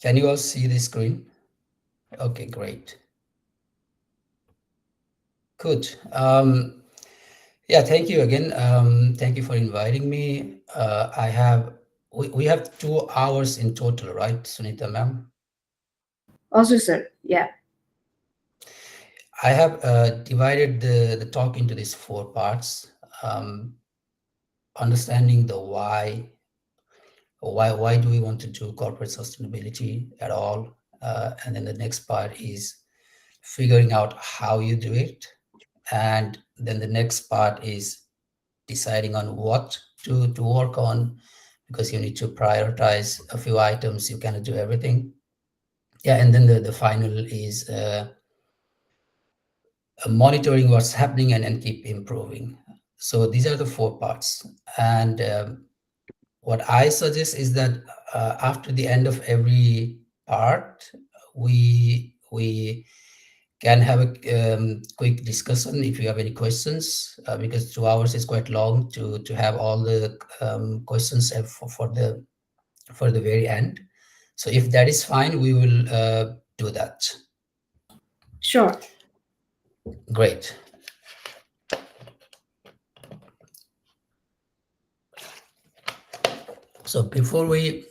Can you all see the screen? Okay, great. Good. Yeah, thank you again. Thank you for inviting me. We have 2 hours in total, right, Sunita ma'am? Also, sir, yeah. I have divided the talk into these 4 parts. Um, Understanding the why do we want to do corporate sustainability at all? And then the next part is figuring out how you do it. And then the next part is deciding on what to work on, because you need to prioritize a few items. You cannot do everything. Yeah, and then the final is monitoring what's happening and keep improving. So these are the 4 parts. And what I suggest is that after the end of every part, we can have a quick discussion if you have any questions, because 2 hours is quite long to have all the questions for the very end. So if that is fine, we will do that. Sure. Great. So before we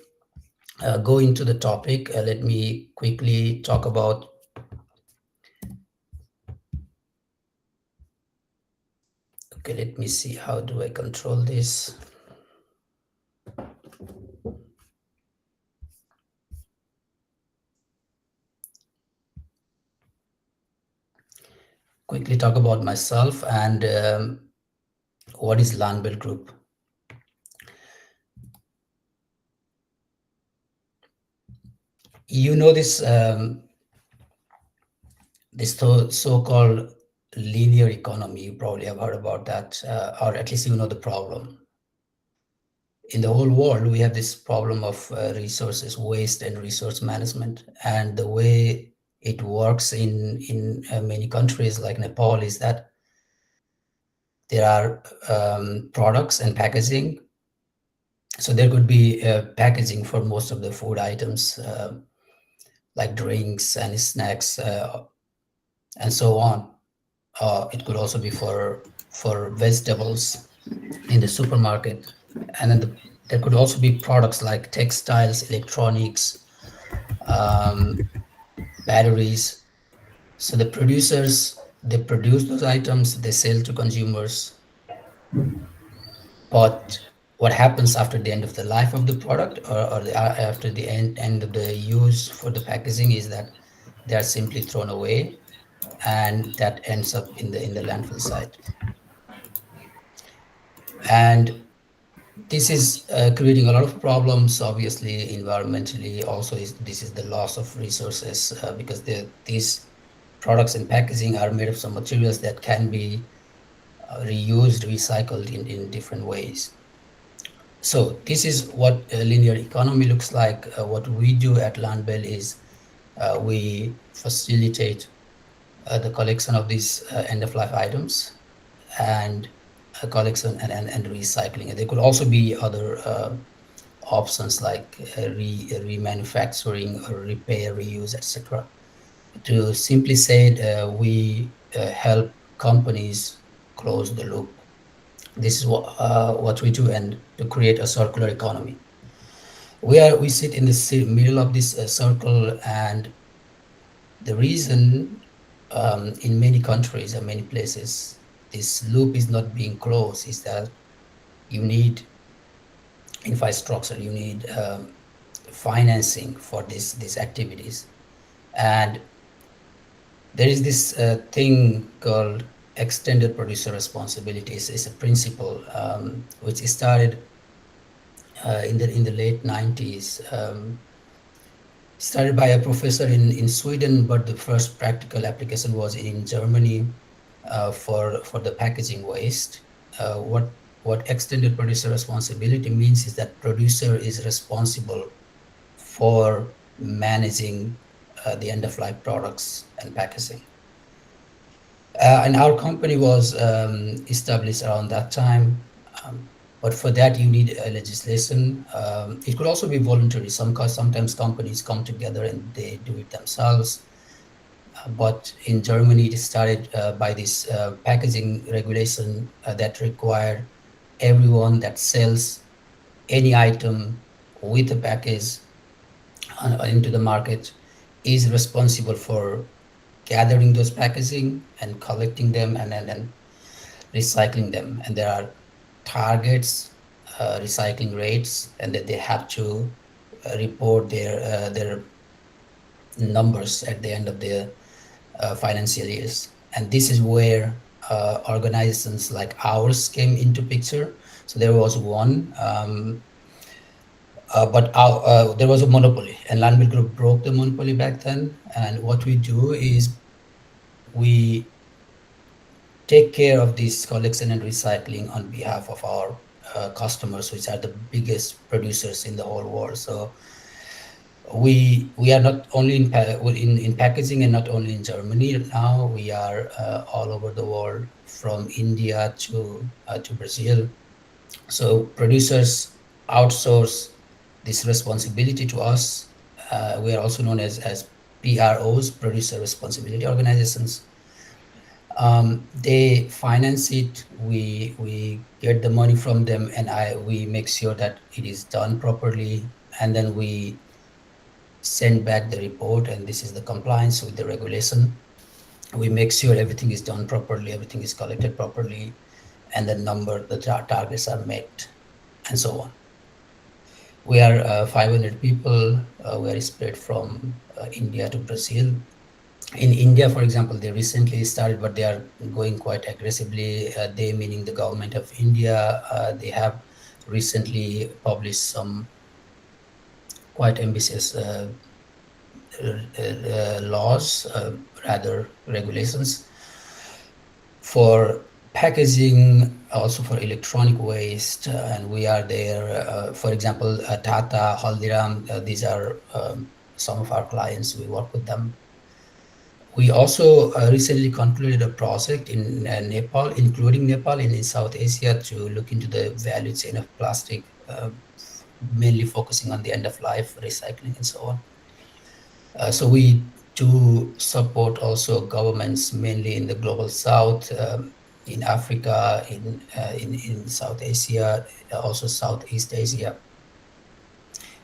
go into the topic, let me quickly talk about. Okay, let me see, how do I control this? Quickly talk about myself and what is Landbell Group. You know this so-called linear economy. You probably have heard about that, or at least you know the problem. In the whole world, we have this problem of resources waste and resource management, and the way it works in many countries like Nepal is that there are products and packaging. So there could be packaging for most of the food items, like drinks and snacks, and so on. It could also be for vegetables in the supermarket, and then there could also be products like textiles, electronics, batteries. So the producers, they produce those items, they sell to consumers, but what happens after the end of the life of the product, after the end of the use for the packaging, is that they are simply thrown away, and that ends up in the landfill site. And this is creating a lot of problems, obviously, environmentally. Also, this is the loss of resources, because these products and packaging are made of some materials that can be reused, recycled in different ways. So this is what a linear economy looks like. What we do at Landbell is we facilitate the collection of these end-of-life items, and collection and recycling. And there could also be other options like remanufacturing or repair, reuse, etc. To simply say, we help companies close the loop. This is what we do, and to create a circular economy. We sit in the middle of this circle, and the reason in many countries and many places this loop is not being closed is that you need infrastructure, you need financing for these activities. And there is this thing called extended producer responsibilities. It's a principle which started in the late 90s. Started by a professor in Sweden, but the first practical application was in Germany for the packaging waste. What extended producer responsibility means is that producer is responsible for managing the end-of-life products and packaging. And our company was established around that time. But for that, you need legislation. It could also be voluntary. Sometimes companies come together and they do it themselves. But in Germany, it started by this packaging regulation that required everyone that sells any item with a package into the market is responsible for gathering those packaging and collecting them and recycling them. And there are targets, recycling rates, and that they have to report their numbers at the end of the financial years. And this is where organizations like ours came into picture. So there was one, but there was a monopoly, and Landmill Group broke the monopoly back then. And what we do is we take care of this collection and recycling on behalf of our customers, which are the biggest producers in the whole world. So we are not only in packaging and not only in Germany. Now we are all over the world, from India to Brazil. So producers outsource this responsibility to us. We are also known as PROs, producer responsibility organizations. They finance it. We get the money from them, and we make sure that it is done properly, and then we send back the report. And this is the compliance with the regulation. We make sure everything is done properly, everything is collected properly, and the targets are met, and so on. We are 500 people. We are spread from India to Brazil. In India, for example, they recently started, but they are going quite aggressively. They, meaning the government of India, they have recently published some quite ambitious laws, rather regulations, for packaging, also for electronic waste. And we are there. For example, Tata, Haldiram, these are some of our clients. We work with them. We also recently concluded a project in Nepal, including Nepal in South Asia, to look into the value chain of plastic, mainly focusing on the end of life, recycling, and so on. So we do support also governments, mainly in the global south, in Africa, in South Asia, also Southeast Asia.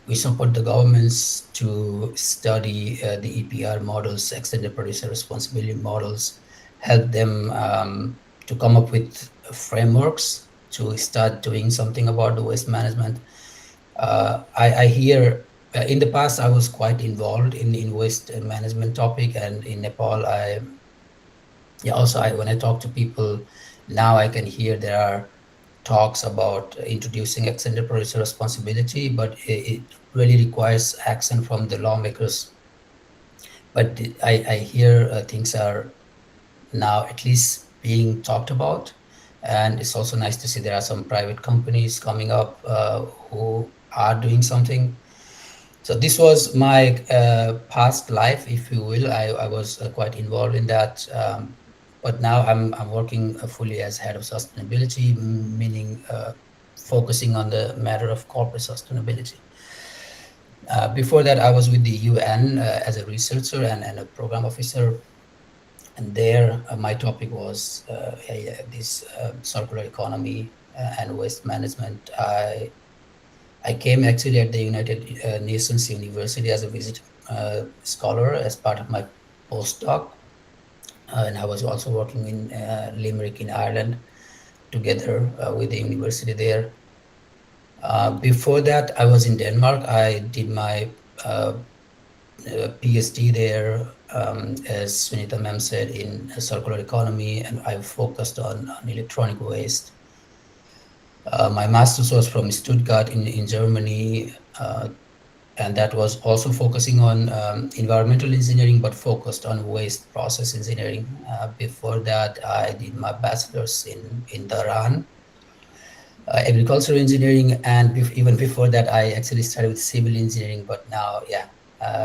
We support the governments to study the EPR models, extended producer responsibility models, help them to come up with frameworks to start doing something about the waste management. I hear in the past I was quite involved in waste management topic, and in Nepal when I talk to people now, I can hear there are talks about introducing extended producer responsibility, but it really requires action from the lawmakers. But I hear things are now at least being talked about, and it's also nice to see there are some private companies coming up who are doing something. So this was my past life, if you will. I was quite involved in that. But now I'm working fully as head of sustainability, meaning focusing on the matter of corporate sustainability. Before that, I was with the UN as a researcher and a program officer. And there, my topic was this circular economy and waste management. I came actually at the United Nations University as a visiting scholar as part of my postdoc. And I was also working in Limerick in Ireland together with the university there. Before that, I was in Denmark. I did my PhD there, as Sunita Ma'am said, in circular economy, and I focused on electronic waste. My master's was from Stuttgart in Germany, and that was also focusing on environmental engineering, but focused on waste process engineering. Before that, I did my bachelor's in Tehran, agricultural engineering, and even before that, I actually started with civil engineering. But now, yeah,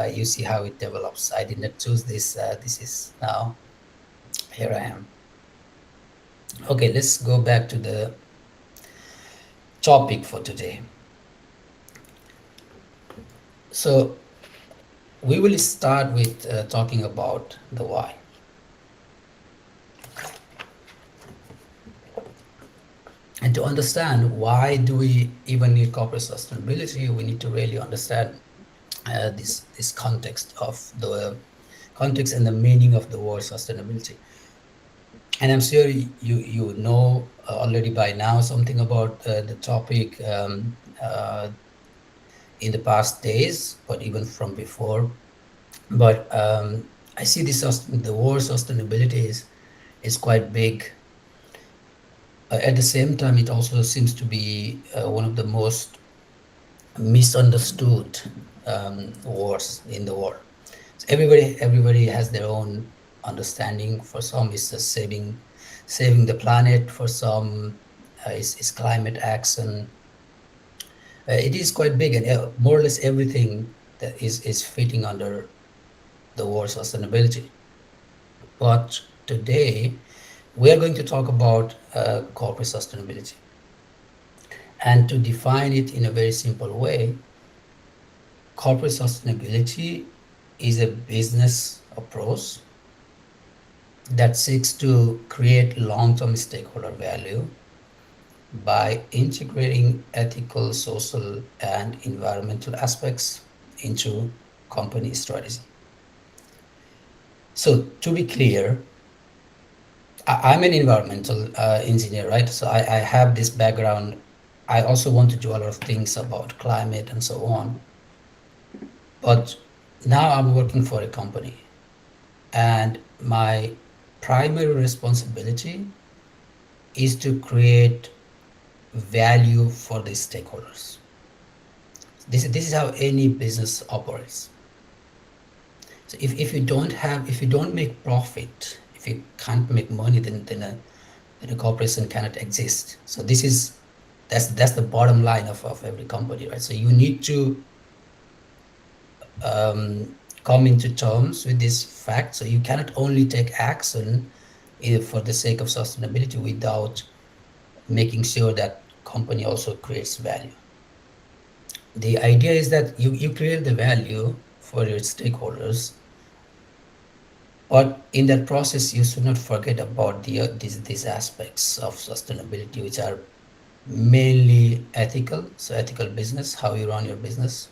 you see how it develops. I did not choose this. This is now, here I am. Okay, let's go back to the topic for today. So we will start with talking about the why. And to understand why do we even need corporate sustainability, we need to really understand this context of the context and the meaning of the word sustainability. And I'm sure you know already by now something about the topic in the past days, but even from before. But I see the word sustainability is quite big. At the same time, it also seems to be one of the most misunderstood words in the world. So everybody has their own understanding. For some, it's just saving the planet. For some, it's climate action. It is quite big, and more or less everything that is fitting under the word sustainability. But today, we are going to talk about corporate sustainability. And to define it in a very simple way, corporate sustainability is a business approach that seeks to create long-term stakeholder value by integrating ethical, social, and environmental aspects into company strategy. So to be clear, I'm an environmental engineer, right? So I have this background. I also want to do a lot of things about climate and so on. But now I'm working for a company, and my primary responsibility is to create value for the stakeholders. This is how any business operates. So if you don't make profit, if you can't make money, then a corporation cannot exist. So that's the bottom line of every company, right? So you need to um, come into terms with this fact. So you cannot only take action for the sake of sustainability without making sure that company also creates value. The idea is that you create the value for your stakeholders, but in that process, you should not forget about these aspects of sustainability, which are mainly ethical. So ethical business, how you run your business.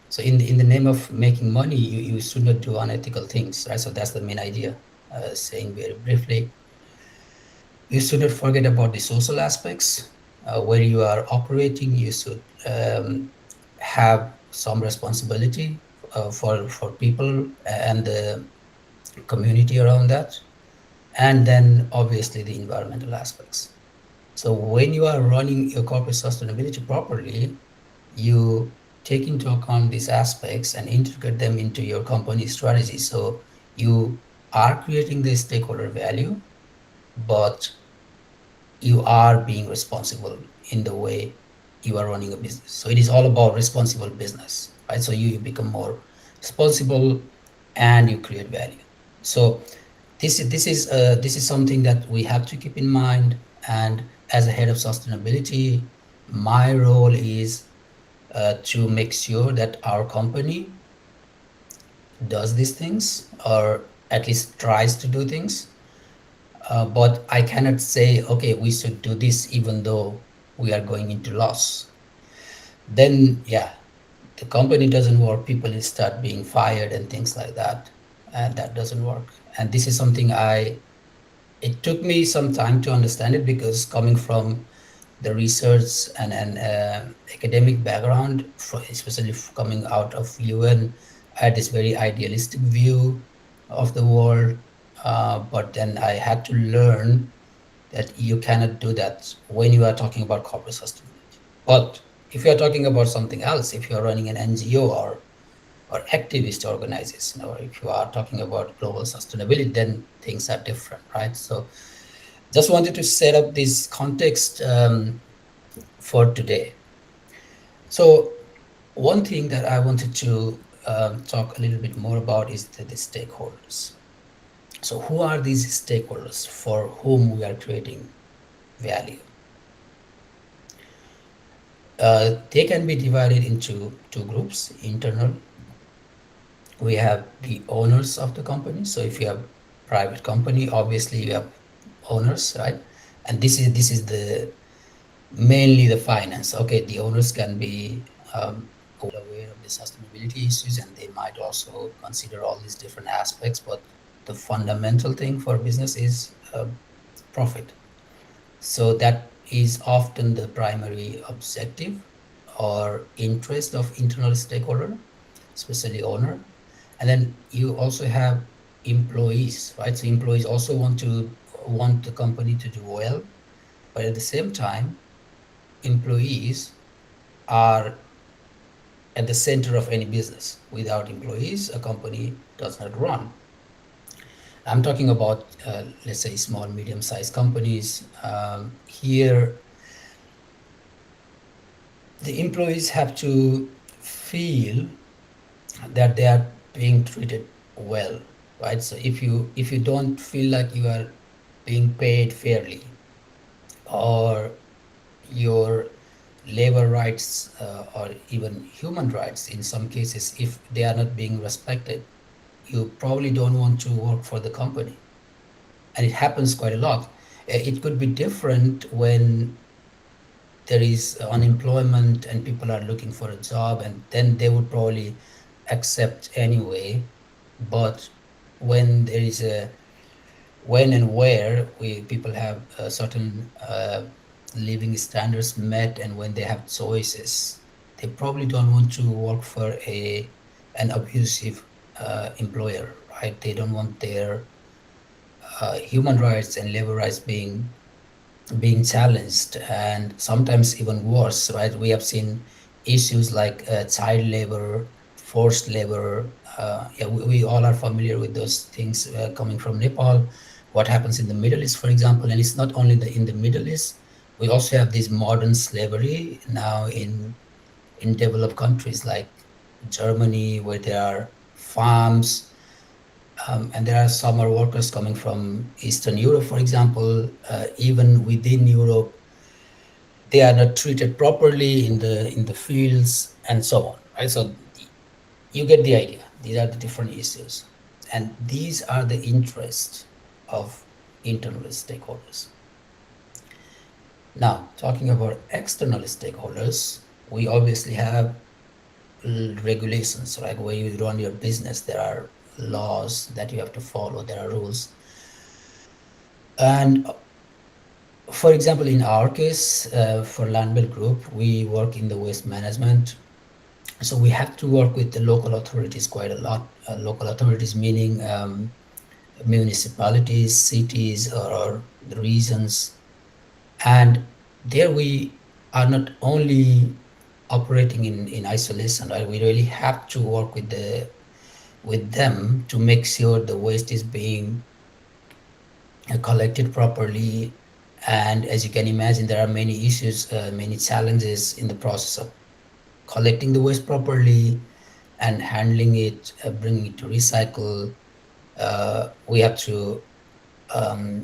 So in the name of making money, you should not do unethical things, right? So that's the main idea. Saying very briefly, you should not forget about the social aspects. Where you are operating, you should have some responsibility for people and the community around that, and then obviously the environmental aspects. So when you are running your corporate sustainability properly, you take into account these aspects and integrate them into your company strategy. So you are creating the stakeholder value, but you are being responsible in the way you are running a business. So it is all about responsible business, right? So you become more responsible and you create value. So this is something that we have to keep in mind. And as a head of sustainability, my role is to make sure that our company does these things, or at least tries to do things. But I cannot say, okay, we should do this even though we are going into loss. Then, yeah, the company doesn't work, people will start being fired and things like that. And that doesn't work. And this is something it took me some time to understand it, because coming from the research and academic background, especially coming out of UN, I had this very idealistic view of the world. But then I had to learn that you cannot do that when you are talking about corporate sustainability. But if you are talking about something else, if you are running an NGO or activist organization, or if you are talking about global sustainability, then things are different, right? So just wanted to set up this context for today. So one thing that I wanted to talk a little bit more about is the stakeholders. So who are these stakeholders for whom we are creating value? They can be divided into two groups. Internal, we have the owners of the company. So if you have private company, obviously you have owners, right? And this is the mainly the finance. Okay, the owners can be aware of the sustainability issues, and they might also consider all these different aspects. But the fundamental thing for business is profit. So that is often the primary objective or interest of internal stakeholder, especially owner. And then you also have employees, right? So employees also want the company to do well, but at the same time, employees are at the center of any business. Without employees, a company does not run. I'm talking about, let's say, small, medium-sized companies. Here, the employees have to feel that they are being treated well, right? So if you don't feel like you are being paid fairly, or your labor rights, or even human rights in some cases, if they are not being respected, you probably don't want to work for the company. And it happens quite a lot. It could be different when there is unemployment and people are looking for a job, and then they would probably accept anyway. But when there is a when and where we people have certain living standards met, and when they have choices, they probably don't want to work for an abusive employer, right? They don't want their human rights and labor rights being challenged, and sometimes even worse, right? We have seen issues like child labor, forced labor. Yeah, we all are familiar with those things coming from Nepal. What happens in the Middle East, for example, and it's not only in the Middle East. We also have this modern slavery now in developed countries like Germany, where there are farms, and there are summer workers coming from Eastern Europe, for example. Even within Europe, they are not treated properly in the fields and so on. Right. So you get the idea. These are the different issues, and these are the interests of internal stakeholders. Now, talking about external stakeholders, we obviously have regulations, right? Where you run your business, there are laws that you have to follow. There are rules. And for example, in our case, for Landbell Group, we work in the waste management. So we have to work with the local authorities quite a lot. Local authorities meaning municipalities, cities, or the regions. And there we are not only operating in isolation, right? We really have to work with them to make sure the waste is being collected properly. And as you can imagine, there are many issues, many challenges in the process of collecting the waste properly and handling it, bringing it to recycle. We have to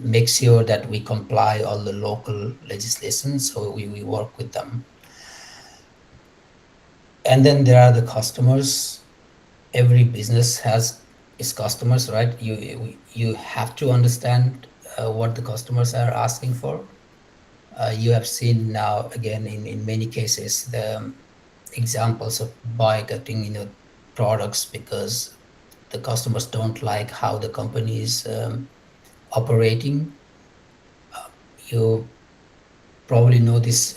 make sure that we comply all the local legislation, so we work with them. And then there are the customers. Every business has its customers, right? You have to understand what the customers are asking for. You have seen now again in many cases the examples of boycotting, products because the customers don't like how the company is operating. You probably know this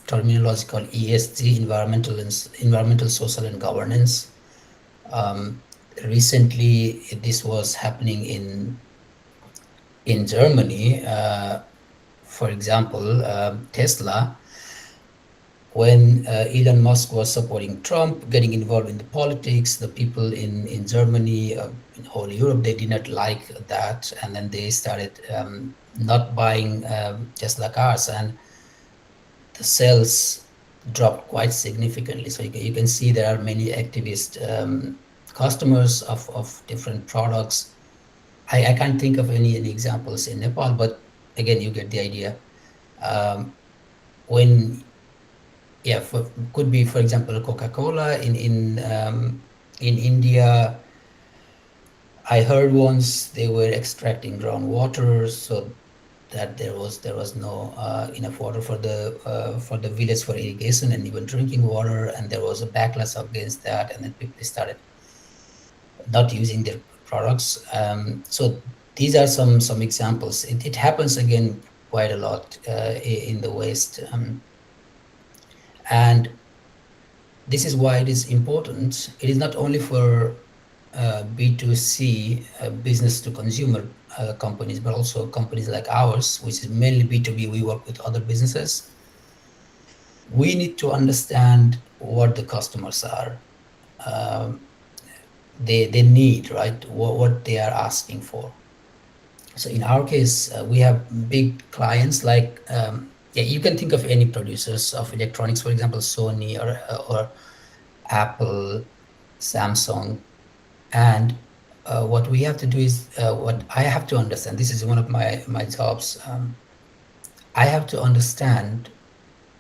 terminology called ESG, environmental, social, and governance. Um, Recently, this was happening in Germany. For example, Tesla, when Elon Musk was supporting Trump, getting involved in the politics, the people in Germany, in whole Europe, they did not like that, and then they started not buying Tesla cars, and the sales dropped quite significantly. So you can see there are many activist customers of different products. I can't think of any examples in Nepal, but again, you get the idea. When yeah, could be, for example, Coca-Cola in India. I heard once they were extracting groundwater, so that there was no enough water for the village for irrigation and even drinking water, and there was a backlash against that, and then people started not using their products. So these are some examples. It happens again quite a lot in the West, and this is why it is important. It is not only for B2C, business to consumer companies, but also companies like ours, which is mainly B2B. We work with other businesses. We need to understand what the customers are. Um, they need, right? What they are asking for. So in our case, we have big clients like, yeah, you can think of any producers of electronics, for example, Sony or Apple, Samsung. And what we have to do is, what I have to understand, this is one of my jobs. I have to understand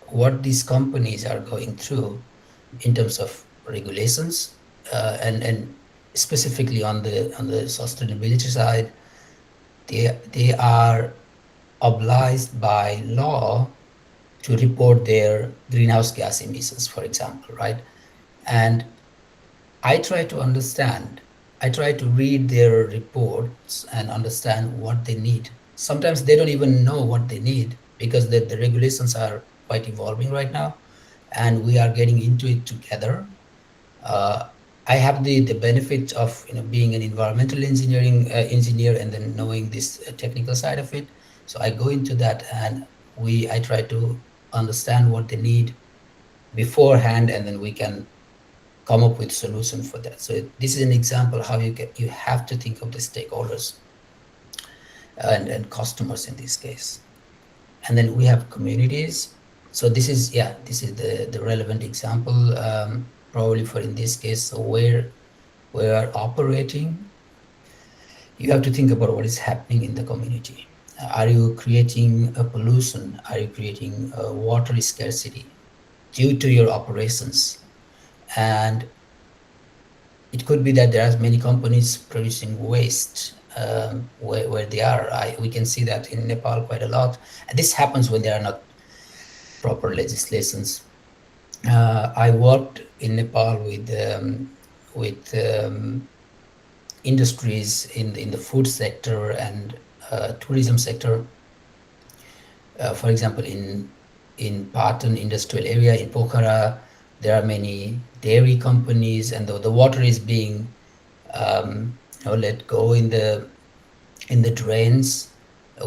what these companies are going through in terms of regulations, and specifically on the sustainability side. They are obliged by law to report their greenhouse gas emissions, for example, right? And I try to understand, I try to read their reports and understand what they need. Sometimes they don't even know what they need because the regulations are quite evolving right now, and we are getting into it together. Uh, I have the benefit of being an environmental engineer and then knowing this technical side of it. So I go into that, and I try to understand what they need beforehand, and then we can come up with solution for that. So this is an example how you have to think of the stakeholders and customers in this case. And then we have communities. So this is the relevant example, probably for in this case. So where we are operating, you have to think about what is happening in the community. Are you creating a pollution? Are you creating a water scarcity due to your operations? And it could be that there are many companies producing waste where they are. We can see that in Nepal quite a lot. And this happens when there are not proper legislations. I worked in Nepal with industries in the food sector and tourism sector. For example, in Patan industrial area in Pokhara, there are many dairy companies, and the water is being let go in the drains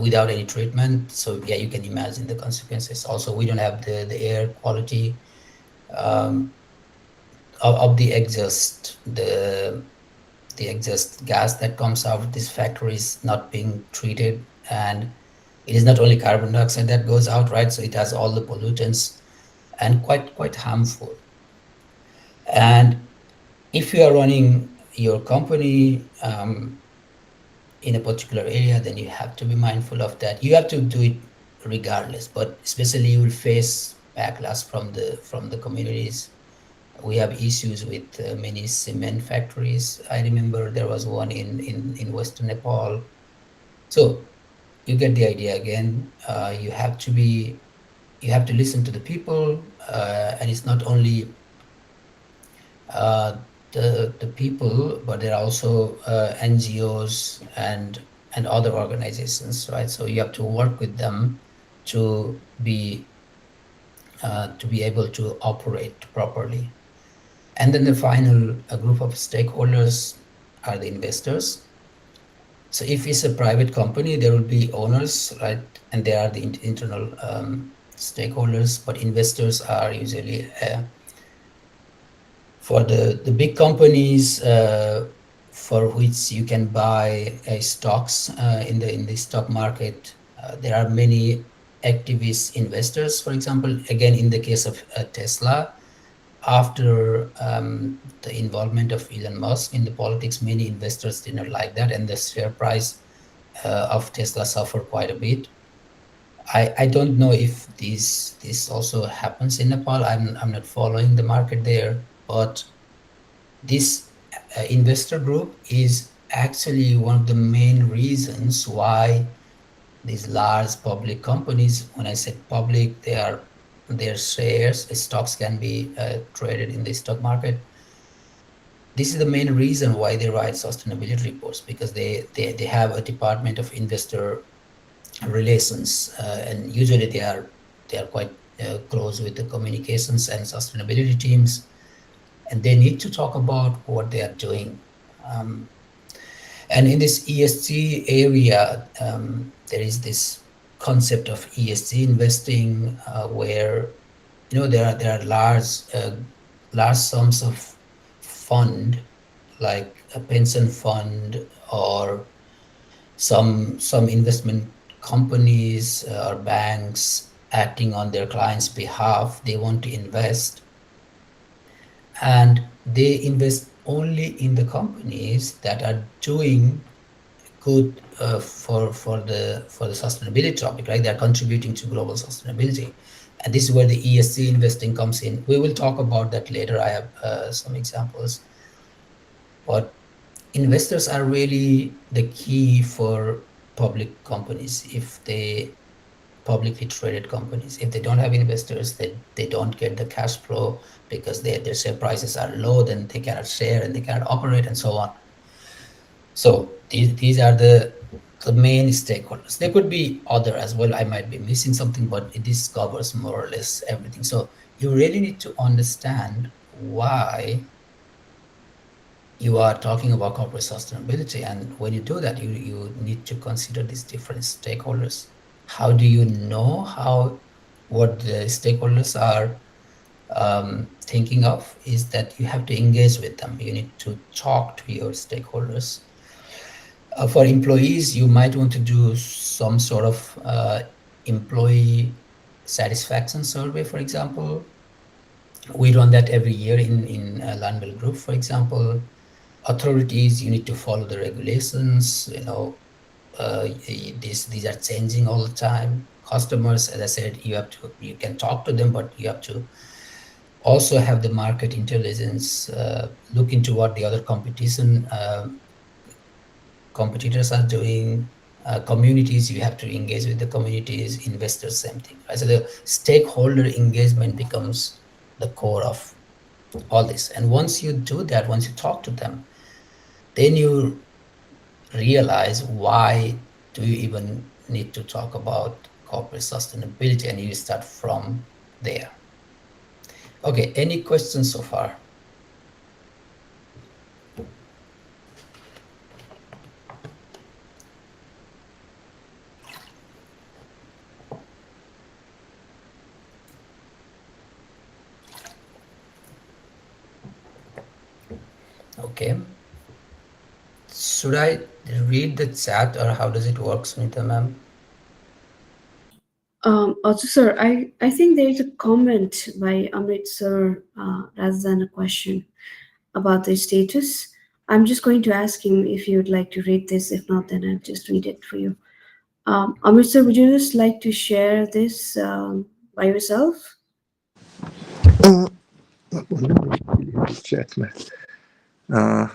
without any treatment. So yeah, you can imagine the consequences. Also, we don't have the air quality um, of the exhaust. The exhaust gas that comes out of these factories not being treated, and it is not only carbon dioxide that goes out, right? So it has all the pollutants and quite harmful. And if you are running your company in a particular area, then you have to be mindful of that. You have to do it regardless, but especially you will face backlash from the communities. We have issues with many cement factories. I remember there was one in Western Nepal. So you get the idea again. You have to listen to the people, and it's not only uh, the people, but there are also NGOs and other organizations, right? So you have to work with them to be able to operate properly. And then the final group of stakeholders are the investors. So if it's a private company, there will be owners, right? And they are the internal stakeholders, but investors are usually for the big companies for which you can buy stocks in the stock market. There are many activist investors. For example, again in the case of Tesla, after the involvement of Elon Musk in the politics, many investors did not like that, and the share price of Tesla suffered quite a bit. I don't know if this also happens in Nepal. I'm not following the market there, but this investor group is actually one of the main reasons why these large public companies, when I said public, they are their shares, stocks can be traded in the stock market. This is the main reason why they write sustainability reports, because they have a department of investor relations, and usually they are quite close with the communications and sustainability teams, and they need to talk about what they are doing. Um, and in this ESG area, there is this concept of ESG investing, where there are large sums of fund, like a pension fund or some investment companies or banks acting on their clients' behalf. They want to invest, and they invest only in the companies that are doing good for the sustainability topic, right? They're contributing to global sustainability, and this is where the ESG investing comes in. We will talk about that later. I have some examples, but investors are really the key for public companies. If they publicly traded companies, if they don't have investors, they don't get the cash flow, because their share prices are low, then they cannot share and they cannot operate and so on. So these are the main stakeholders. There could be other as well. I might be missing something, but this covers more or less everything. So you really need to understand why you are talking about corporate sustainability. And when you do that, you need to consider these different stakeholders. How do you know what the stakeholders are thinking of? Is that you have to engage with them. You need to talk to your stakeholders. For employees, you might want to do some sort of employee satisfaction survey, for example. We run that every year in Landwell Group, for example. Authorities, you need to follow the regulations. These are changing all the time. Customers, as I said, you can talk to them, but you have to also have the market intelligence, look into what the other competitors are doing. Communities, you have to engage with the communities. Investors, same thing, right? So the stakeholder engagement becomes the core of all this. And once you do that, once you talk to them, then you realize, why do you even need to talk about corporate sustainability, and you start from there. Okay, any questions so far? Okay, should I read the chat, or how does it work, Sunita ma'am? Also, sir, I think there is a comment by Amit sir rather than a question about the status. I'm just going to ask him if you'd like to read this. If not, then I'll just read it for you. Amit sir, would you just like to share this by yourself? Chat, man. Uh,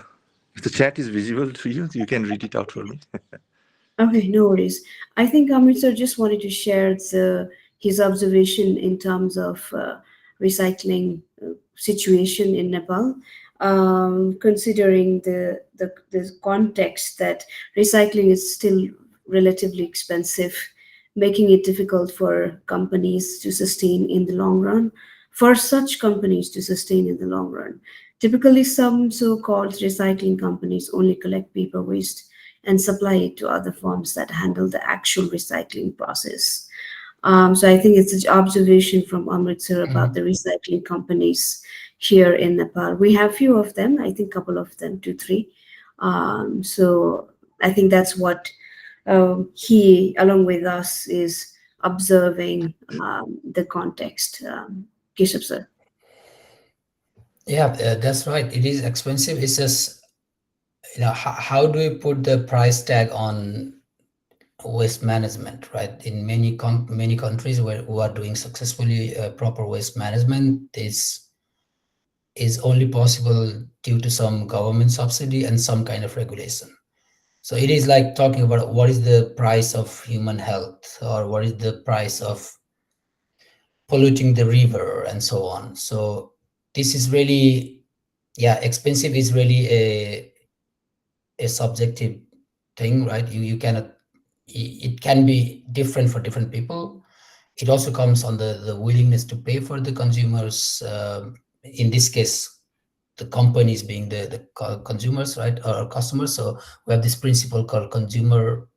if the chat is visible to you, you can read it out for me. Okay, no worries. I think Amritsar just wanted to share his observation in terms of recycling situation in Nepal, considering the context that recycling is still relatively expensive, making it difficult for companies to sustain in the long run. For such companies to sustain in the long run, typically some so-called recycling companies only collect paper waste and supply it to other firms that handle the actual recycling process. So I think it's an observation from Amritsar about the recycling companies here in Nepal. We have few of them, I think couple of them, two, three. So I think that's what he, along with us, is observing the context. Keshav sir. Yeah, that's right. It is expensive. It's just, how do we put the price tag on waste management, right? In many countries who are doing successfully proper waste management, this is only possible due to some government subsidy and some kind of regulation. So it is like talking about what is the price of human health, or what is the price of polluting the river, and so on. So this is really, yeah, expensive is really a subjective thing, right? You cannot, it can be different for different people. It also comes on the willingness to pay for the consumers. In this case, the companies being the consumers, right, or customers. So we have this principle called consumer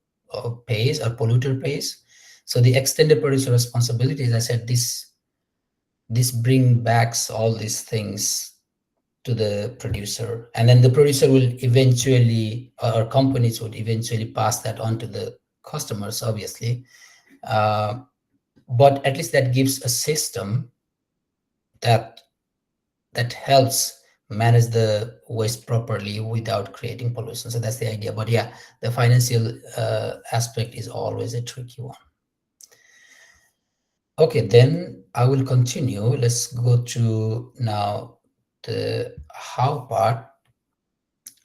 pays, or polluter pays. So the extended producer responsibility, as I said, this bring backs all these things to the producer, and then the producer will eventually, or companies would eventually pass that on to the customers, obviously. Uh, but at least that gives a system that helps manage the waste properly without creating pollution. So that's the idea. But yeah, the financial aspect is always a tricky one. Okay, then I will continue. Let's go to now the how part.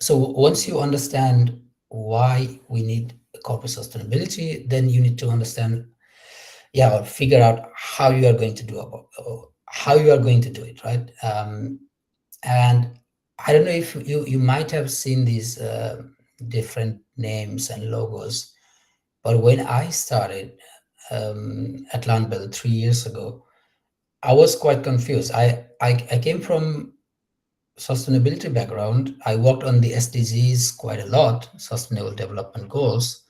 So once you understand why we need corporate sustainability, then you need to understand, yeah, or figure out how you are going to do about, how you are going to do it, right? And I don't know if you might have seen these different names and logos, but when I started at Landbell 3 years ago, I was quite confused. I came from sustainability background. I worked on the SDGs quite a lot, Sustainable Development Goals,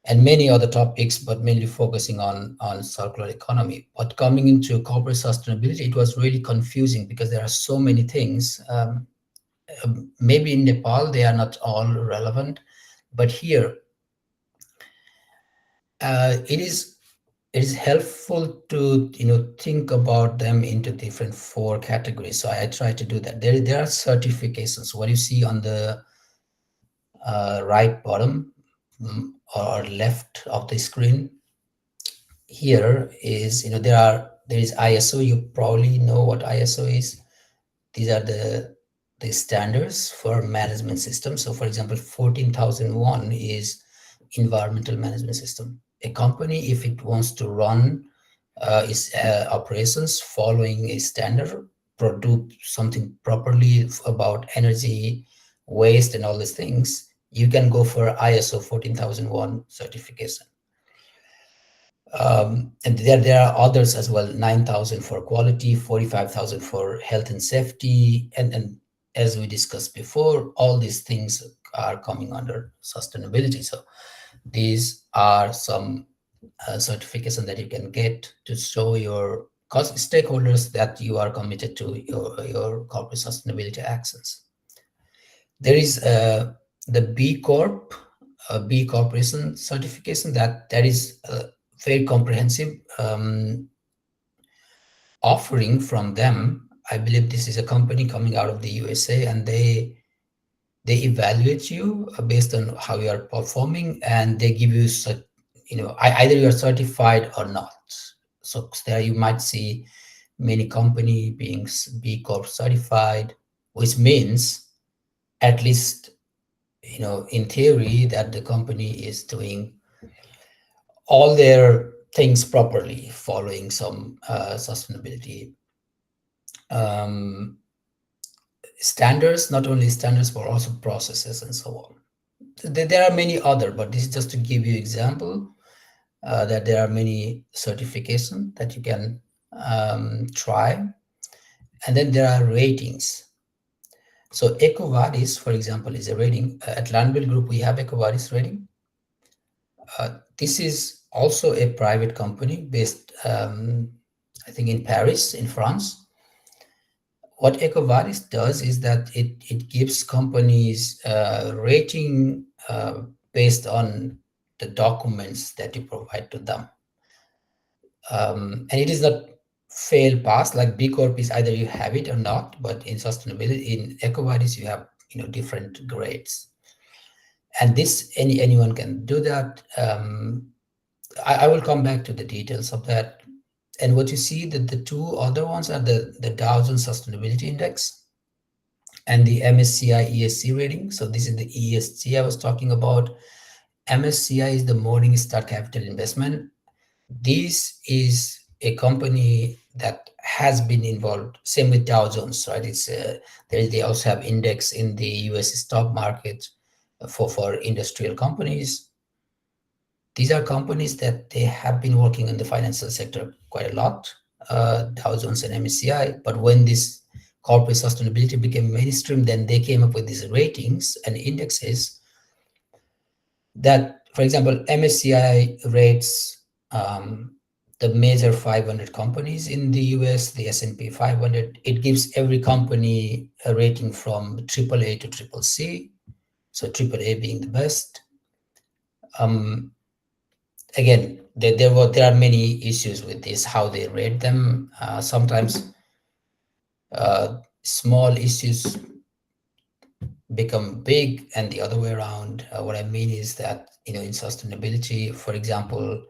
and many other topics, but mainly focusing on circular economy. But coming into corporate sustainability, it was really confusing because there are so many things. Maybe in Nepal they are not all relevant, but here it is helpful to think about them into different 4 categories. So I try to do that. There are certifications. What you see on the right bottom, or left of the screen here is, there is ISO. You probably know what ISO is. These are the standards for management systems. So for example, 14001 is environmental management system. A company, if it wants to run its operations following a standard, produce something properly about energy, waste, and all these things, you can go for ISO 14001 certification. And there are others as well, 9,000 for quality, 45,000 for health and safety. And as we discussed before, all these things are coming under sustainability. So these are some certification that you can get to show your stakeholders that you are committed to your corporate sustainability actions. There is the B Corp, B Corporation certification that is very comprehensive offering from them. I believe this is a company coming out of the USA, and they evaluate you based on how you are performing, and they give you either you are certified or not. So there you might see many company being B Corp certified, which means at least in theory that the company is doing all their things properly, following some sustainability standards, not only standards, but also processes and so on. There are many other, but this is just to give you example that there are many certification that you can try. And then there are ratings. So EcoVadis, for example, is a rating. At Landville Group, we have EcoVadis rating. This is also a private company based, I think, in Paris, in France. What EcoVadis does is that it gives companies rating based on the documents that you provide to them. And it is not fail pass, like B Corp is either you have it or not, but in sustainability, in EcoVadis, you have different grades. And this anyone can do that. I will come back to the details of that. And what you see that the two other ones are the Dow Jones Sustainability Index and the MSCI ESG rating. So this is the ESG I was talking about. MSCI is the Morningstar Capital Investment. This is a company that has been involved. Same with Dow Jones, right? It's they also have index in the US stock market for industrial companies. These are companies that they have been working in the financial sector quite a lot, Dow Jones and MSCI. But when this corporate sustainability became mainstream, then they came up with these ratings and indexes that, for example, MSCI rates the major 500 companies in the US, the S&P 500. It gives every company a rating from AAA to CCC, so AAA being the best. Again, there are many issues with this, how they rate them. Sometimes small issues become big, and the other way around. What I mean is that, in sustainability, for example,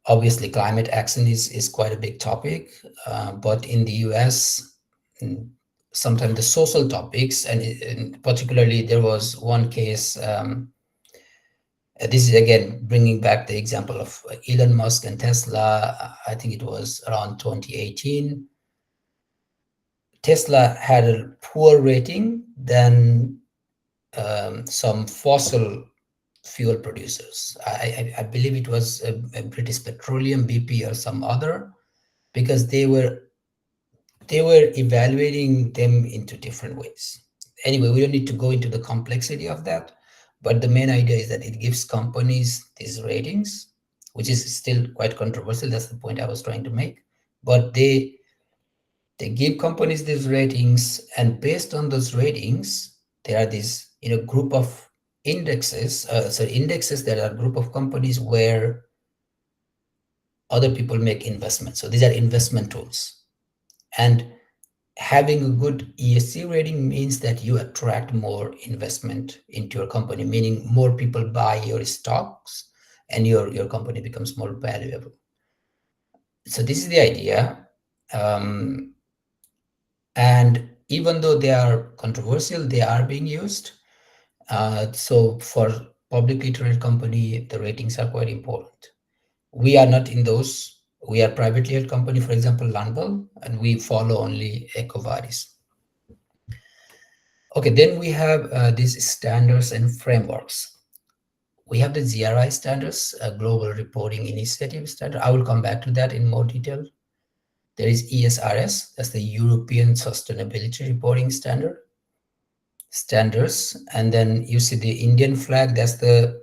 obviously climate action is quite a big topic, but in the US, sometimes the social topics, and particularly there was one case. This is again bringing back the example of Elon Musk and Tesla. I think it was around 2018. Tesla had a poor rating than some fossil fuel producers. I believe it was a British Petroleum, BP, or some other, because they were evaluating them into different ways. Anyway, we don't need to go into the complexity of that, but the main idea is that it gives companies these ratings, which is still quite controversial. That's the point I was trying to make. But they give companies these ratings, and based on those ratings, there are these group of indexes. Indexes that are a group of companies where other people make investments. So these are investment tools, and having a good ESG rating means that you attract more investment into your company, meaning more people buy your stocks and your company becomes more valuable. So this is the idea. And even though they are controversial, they are being used. So for publicly traded company, the ratings are quite important. We are not in those. We are privately held company, for example, Landball, and we follow only EcoVadis. Okay, then we have these standards and frameworks. We have the GRI standards, Global Reporting Initiative standard. I will come back to that in more detail. There is ESRS, that's the European Sustainability Reporting standards. And then you see the Indian flag, that's the,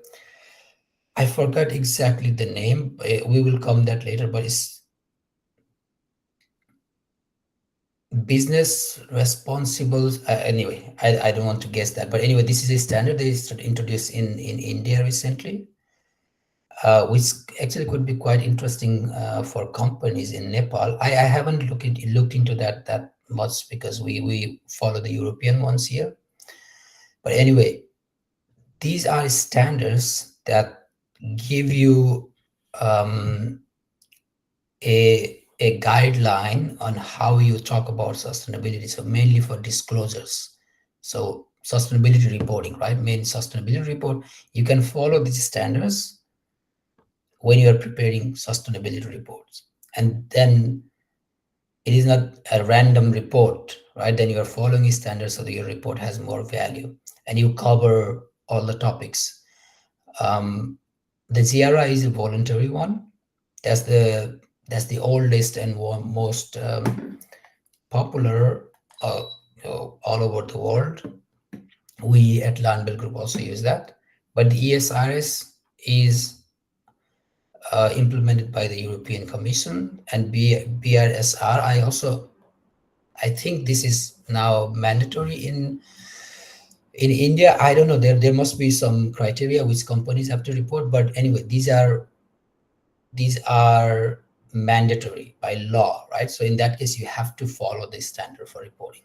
I forgot exactly the name. We will come that later, but it's business responsible. Anyway, I don't want to guess that, but anyway, this is a standard they introduced in India recently, which actually could be quite interesting for companies in Nepal. I haven't looked into that much because we follow the European ones here. But anyway, these are standards that give you a guideline on how you talk about sustainability. So mainly for disclosures. So sustainability reporting, right? Main sustainability report. You can follow these standards when you are preparing sustainability reports. And then it is not a random report, right? Then you are following standards so that your report has more value and you cover all the topics. The GRI is a voluntary one. That's the oldest and most popular all over the world. We at Landbell Group also use that. But the ESRS is implemented by the European Commission, and BRSR. I think this is now mandatory in India. I don't know. There must be some criteria which companies have to report. But anyway, these are mandatory by law, right? So in that case, you have to follow this standard for reporting.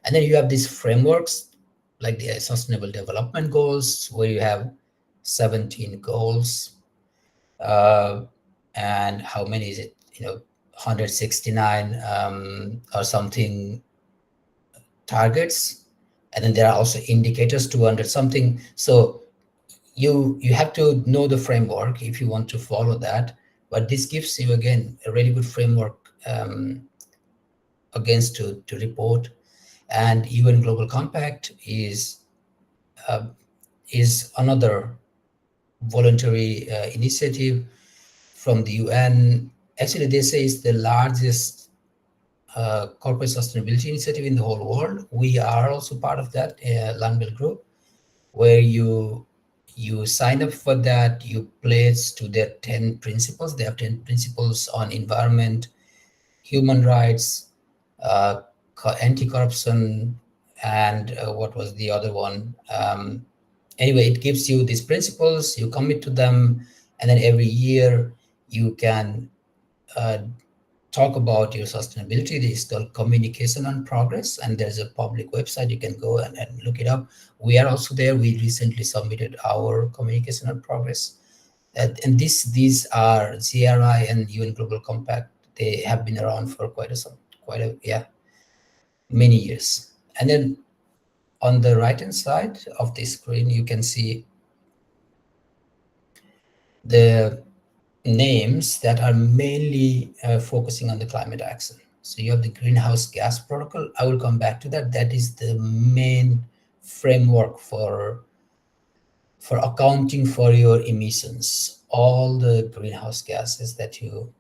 And then you have these frameworks. like the Sustainable Development Goals, where you have 17 goals, and how many is it? 169 or something targets, and then there are also indicators, 200 something. So you have to know the framework if you want to follow that, but this gives you again a really good framework against to report. And UN Global Compact is another voluntary initiative from the UN. Actually, they say it's the largest corporate sustainability initiative in the whole world. We are also part of that Langbill group, where you sign up for that, you pledge to their 10 principles. They have 10 principles on environment, human rights, uh, anti-corruption, and what was the other one? Anyway, it gives you these principles, you commit to them, and then every year you can talk about your sustainability. This is called Communication on Progress, and there's a public website. You can go and look it up. We are also there. We recently submitted our Communication on Progress. And these are GRI and UN Global Compact. They have been around for many years. And then on the right-hand side of the screen, you can see the names that are mainly focusing on the climate action. So you have the greenhouse gas protocol. I will come back to that. That is the main framework for accounting for your emissions. All the greenhouse gases that you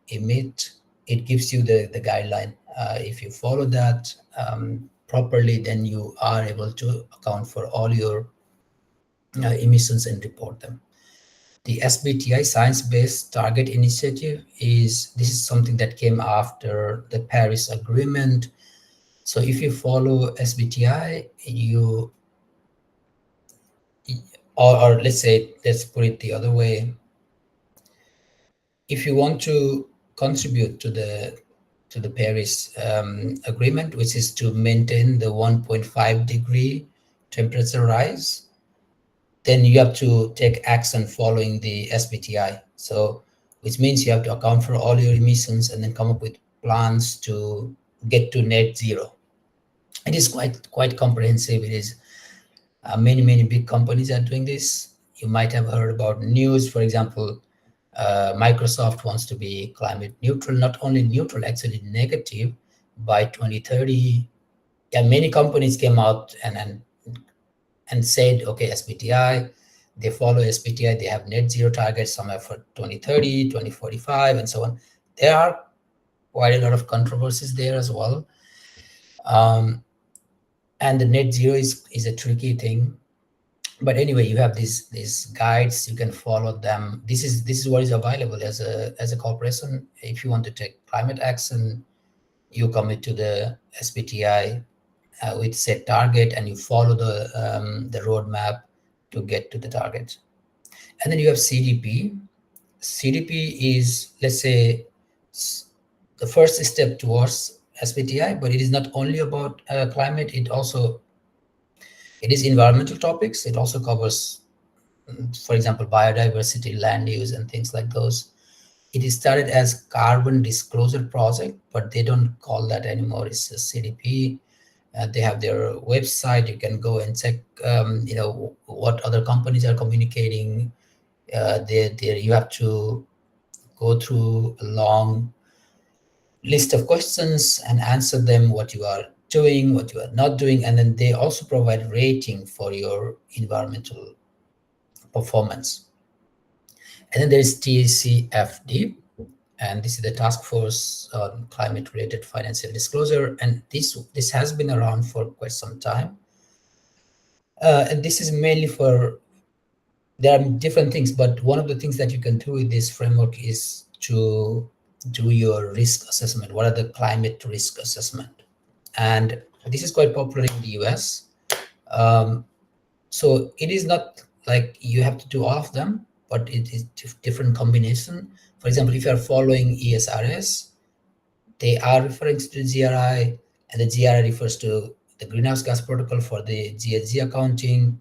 emit, it gives you the guideline. If you follow that properly, then you are able to account for all your emissions and report them. The SBTI, Science-Based Target Initiative, this is something that came after the Paris Agreement. So if you follow SBTI, or let's put it the other way. If you want to contribute to the Paris Agreement, which is to maintain the 1.5 degree temperature rise, then you have to take action following the SBTI. So, which means you have to account for all your emissions and then come up with plans to get to net zero. It is quite comprehensive. It is many big companies are doing this. You might have heard about news, for example. Microsoft wants to be climate neutral, not only neutral, actually negative by 2030. Yeah, many companies came out and said, okay, SBTI, they follow SBTI, they have net zero targets somewhere for 2030, 2045, and so on. There are quite a lot of controversies there as well. And the net zero is a tricky thing. But anyway, you have these guides, you can follow them. This is what is available as a corporation. If you want to take climate action, you commit to the SBTI with set target, and you follow the roadmap to get to the target. And then you have CDP. CDP is, let's say, the first step towards SBTI, but it is not only about climate. It is environmental topics. It also covers, for example, biodiversity, land use, and things like those. It is started as Carbon Disclosure Project, but they don't call that anymore. It's a CDP. They have their website. You can go and check, what other companies are communicating. You have to go through a long list of questions and answer them, what you are doing, what you are not doing. And then they also provide rating for your environmental performance. And then there is TCFD, and this is the Task Force on Climate-Related Financial Disclosure. And this has been around for quite some time. And this is mainly there are different things, but one of the things that you can do with this framework is to do your risk assessment. What are the climate risk assessment? And this is quite popular in the US. So it is not like you have to do all of them, but it is different combination. For example, if you are following ESRS, they are referring to the GRI, and the GRI refers to the greenhouse gas protocol, for the GHG accounting,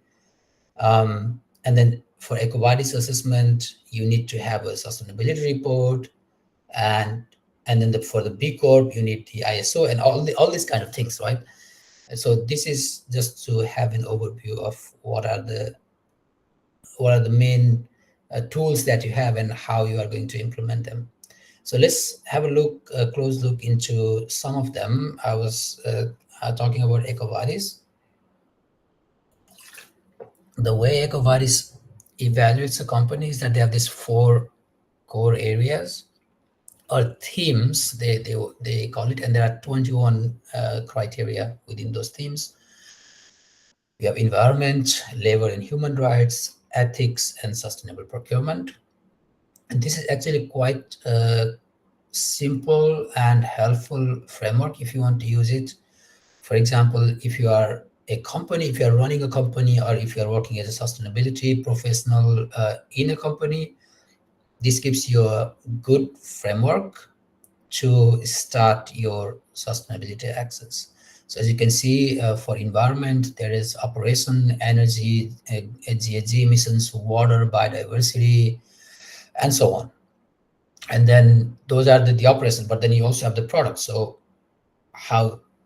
and then for EcoVadis assessment, you need to have a sustainability report, and then for the B Corp, you need the ISO and all these kind of things, right? So this is just to have an overview of what are the main tools that you have and how you are going to implement them. So let's have a close look into some of them. I was talking about EcoVadis. The way EcoVadis evaluates a company is that they have these 4 core areas or themes, they call it, and there are 21 criteria within those themes. We have environment, labor and human rights, ethics, and sustainable procurement. And this is actually quite a simple and helpful framework if you want to use it. For example, if you are a company, if you are running a company, or if you are working as a sustainability professional in a company, this gives you a good framework to start your sustainability actions. So as you can see, for environment, there is operation, energy, GHG emissions, water, biodiversity, and so on. And then those are the operations, but then you also have the product. So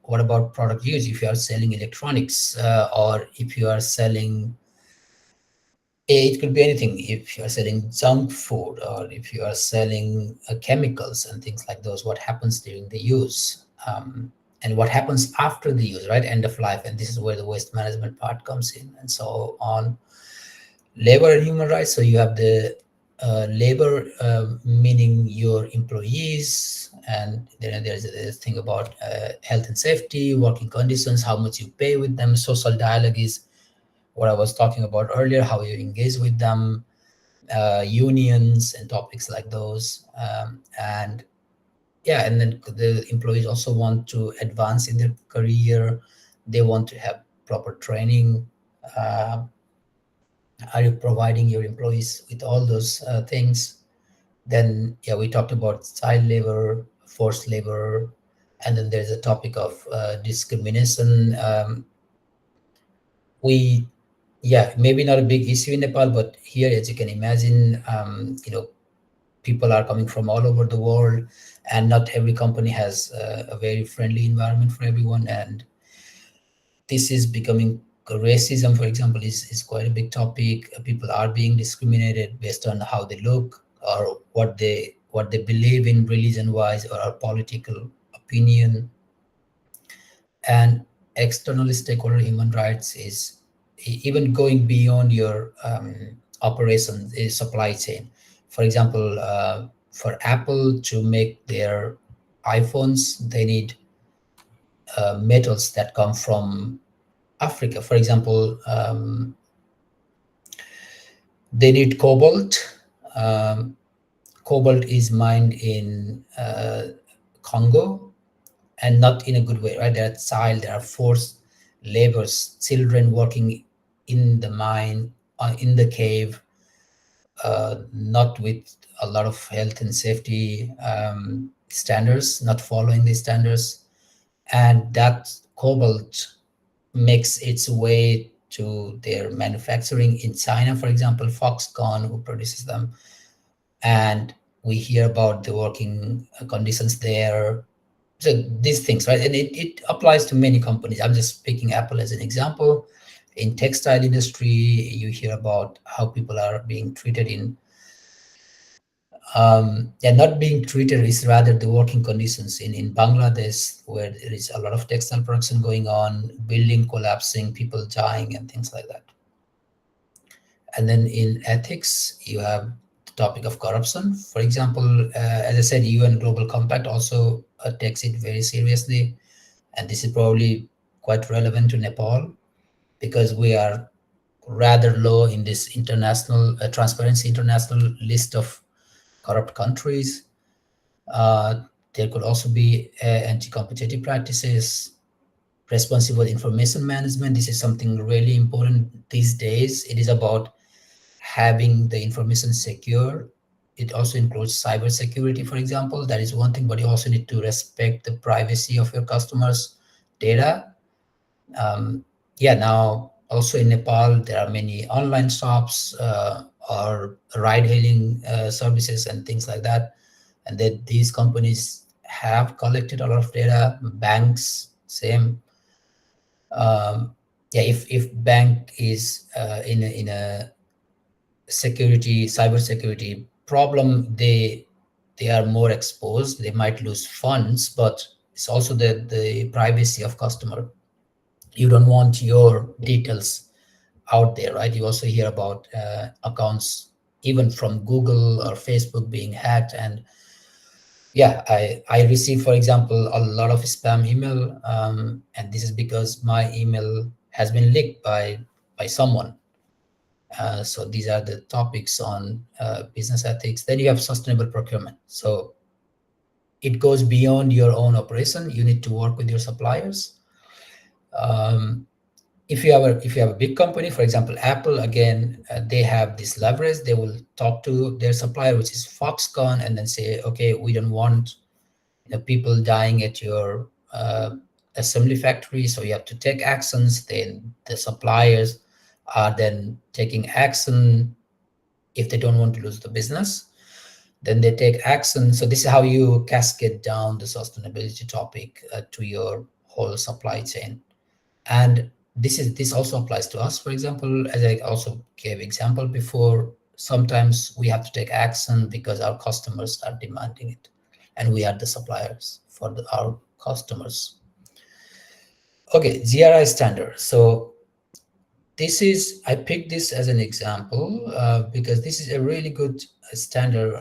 what about product use? If you are selling electronics, or if you are selling, it could be anything. If you are selling junk food, or if you are selling chemicals and things like those, what happens during the use, and what happens after the use, right? End of life. And this is where the waste management part comes in, and so on. Labor and human rights. So you have the labor, meaning your employees, and then there's a thing about health and safety, working conditions, how much you pay with them. Social dialogue is what I was talking about earlier, how you engage with them, unions and topics like those. And then the employees also want to advance in their career. They want to have proper training. Are you providing your employees with all those things? Then, we talked about child labor, forced labor, and then there's a topic of discrimination. Maybe not a big issue in Nepal, but here, as you can imagine, people are coming from all over the world, and not every company has a very friendly environment for everyone. And this is becoming, racism, for example, is quite a big topic. People are being discriminated based on how they look, or what they believe in religion wise, or political opinion. And external stakeholder human rights is even going beyond your operations, is supply chain. For example, for Apple to make their iPhones, they need metals that come from Africa. For example, they need cobalt. Cobalt is mined in Congo, and not in a good way, right? There are forced labors, children working in the mine, in the cave, not with a lot of health and safety standards, not following these standards. And that cobalt makes its way to their manufacturing in China, for example, Foxconn, who produces them. And we hear about the working conditions there. So these things, right? And it applies to many companies. I'm just picking Apple as an example. In textile industry, you hear about how people are being treated not being treated, is rather the working conditions in Bangladesh, where there is a lot of textile production going on, building collapsing, people dying, and things like that. And then in ethics, you have the topic of corruption. For example, as I said, UN Global Compact also takes it very seriously. And this is probably quite relevant to Nepal, because we are rather low in this international Transparency International list of corrupt countries. There could also be anti-competitive practices, responsible information management. This is something really important these days. It is about having the information secure. It also includes cyber security, for example. That is one thing, but you also need to respect the privacy of your customers' data. Yeah, now also in Nepal, there are many online shops or ride-hailing services and things like that. And that these companies have collected a lot of data. Banks, same. Yeah, if bank is in a cyber security problem, they are more exposed. They might lose funds, but it's also the privacy of customer. You don't want your details out there, right? You also hear about accounts even from Google or Facebook being hacked. And yeah, I receive, for example, a lot of spam email, and this is because my email has been leaked by someone. So these are the topics on business ethics. Then you have sustainable procurement. So it goes beyond your own operation. You need to work with your suppliers. Um, if you have a big company, for example, Apple, again, they have this leverage. They will talk to their supplier, which is Foxconn, and then say, okay, we don't want people dying at your assembly factory, so you have to take actions. Then the suppliers are then taking action. If they don't want to lose the business, then they take action. So this is how you cascade down the sustainability topic to your whole supply chain. And this also applies to us. For example, as I also gave example before, sometimes we have to take action because our customers are demanding it, and we are the suppliers for our customers. Okay, GRI standard. So I picked this as an example because this is a really good standard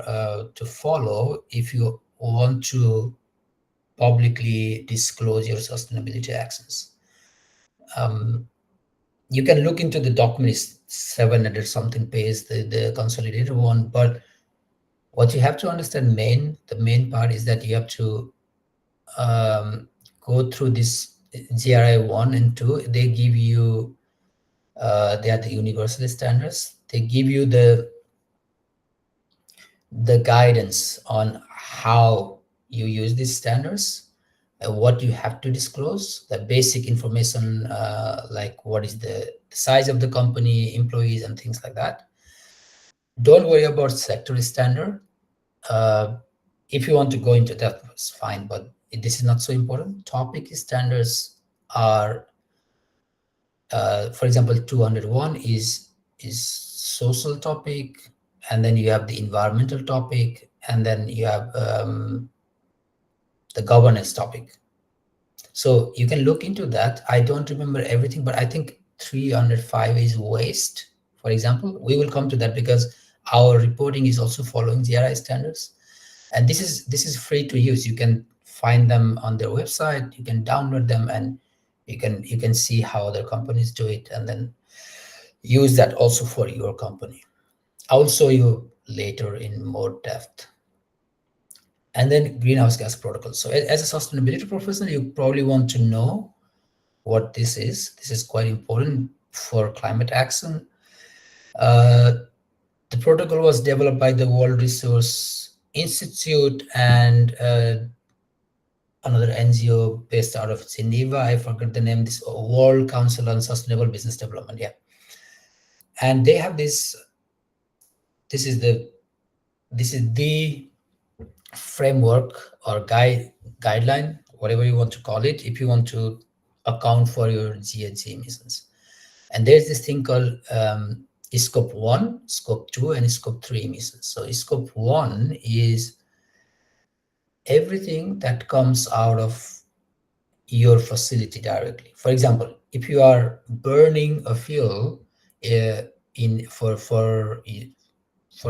to follow if you want to publicly disclose your sustainability actions. You can look into the document, is 700 something page, the consolidated one. But what you have to understand, the main part is that you have to go through this GRI 1 and 2. They give you, they are the universal standards. They give you the guidance on how you use these standards, what you have to disclose, the basic information, like what is the size of the company, employees, and things like that. Don't worry about sector standard. If you want to go into that, it's fine, but this is not so important. Topic standards are, for example, 201 is social topic, and then you have the environmental topic, and then you have the governance topic. So you can look into that. I don't remember everything, but I think 305 is waste, for example. We will come to that because our reporting is also following GRI standards. And this is free to use. You can find them on their website. You can download them, and you can see how other companies do it, and then use that also for your company. I'll show you later in more depth. And then greenhouse gas protocol. So as a sustainability professional, you probably want to know what this is. This is quite important for climate action. The protocol was developed by the World Resource Institute and another NGO based out of Geneva. I forgot the name. This World Council on Sustainable Business Development. Yeah, and they have this. This is the framework or guideline, whatever you want to call it, if you want to account for your GHG emissions. And there's this thing called scope 1, scope 2, and scope 3 emissions. So scope 1 is everything that comes out of your facility directly. For example, if you are burning a fuel in for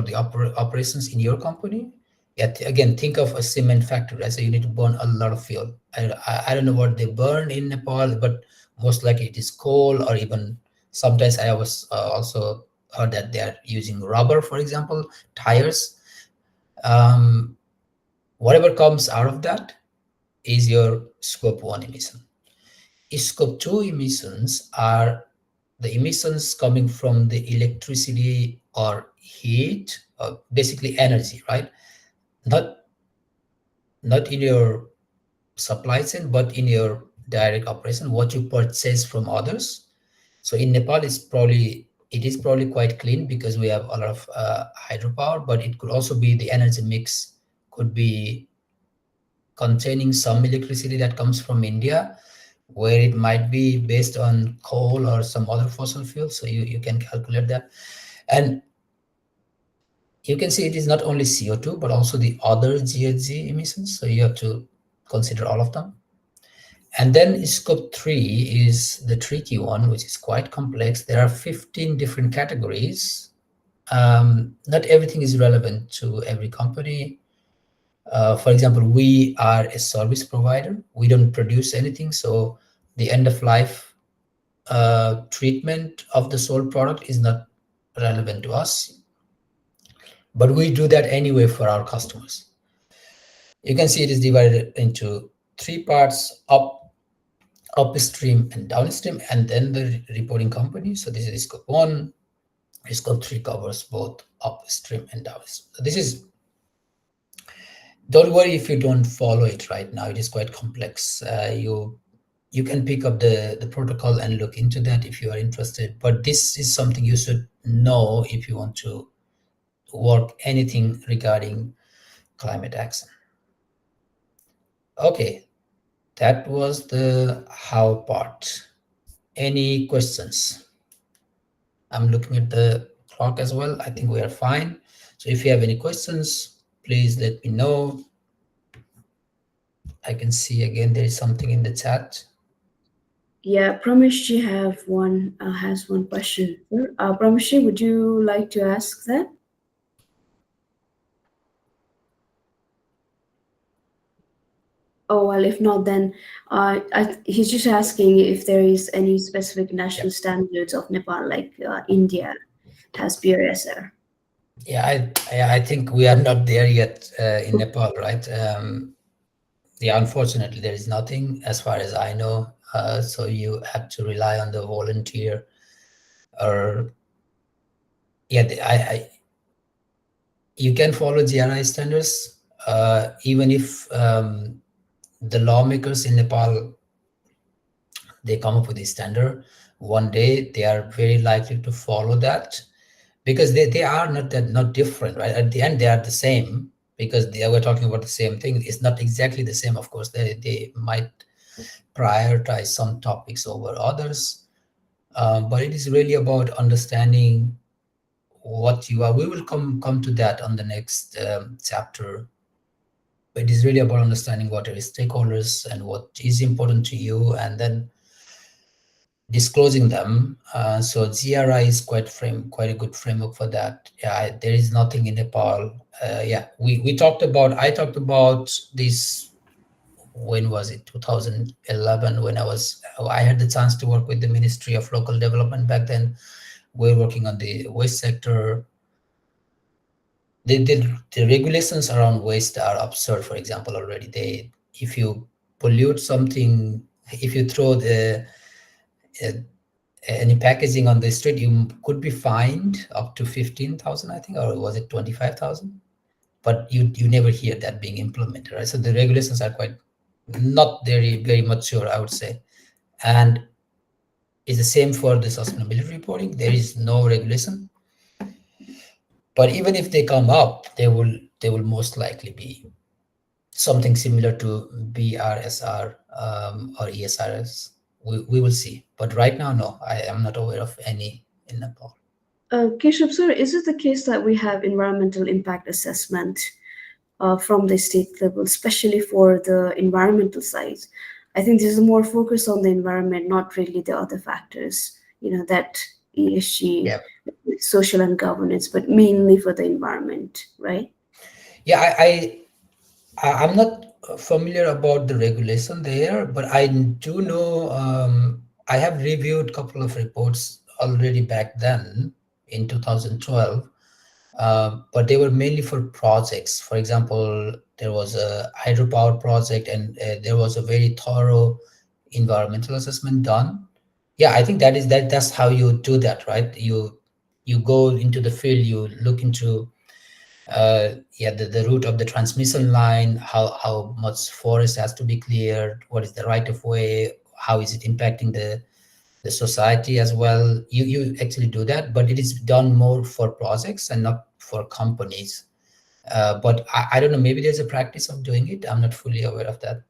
the operations in your company, again, think of a cement factory, right? So you need to burn a lot of fuel. I don't know what they burn in Nepal, but most likely it is coal, or even sometimes I was also heard that they are using rubber, for example, tires. Whatever comes out of that is your scope 1 emission. Scope 2 emissions are the emissions coming from the electricity or heat, or basically energy, right? Not in your supply chain, but in your direct operation, what you purchase from others. So in Nepal, it is probably quite clean because we have a lot of hydropower, but it could also be the energy mix could be containing some electricity that comes from India, where it might be based on coal or some other fossil fuel. So you can calculate that. And you can see it is not only CO2, but also the other GHG emissions. So you have to consider all of them. And then scope 3 is the tricky one, which is quite complex. There are 15 different categories. Not everything is relevant to every company. For example, we are a service provider. We don't produce anything. So the end of life treatment of the sold product is not relevant to us. But we do that anyway for our customers. You can see it is divided into 3 parts: upstream and downstream, and then the reporting company. So this is scope 1. Scope 3 covers both upstream and downstream. So this is, don't worry if you don't follow it right now. It is quite complex. You can pick up the protocol and look into that if you are interested. But this is something you should know if you want to work anything regarding climate action. Okay, that was the how part. Any questions? I'm looking at the clock as well. I think we are fine. So if you have any questions, please let me know. I can see again there is something in the chat. Yeah, Prameshji has one question. Prameshji, would you like to ask that? Oh, well, if not, then he's just asking if there is any specific national standards of Nepal, like India has BRSR. Yeah, I think we are not there yet in Nepal, right? Yeah, unfortunately, there is nothing as far as I know. So you have to rely on the volunteer, or yeah, you can follow GRI standards, even if the lawmakers in Nepal, they come up with a standard. One day they are very likely to follow that, because they are not different, right? At the end, they are the same, because we're talking about the same thing. It's not exactly the same, of course. They might prioritize some topics over others, but it is really about understanding what you are. We will come to that on the next chapter. But it is really about understanding what are stakeholders and what is important to you, and then disclosing them. So GRI is quite a good framework for that. Yeah, there is nothing in Nepal. Yeah, I talked about this. When was it? 2011, when I had the chance to work with the Ministry of Local Development back then. We were working on the waste sector. The regulations around waste are absurd. For example, already if you pollute something, if you throw any packaging on the street, you could be fined up to 15,000, I think, or was it 25,000? But you never hear that being implemented, right? So the regulations are quite not very mature, I would say. And it's the same for the sustainability reporting. There is no regulation. But even if they come up, they will most likely be something similar to BRSR or ESRS. We will see. But right now, no, I am not aware of any in Nepal. Keshav, sir, is it the case that we have environmental impact assessment from the state level, especially for the environmental side? I think this is more focused on the environment, not really the other factors, that ESG, Yeah. social and governance, but mainly for the environment, right? Yeah, I'm not familiar about the regulation there, but I do know, I have reviewed a couple of reports already back then in 2012, but they were mainly for projects. For example, there was a hydropower project, and there was a very thorough environmental assessment done. Yeah, I think that's how you do that, right? You go into the field, you look into the route of the transmission line, how much forest has to be cleared, what is the right of way, how is it impacting the society as well. You actually do that, but it is done more for projects and not for companies. But I don't know, maybe there's a practice of doing it. I'm not fully aware of that.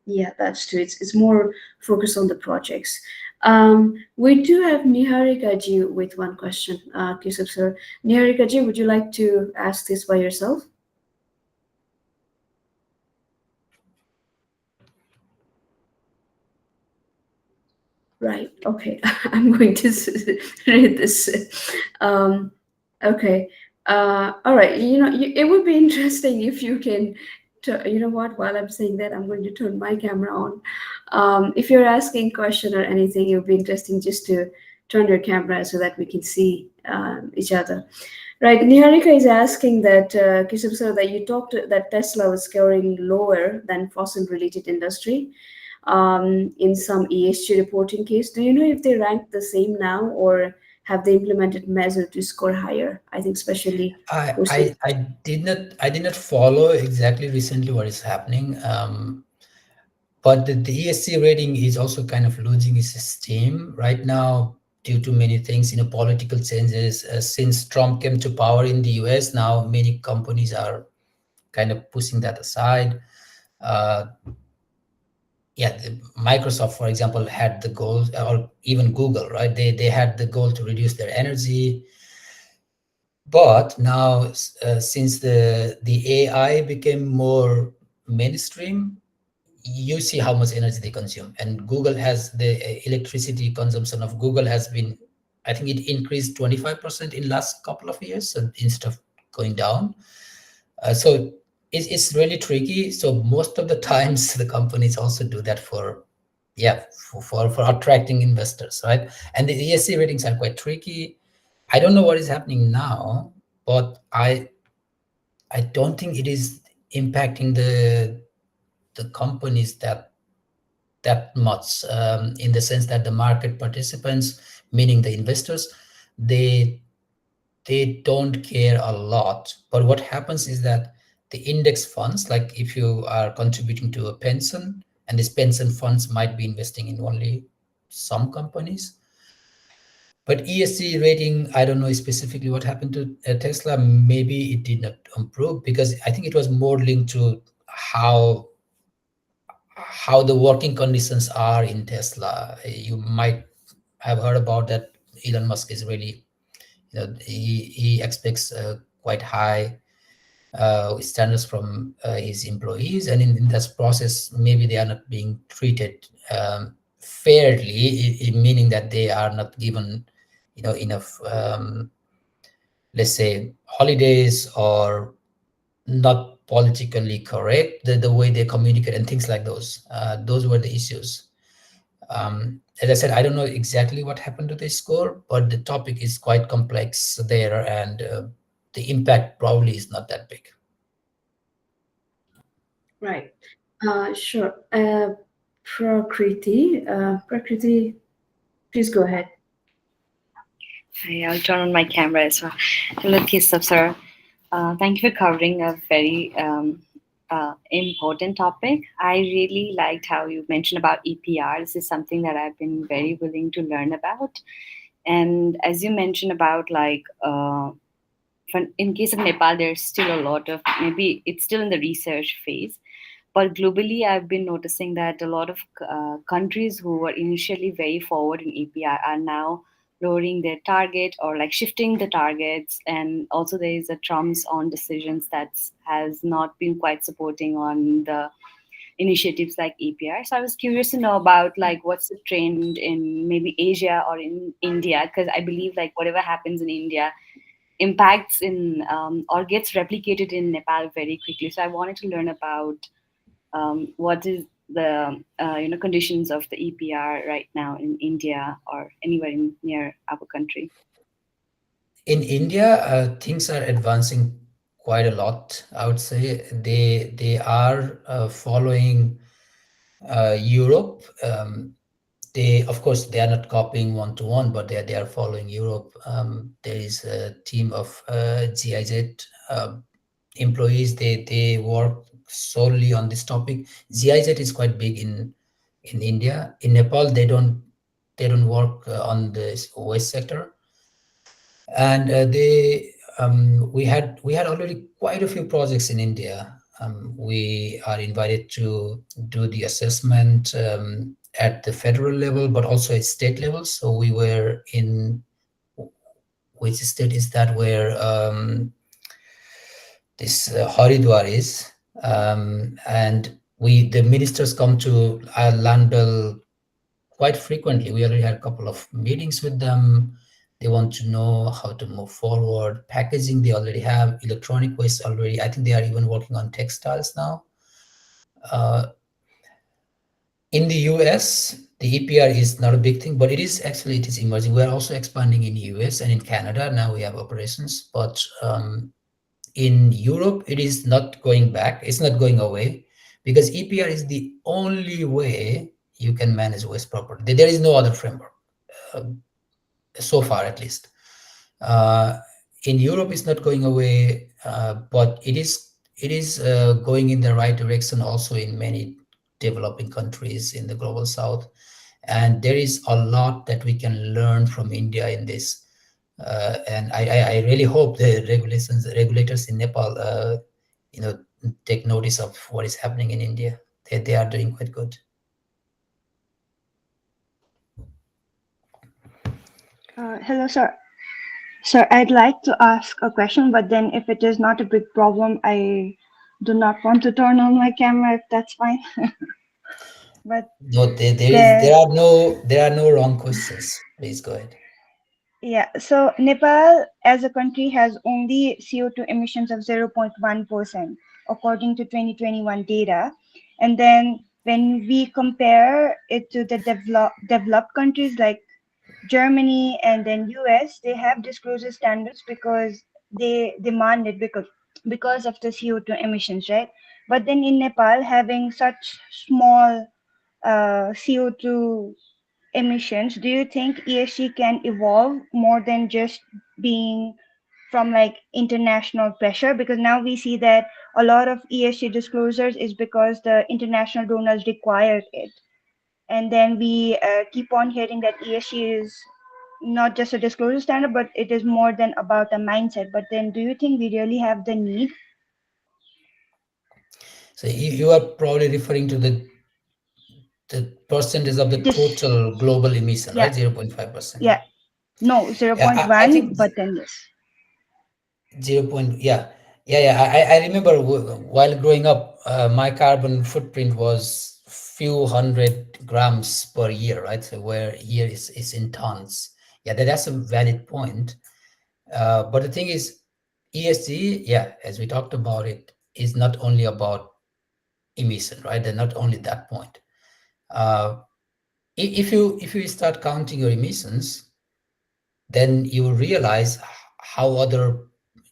Yeah, that's true. It's more focused on the projects. We do have Niharika ji with one question, Keshav sir. Niharika ji, would you like to ask this by yourself? Right. Okay. I'm going to read this. Um, okay. All right. It would be interesting if you can. You know what? While I'm saying that, I'm going to turn my camera on. If you're asking question or anything, it would be interesting just to turn your camera so that we can see each other. Right. Niharika is asking that Keshav sir, that you talked that Tesla was scoring lower than fossil-related industry in some ESG reporting case. Do you know if they rank the same now, or have they implemented measure to score higher? I think especially I, post. I I did not follow exactly recently what is happening. But the ESG rating is also kind of losing its steam right now due to many things, political changes. Since Trump came to power in the US, now many companies are kind of pushing that aside. Uh, yeah, Microsoft, for example, had the goal, or even Google, right? They had the goal to reduce their energy. But now, since the AI became more mainstream, you see how much energy they consume. And Google has the electricity consumption of Google has been, I think it increased 25% in last couple of years, so instead of going down. So it's really tricky. So most of the times the companies also do that for, yeah, for attracting investors, right? And the ESG ratings are quite tricky. I don't know what is happening now, but I don't think it is impacting the companies that much, in the sense that the market participants, meaning the investors, they they don't care a lot. But what happens is that the index funds, like if you are contributing to a pension, and these pension funds might be investing in only some companies. But ESG rating, I don't know specifically what happened to Tesla. Maybe it did not improve, because I think it was more linked to how the working conditions are in Tesla. You might have heard about that. Elon Musk is really, he expects quite high standards from his employees, and in this process, maybe they are not being treated fairly, meaning that they are not given, enough, let's say, holidays, or not politically correct, the way they communicate and things like those. Those were the issues. As I said, I don't know exactly what happened to the score, but the topic is quite complex there, and the impact probably is not that big. Right. Sure. Prakriti, please go ahead. Hi, I'll turn on my camera as well. Hello, Keshav sir. Thank you for covering a very important topic. I really liked how you mentioned about EPR. This is something that I've been very willing to learn about. And as you mentioned about in case of Nepal, there's still a lot of, maybe it's still in the research phase. But globally, I've been noticing that a lot of countries who were initially very forward in API are now lowering their target or like shifting the targets. And also, there is a Trump's on decisions that has not been quite supporting on the initiatives like APR. So I was curious to know about like what's the trend in maybe Asia or in India, because I believe like whatever happens in India impacts in or gets replicated in Nepal very quickly. So I wanted to learn about what is the conditions of the EPR right now in India or anywhere near our country. In India, things are advancing quite a lot. I would say they are following Europe. They, of course, they are not copying one to one, but they are following Europe. There is a team of GIZ employees. They work solely on this topic. GIZ is quite big in in India. In Nepal, they don't work on the waste sector, and we had already quite a few projects in India. We are invited to do the assessment at the federal level, but also at state level. So we were in, which state is that, where this Haridwar is, and the ministers come to our Landbell quite frequently. We already had a couple of meetings with them. They want to know how to move forward. Packaging, they already have. Electronic waste already. I think they are even working on textiles now. In the US, the EPR is not a big thing, but it is emerging. We are also expanding in the US and in Canada. Now we have operations, but in Europe, it is not going back. It's not going away, because EPR is the only way you can manage waste properly. There is no other framework, so far at least. In Europe, it's not going away, but it is going in the right direction also in many developing countries in the global south. And there is a lot that we can learn from India in this. And I really hope the regulators in Nepal, take notice of what is happening in India. They are doing quite good. Hello, sir. Sir, I'd like to ask a question, but then if it is not a big problem, I do not want to turn on my camera if that's fine. But No, there are no wrong questions. Please go ahead. yeah, so Nepal as a country has only CO2 emissions of 0.1% according to 2021 data. And then when we compare it to the developed countries like Germany and then US, they have disclosure standards because they demand it because of the CO2 emissions, right? But then in Nepal, having such small CO2 emissions, do you think ESG can evolve more than just being from like international pressure? Because now we see that a lot of ESG disclosures is because the international donors require it, and then we keep on hearing that ESG is not just a disclosure standard, but it is more than about a mindset. But then do you think we really have the need? So you are probably referring to the percentage of the This, total global emission, yeah, right? 0.5%. yeah, no, Yeah, I 0.1, think but then this. 0. Yeah. I remember while growing up, my carbon footprint was few hundred grams per year, right? So where here is in tons. Yeah, that's a valid point. But the thing is, ESG, yeah, as we talked about it, is not only about emission, right? They're not only that point. If you start counting your emissions, then you will realize how other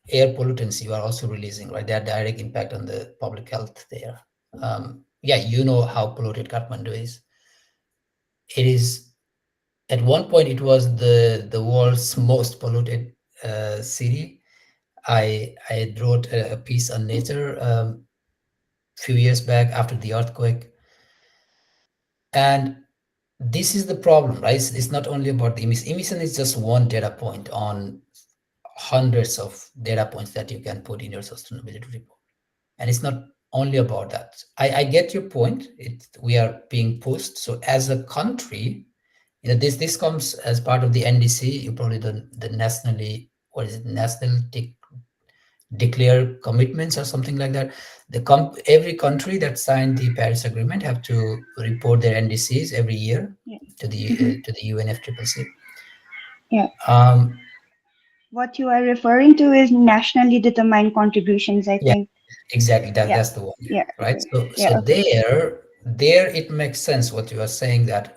air pollutants you are also releasing, right? Their direct impact on the public health there. Yeah, you know how polluted Kathmandu is. It is, at one point, it was the world's most polluted city. I wrote a piece on Nature few years back after the earthquake, and this is the problem, right? It's not only about the emission. Emission is just one data point on hundreds of data points that you can put in your sustainability report. And it's not only about that. I get your point. We are being pushed. So as a country, this comes as part of the NDC. You probably the nationally, what is it, national declare commitments or something like that. Every country that signed the Paris Agreement have to report their NDCs every year Yeah. to the UNFCCC. Yeah. What you are referring to is nationally determined contributions, I think. Exactly. Yeah. That's the one. Yeah. Right. Okay. So Okay. there it makes sense what you are saying, that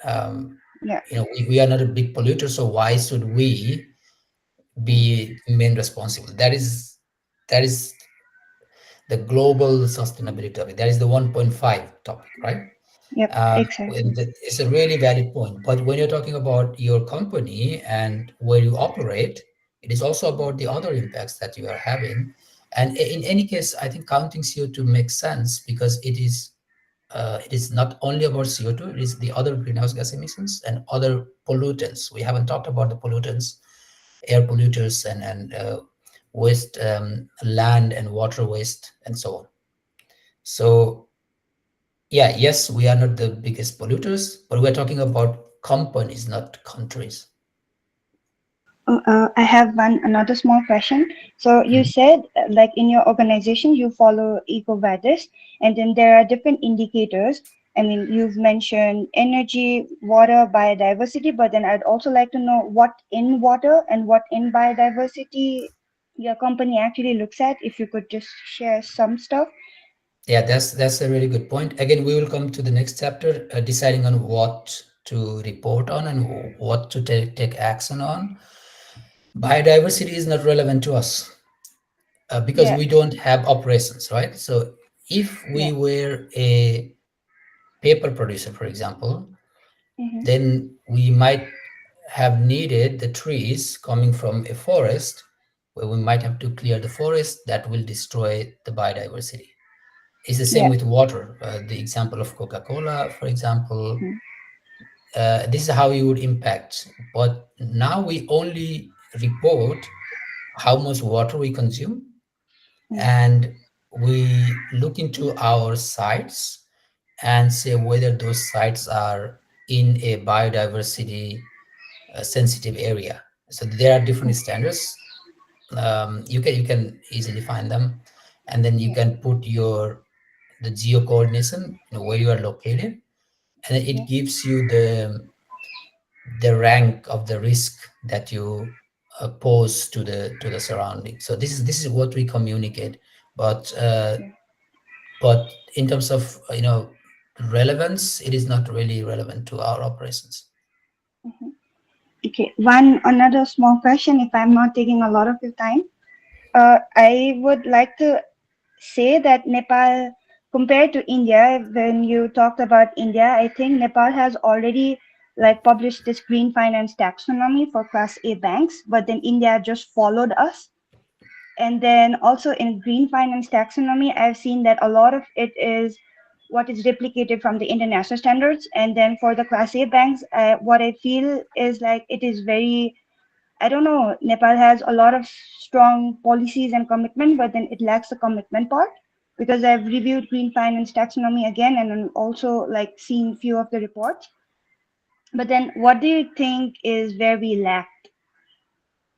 Yeah. we are not a big polluter, so why should we be main responsible? That is the global sustainability topic. That is the 1.5 topic, right? Yep. Exactly. It's a really valid point. But when you're talking about your company and where you operate, it is also about the other impacts that you are having. And in any case, I think counting CO2 makes sense because it is it is not only about CO2, it is the other greenhouse gas emissions and other pollutants. We haven't talked about the pollutants, air polluters and waste, land and water waste, and so on. So yeah, yes, we are not the biggest polluters, but we're talking about companies, not countries. I have another small question. So you Mhm. said, like in your organization, you follow EcoVadis, and then there are different indicators. I mean, you've mentioned energy, water, biodiversity, but then I'd also like to know what in water and what in biodiversity your company actually looks at. If you could just share some stuff. Yeah, that's a really good point. Again, we will come to the next chapter, deciding on what to report on and what to take action on. Biodiversity is not relevant to us because Yeah, we don't have operations, right? So if yeah. we were a paper producer, for example, Mm-hmm. then we might have needed the trees coming from a forest where we might have to clear the forest that will destroy the biodiversity. It's the same Yeah. with water. The example of Coca-Cola, for example, Mm-hmm. this is how you would impact. But now we only report how much water we consume, and we look into our sites and say whether those sites are in a biodiversity sensitive area. So there are different standards. You can easily find them, and then you Yeah. can put the geo coordination, where you are located, and then Yeah. it gives you the rank of the risk that you pose to the surrounding. So this is what we communicate, but Yeah. in terms of relevance, it is not really relevant to our operations. Mhm. Okay. One another small question, if I'm not taking a lot of your time. I would like to say that Nepal, compared to India, when you talked about India, I think Nepal has already like published this green finance taxonomy for class A banks, but then India just followed us. And then also in green finance taxonomy, I've seen that a lot of it is what is replicated from the international standards. And then for the class A banks, what I feel is like it is very, I don't know, Nepal has a lot of strong policies and commitment, but then it lacks the commitment part. Because I've reviewed green finance taxonomy again and then also like seen few of the reports. But then what do you think is where we lacked,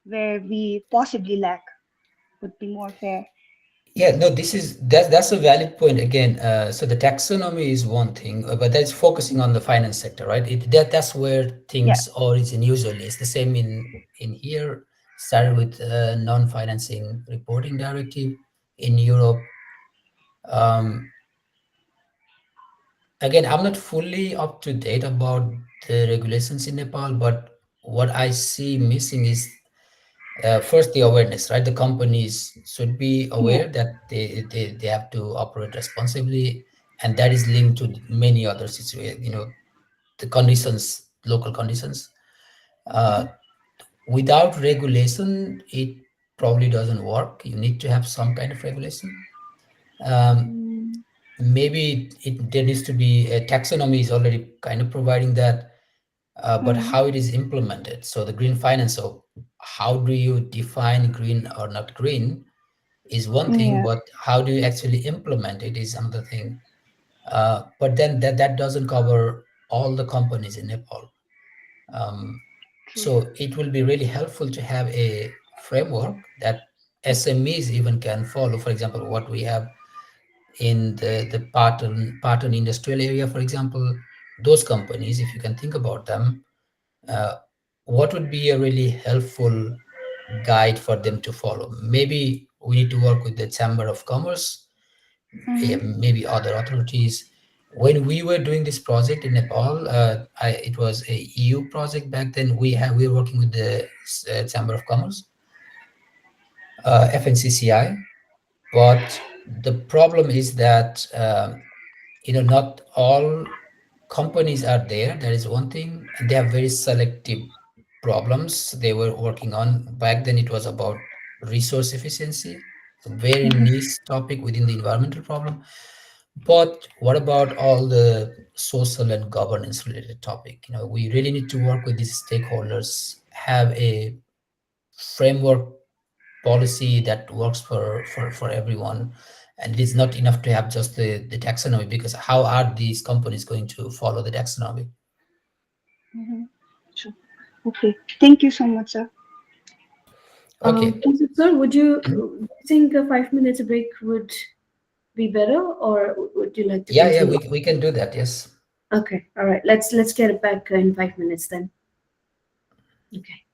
where we possibly lack would be more fair? Yeah, no, that's a valid point again. So the taxonomy is one thing, but that's focusing on the finance sector, right? That's where Yeah. things origin usually. It's the same in here. Started with non-financing reporting directive in Europe. Um, Again, I'm not fully up to date about the regulations in Nepal, but what I see missing is first the awareness, right? The companies should be Yeah. aware that they have to operate responsibly, and that is linked to many other situations, the conditions, local conditions. Uh, Without regulation, it probably doesn't work. You need to have some kind of regulation. Um, Mm, Maybe there needs to be a taxonomy is already kind of providing that, but mm, how it is implemented. So the green finance. So how do you define green or not green is one thing, yeah. but how do you actually implement it is another thing. But then that doesn't cover all the companies in Nepal. Um, True. so it will be really helpful to have a framework that SMEs even can follow. For example, what we have in the Patan industrial area, for example, those companies, if you can think about them, uh, what would be a really helpful guide for them to follow? Maybe we need to work with the Chamber of Commerce, Mm-hmm. maybe other authorities. When we were doing this project in Nepal, it was a EU project back then. We were working with the Chamber of Commerce, FNCCI, but the problem is that not all companies are there. That is one thing, and they have very selective problems they were working on. Back then, it was about resource efficiency, a very Mm-hmm. niche topic within the environmental problem. But what about all the social and governance related topic? We really need to work with these stakeholders, have a framework policy that works for everyone. And it is not enough to have just the taxonomy, because how are these companies going to follow the taxonomy? Mhm. Sure. Okay. Thank you so much, sir. Okay. Sir, do you think a 5 minutes break would be better, or would you like to Yeah, continue? we can do that, yes. Okay, all right. Let's get it back in 5 minutes then. Okay.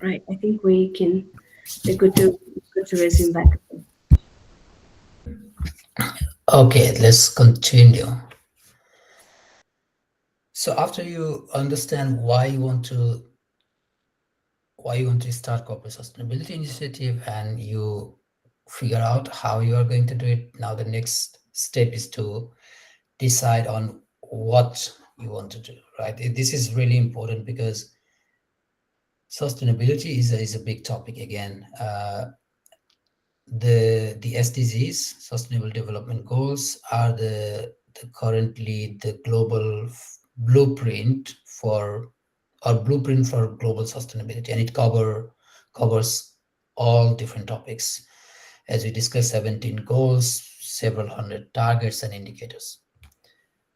Right. I think we're good to resume back. Okay, let's continue. So after you understand why you want to start corporate sustainability initiative and you figure out how you are going to do it, now the next step is to decide on what you want to do, right? This is really important because sustainability is a big topic again. The SDGs, Sustainable Development Goals, are the currently the global blueprint for global sustainability, and it covers all different topics. As we discussed, 17 goals, several hundred targets and indicators.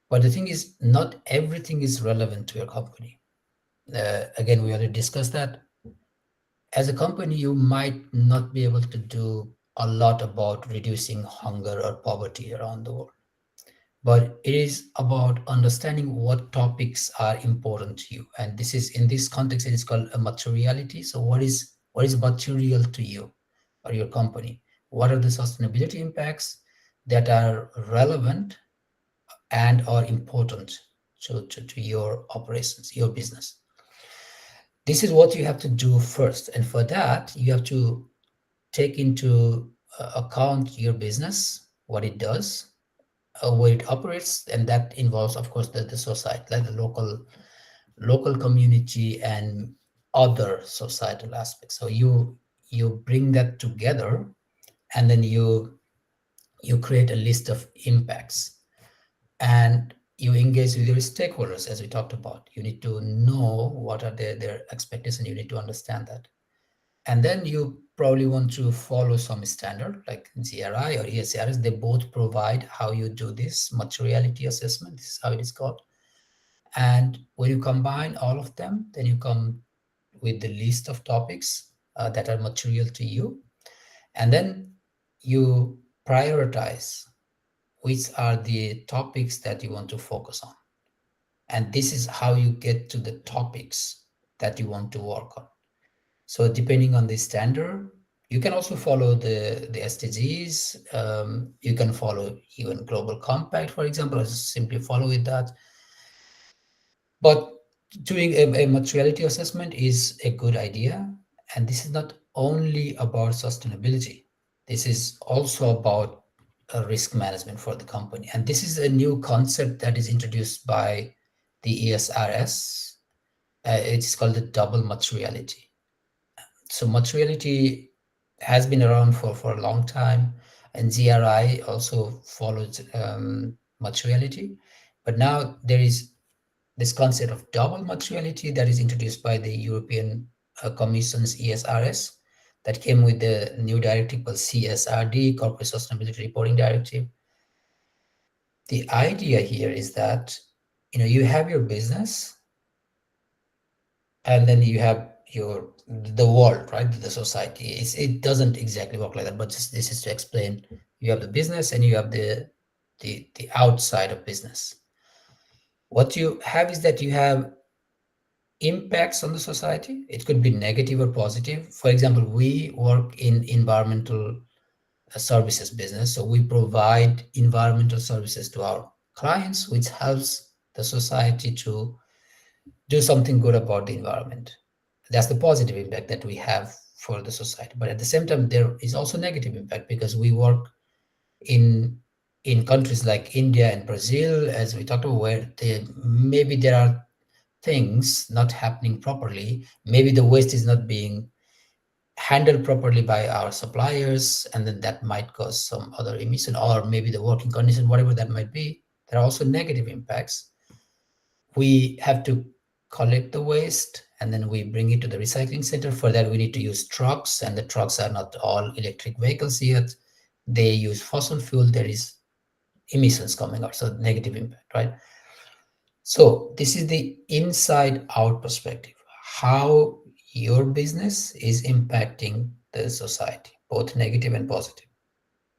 But the thing is, not everything is relevant to your company. Again, we already discussed that. As a company, you might not be able to do a lot about reducing hunger or poverty around the world. But it is about understanding what topics are important to you. And this is, in this context, it is called a materiality. So what is material to you or your company? What are the sustainability impacts that are relevant and are important to your operations, your business? This is what you have to do first. And for that, you have to take into account your business, what it does, where it operates, and that involves, of course, the society, like the local community and other societal aspects. So you bring that together, and then you create a list of impacts, and you engage with your stakeholders, as we talked about. You need to know what are their expectations. You need to understand that. And then you probably want to follow some standard like GRI or ESRS. They both provide how you do this materiality assessment. This is how it is called. And when you combine all of them, then you come with the list of topics that are material to you. And then you prioritize which are the topics that you want to focus on. And this is how you get to the topics that you want to work on. So depending on the standard, you can also follow the SDGs. You can follow even Global Compact, for example, or simply follow with that. But doing a materiality assessment is a good idea. And this is not only about sustainability. This is also about risk management for the company. And this is a new concept that is introduced by the ESRS. It's called the double materiality. So materiality has been around for a long time, and GRI also followed materiality. But now there is this concept of double materiality that is introduced by the European Commission's ESRS, that came with the new directive called CSRD, Corporate Sustainability Reporting Directive. The idea here is that you have your business, and then you have the world, right? The society. It doesn't exactly work like that, but this is to explain. You have the business and you have the outside of business. What you have is that you have impacts on the society. It could be negative or positive. For example, we work in environmental services business, so we provide environmental services to our clients, which helps the society to do something good about the environment. That's the positive impact that we have for the society. But at the same time, there is also negative impact, because we work in countries like India and Brazil, as we talked about, where maybe there are things not happening properly. Maybe the waste is not being handled properly by our suppliers, and then that might cause some other emission, or maybe the working condition, whatever that might be. There are also negative impacts. We have to collect the waste, and then we bring it to the recycling center. For that, we need to use trucks, and the trucks are not all electric vehicles yet. They use fossil fuel. There is emissions coming out, so negative impact, right? So this is the inside out perspective, how your business is impacting the society, both negative and positive.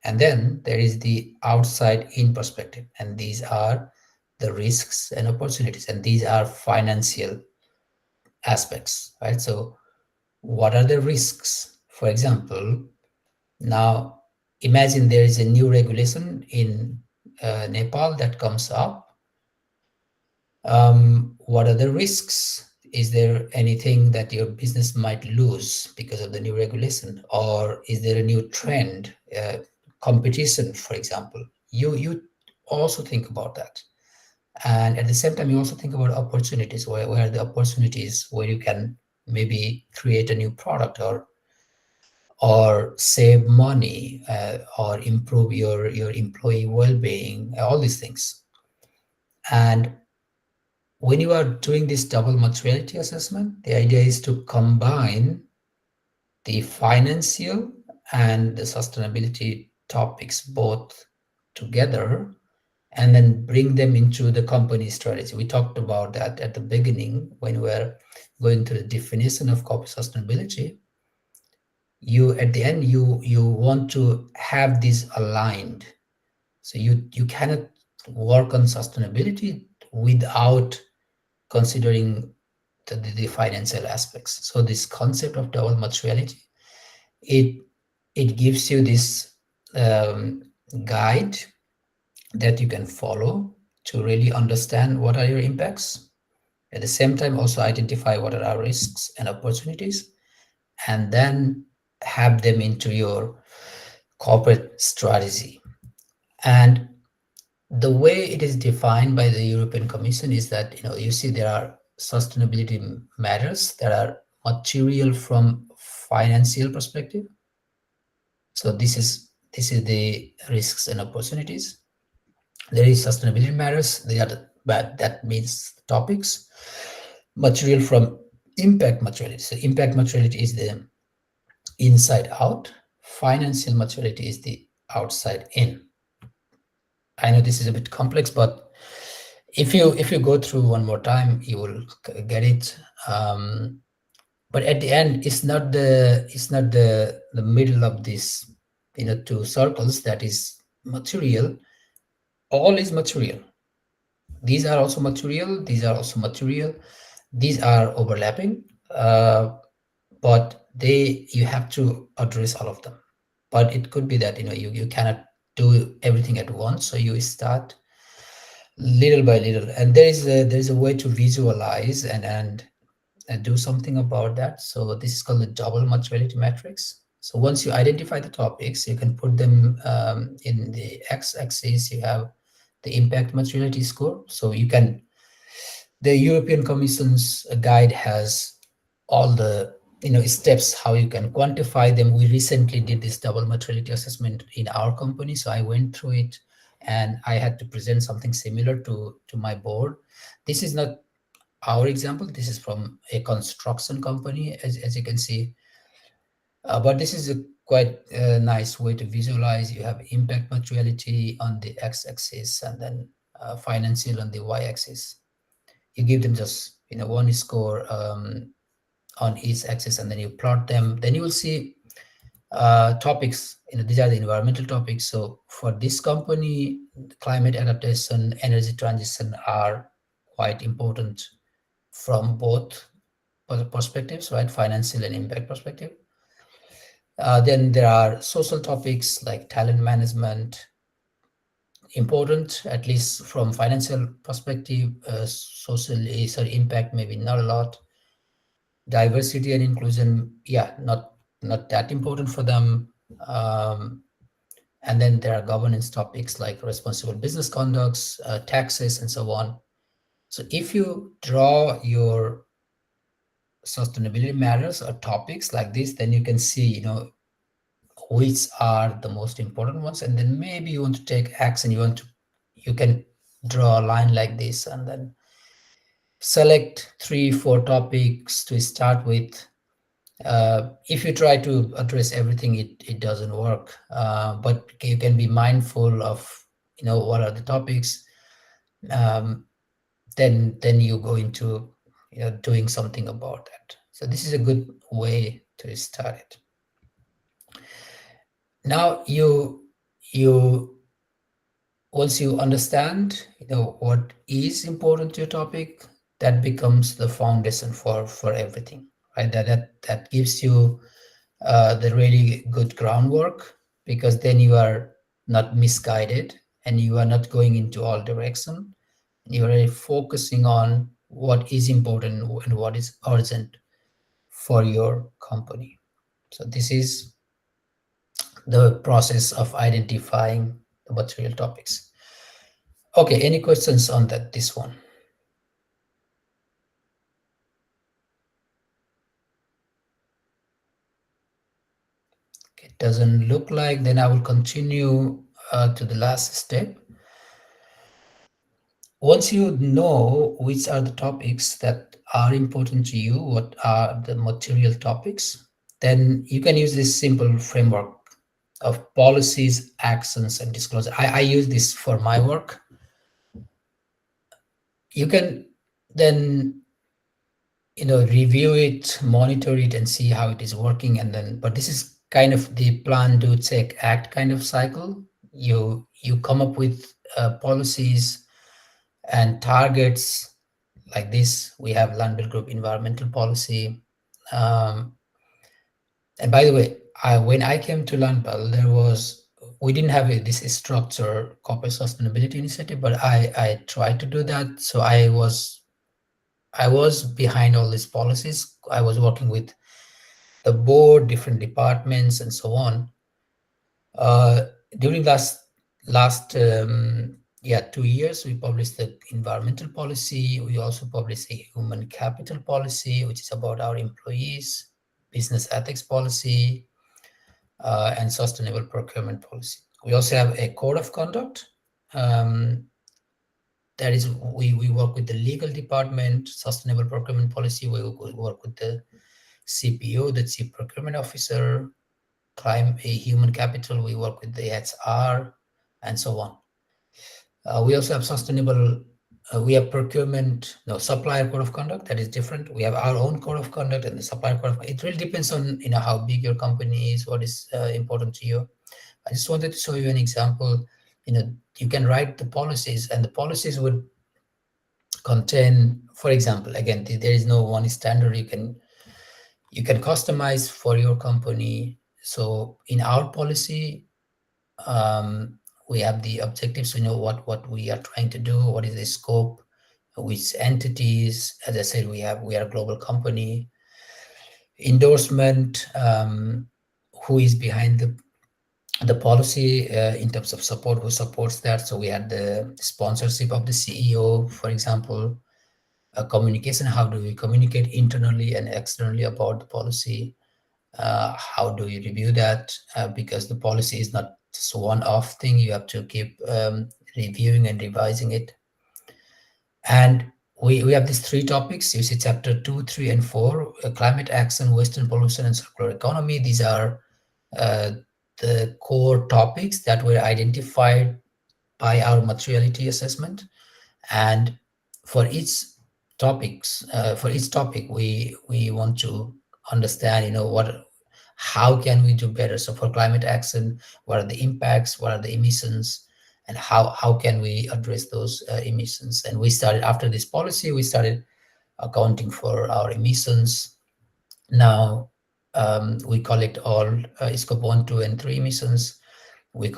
And then there is the outside in perspective, and these are the risks and opportunities, and these are financial aspects, right? So what are the risks? For example, now imagine there is a new regulation in Nepal that comes up. What are the risks? Is there anything that your business might lose because of the new regulation? Or is there a new trend, competition, for example? You also think about that. And at the same time, you also think about opportunities, where are the opportunities where you can maybe create a new product or save money, or improve your employee well-being, all these things. And when you are doing this double materiality assessment, the idea is to combine the financial and the sustainability topics both together, and then bring them into the company strategy. We talked about that at the beginning when we were going through the definition of corporate sustainability. You, at the end, you want to have these aligned. So you cannot work on sustainability without considering the financial aspects. So this concept of double materiality, it gives you this guide that you can follow to really understand what are your impacts. At the same time, also identify what are our risks and opportunities, and then have them into your corporate strategy. And the way it is defined by the European Commission is that, you see there are sustainability matters that are material from financial perspective. So this is the risks and opportunities. There is sustainability matters, but that means topics. Material from impact materiality. So impact materiality is the inside out. Financial materiality is the outside in. I know this is a bit complex, but if you go through one more time, you will get it. But at the end, it's not the middle of this, two circles that is material. All is material. These are also material. These are also material. These are overlapping, but you have to address all of them. But it could be that you cannot do everything at once, so you start little by little, and there is a way to visualize and do something about that. So this is called the double materiality matrix. So once you identify the topics, you can put them in the x-axis. You have the impact materiality score. So the European Commission's guide has all the steps how you can quantify them. We recently did this double materiality assessment in our company, so I went through it and I had to present something similar to my board. This is not our example. This is from a construction company, as you can see. But this is a quite nice way to visualize. You have impact materiality on the x-axis and then financial on the y-axis. You give them just one score on each axis, and then you plot them. Then you will see topics. These are the environmental topics. So for this company, climate adaptation, energy transition are quite important from both perspectives, right? Financial and impact perspective. Then there are social topics like talent management, important, at least from financial perspective. Social impact, maybe not a lot. Diversity and inclusion, not that important for them. And then there are governance topics like responsible business conducts, taxes, and so on. So if you draw your sustainability matters or topics like this, then you can see, which are the most important ones, and then maybe you want to take action. You can draw a line like this, and then select 3-4 topics to start with. If you try to address everything, it doesn't work. But you can be mindful of, what are the topics. Then you go into, doing something about that. So this is a good way to start it. Now once you understand, what is important to your topic, that becomes the foundation for everything, right? That gives you the really good groundwork, because then you are not misguided and you are not going into all direction. You are really focusing on what is important and what is urgent for your company. So this is the process of identifying the material topics. Okay, any questions on this one? Okay, it doesn't look like. Then I will continue to the last step. Once you know which are the topics that are important to you, what are the material topics, then you can use this simple framework of policies, actions, and disclosure. I use this for my work. You can then review it, monitor it, and see how it is working. And then, but this is kind of the plan, do, check, act kind of cycle. You come up with policies and targets like this. We have Lundberg Group environmental policy. And by the way, when I came to Lundberg, we didn't have this structure, corporate sustainability initiative, but I tried to do that. So I was behind all these policies. I was working with the board, different departments, and so on. During last 2 years, we published the environmental policy. We also published a human capital policy, which is about our employees, business ethics policy, and sustainable procurement policy. We also have a code of conduct. That is, we work with the legal department, sustainable procurement policy. We work with the CPO, the Chief Procurement Officer, human capital. We work with the HR, and so on. We also have we have supplier code of conduct. That is different. We have our own code of conduct and the supplier code of conduct. It really depends on how big your company is, what is important to you. I just wanted to show you an example. You can write the policies, and the policies would contain, for example, again, there is no one standard. You can customize for your company. So in our policy, we have the objectives. We know what we are trying to do, what is the scope, which entities. As I said, we are a global company. Endorsement, who is behind the policy in terms of support, who supports that. So we had the sponsorship of the CEO, for example. Communication, how do we communicate internally and externally about the policy? How do you review that? Because the policy is not just a one-off thing. You have to keep reviewing and revising it. And we have these 3 topics. You see chapter 2, 3, and 4, climate action, Western pollution, and circular economy. These are the core topics that were identified by our materiality assessment. And for each topic, we want to understand, how can we do better? So for climate action, what are the impacts? What are the emissions? And how can we address those emissions? And we started, after this policy, we started accounting for our emissions. Now we collect all scope 1, 2, and 3 emissions. We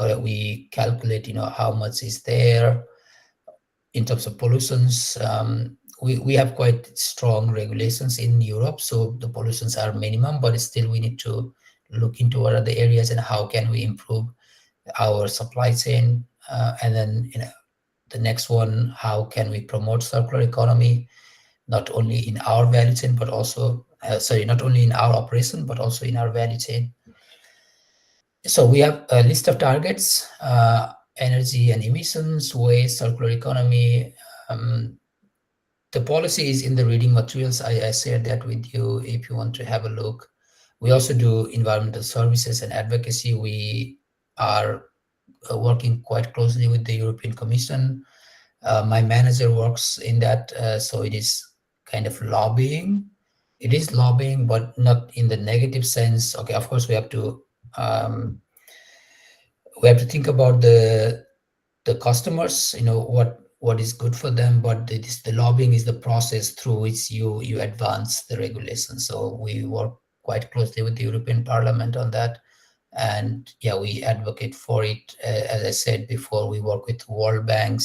calculate, how much is there in terms of pollutions. We have quite strong regulations in Europe, so the pollutions are minimum, but still we need to look into what are the areas and how can we improve our supply chain. And then the next one, how can we promote circular economy, not only in our value chain, but also, not only in our operation, but also in our value chain. So we have a list of targets, energy and emissions, waste, circular economy. The policy is in the reading materials. I shared that with you if you want to have a look. We also do environmental services and advocacy. We are working quite closely with the European Commission. My manager works in that, so it is kind of lobbying. It is lobbying, but not in the negative sense. Okay, of course we have to think about the customers. what is good for them, but the lobbying is the process through which you advance the regulation. So we work quite closely with the European Parliament on that, and yeah, we advocate for it. As I said before, we work with World Bank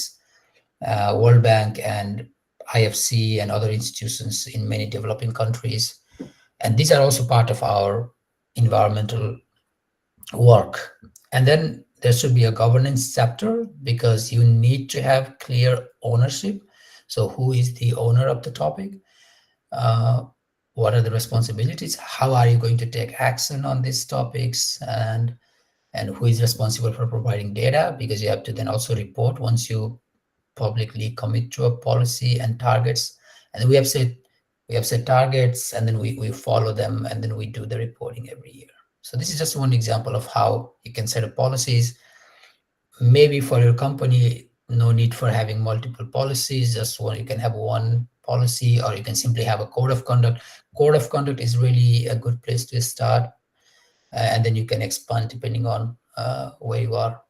and IFC and other institutions in many developing countries, and these are also part of our environmental work. And then there should be a governance chapter, because you need to have clear ownership. So who is the owner of the topic? What are the responsibilities? How are you going to take action on these topics? And who is responsible for providing data? Because you have to then also report once you publicly commit to a policy and targets. And we have set targets, and then we follow them, and then we do the reporting every year. So this is just one example of how you can set up policies. Maybe for your company, no need for having multiple policies, just one. You can have one policy, or you can simply have a code of conduct. Code of conduct is really a good place to start, and then you can expand depending on where you are.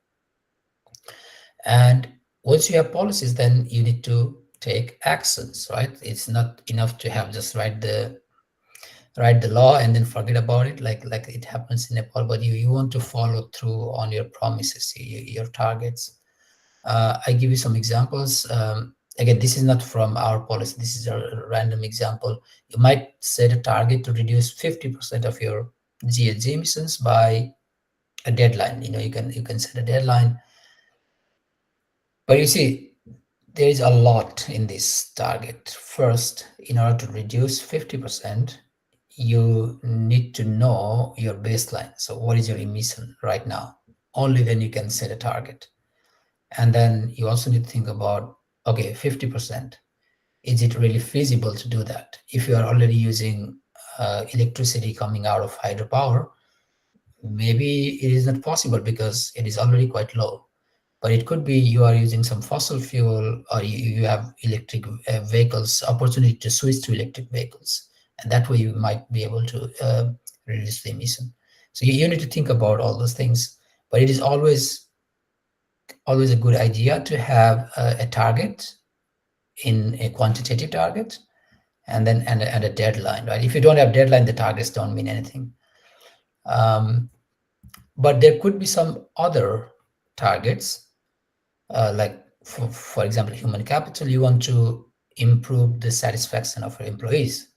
And once you have policies, then you need to take actions, right? It's not enough to have just write the law and then forget about it, like it happens in Nepal, but you want to follow through on your promises, your targets. I give you some examples. Again, this is not from our policy. This is a random example. You might set a target to reduce 50% of your GHG emissions by a deadline. You can set a deadline. But you see, there is a lot in this target. First, in order to reduce 50%, you need to know your baseline. So what is your emission right now? Only then you can set a target. And then you also need to think about, okay, 50%. Is it really feasible to do that? If you are already using electricity coming out of hydropower, maybe it is not possible because it is already quite low. But it could be you are using some fossil fuel, or you have electric vehicles, opportunity to switch to electric vehicles. And that way you might be able to reduce the emission. So you need to think about all those things. But it is always a good idea to have a target, in a quantitative target, and then and a deadline, right? If you don't have deadline, the targets don't mean anything. But there could be some other targets, like for example, human capital. You want to improve the satisfaction of your employees,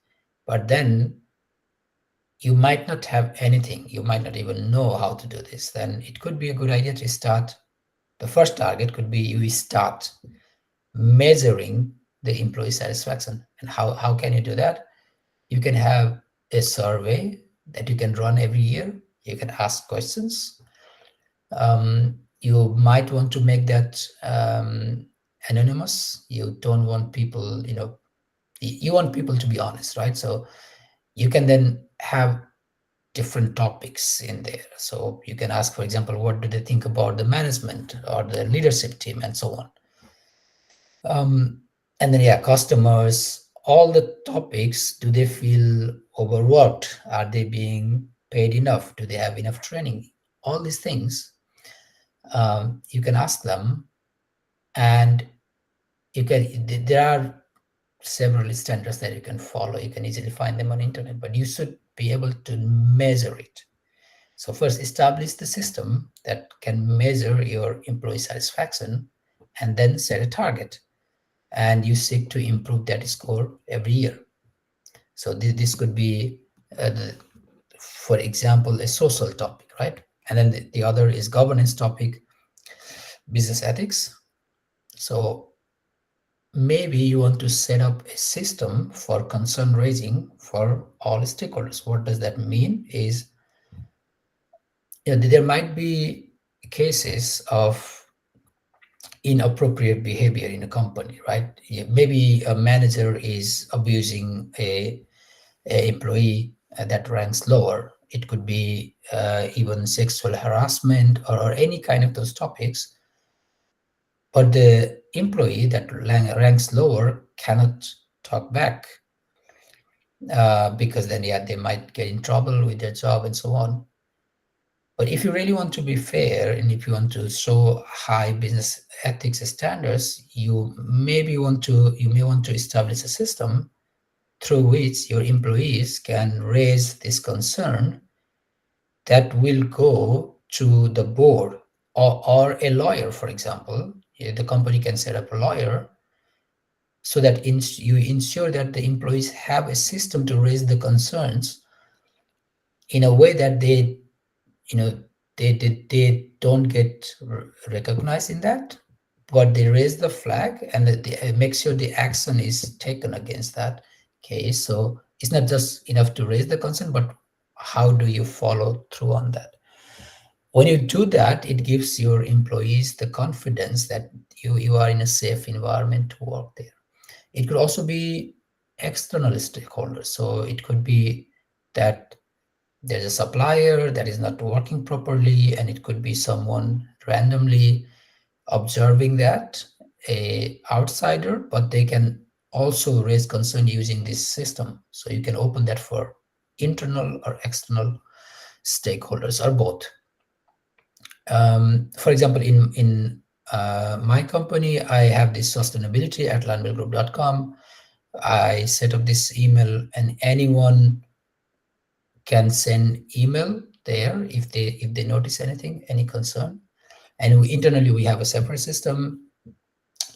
but then you might not have anything. You might not even know how to do this. Then it could be a good idea to start. The first target could be you start measuring the employee satisfaction. And how can you do that? You can have a survey that you can run every year. You can ask questions. You might want to make that anonymous. You don't want people, you want people to be honest, right? So you can then have different topics in there. So you can ask, for example, what do they think about the management or the leadership team, and so on. And then, customers, all the topics. Do they feel overworked? Are they being paid enough? Do they have enough training? All these things, you can ask them, and there are several standards that you can follow. You can easily find them on internet, but you should be able to measure it. So first, establish the system that can measure your employee satisfaction, and then set a target. And you seek to improve that score every year. So this could be, for example, a social topic, right? And then the other is governance topic, business ethics. So maybe you want to set up a system for concern raising for all stakeholders. What does that mean? Is there might be cases of inappropriate behavior in a company, right? Maybe a manager is abusing a employee that ranks lower. It could be even sexual harassment or any kind of those topics. But the employee that ranks lower cannot talk back, because then they might get in trouble with their job and so on. But if you really want to be fair and if you want to show high business ethics standards, you may want to establish a system through which your employees can raise this concern that will go to the board or a lawyer, for example. The company can set up a lawyer so that you ensure that the employees have a system to raise the concerns in a way that they don't get recognized in that, but they raise the flag and they make sure the action is taken against that case. So it's not just enough to raise the concern, but how do you follow through on that? When you do that, it gives your employees the confidence that you are in a safe environment to work there. It could also be external stakeholders. So it could be that there's a supplier that is not working properly, and it could be someone randomly observing that, a outsider, but they can also raise concern using this system. So you can open that for internal or external stakeholders or both. For example, in my company, I have this sustainability at landbellgroup.com. I set up this email, and anyone can send email there if they notice anything, any concern. And internally we have a separate system.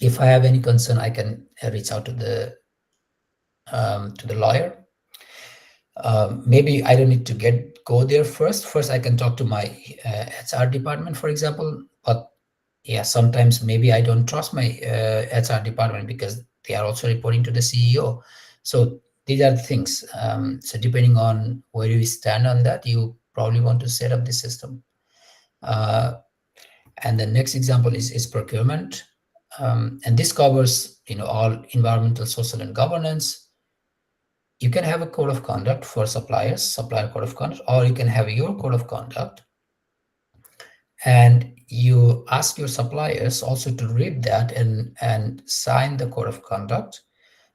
If I have any concern, I can reach out to the lawyer. Maybe I don't need to go there first. First, I can talk to my HR department, for example. But yeah, sometimes maybe I don't trust my HR department because they are also reporting to the CEO. So these are the things. So depending on where you stand on that, you probably want to set up the system. And the next example is procurement. And this covers all environmental, social, and governance. You can have a code of conduct for suppliers, supplier code of conduct, or you can have your code of conduct. And you ask your suppliers also to read that and sign the code of conduct.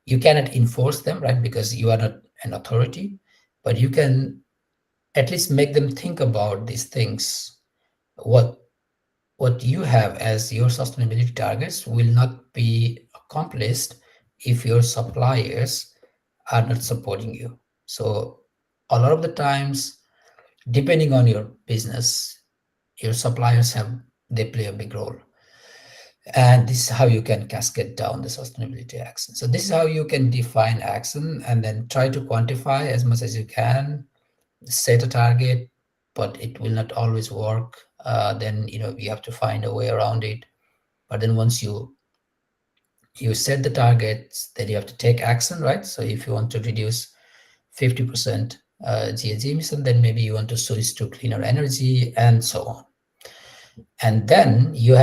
You cannot enforce them, right? Because you are not an authority, but you can at least make them think about these things. What you have as your sustainability targets will not be accomplished if your suppliers are not supporting you. So a lot of the times, depending on your business, your suppliers they play a big role. And this is how you can cascade down the sustainability action. So this is how you can define action and then try to quantify as much as you can, set a target, but it will not always work. Then you have to find a way around it. But then once you set the targets, then you have to take action, right? So if you want to reduce 50% GHG emission, then maybe you want to switch to cleaner energy and so on. And then you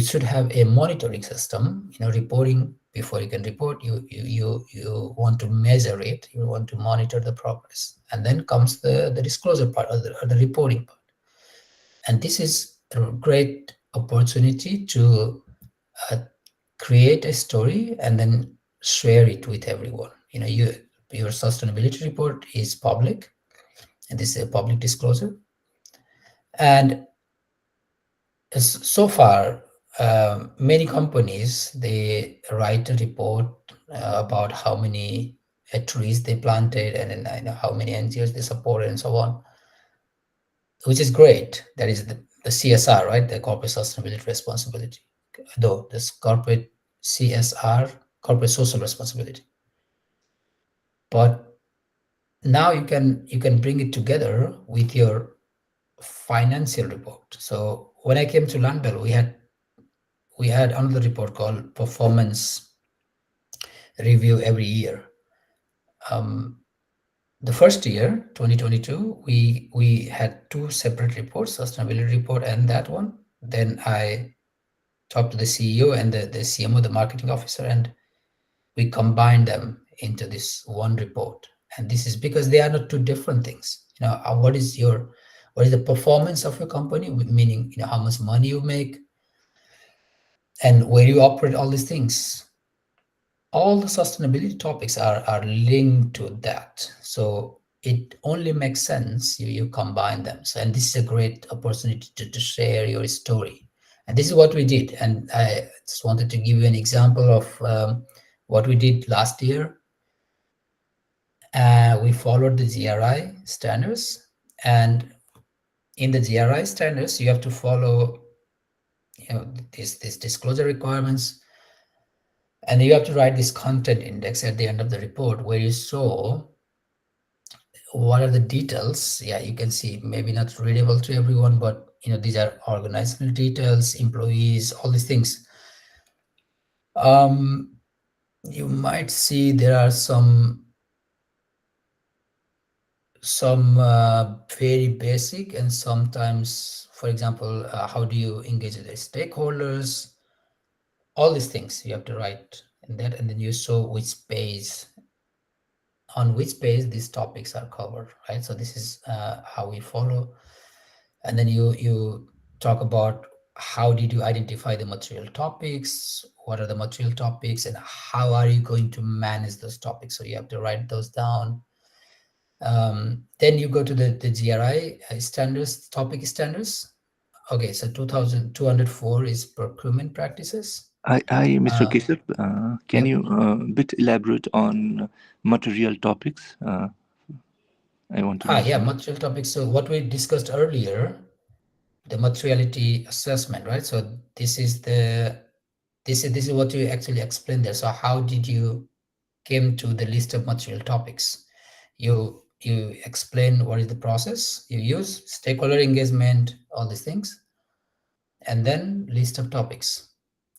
should have a monitoring system, reporting. Before you can report, you want to measure it, you want to monitor the progress. And then comes the disclosure part or the reporting part. And this is a great opportunity to create a story and then share it with everyone. Your sustainability report is public, and this is a public disclosure. And so far, many companies, they write a report about how many trees they planted and how many NGOs they supported and so on, which is great. That is the CSR, right? The corporate sustainability responsibility. Though this corporate CSR, corporate social responsibility. But now you can bring it together with your financial report. So when I came to Landbell, we had another report called performance review every year. The first year, 2022, we had two separate reports, sustainability report and that one. Then I talked to the CEO and the CMO, the marketing officer, and we combined them into this one report. And this is because they are not two different things. What is the performance of your company, meaning how much money you make and where you operate, all these things. All the sustainability topics are linked to that. So it only makes sense you combine them. So, and this is a great opportunity to share your story. And this is what we did. And I just wanted to give you an example of what we did last year. We followed the GRI standards, and in the GRI standards, you have to follow, these disclosure requirements, and you have to write this content index at the end of the report where you show what are the details. Yeah, you can see, maybe not readable to everyone, but these are organizational details, employees, all these things. You might see there are some very basic, and sometimes, for example, how do you engage with the stakeholders, all these things you have to write in that, and then you show on which page these topics are covered, right? So this is how we follow. And then you talk about how did you identify the material topics, what are the material topics, and how are you going to manage those topics. So you have to write those down. Then you go to the GRI standards, topic standards. Okay, so 2204 is procurement practices. Mr. Keshav, can you bit elaborate on material topics? I want to know. Yeah, material topics. So what we discussed earlier, the materiality assessment, right? So this is what you actually explained there. So how did you came to the list of material topics? You explain what is the process you use, stakeholder engagement, all these things, and then list of topics.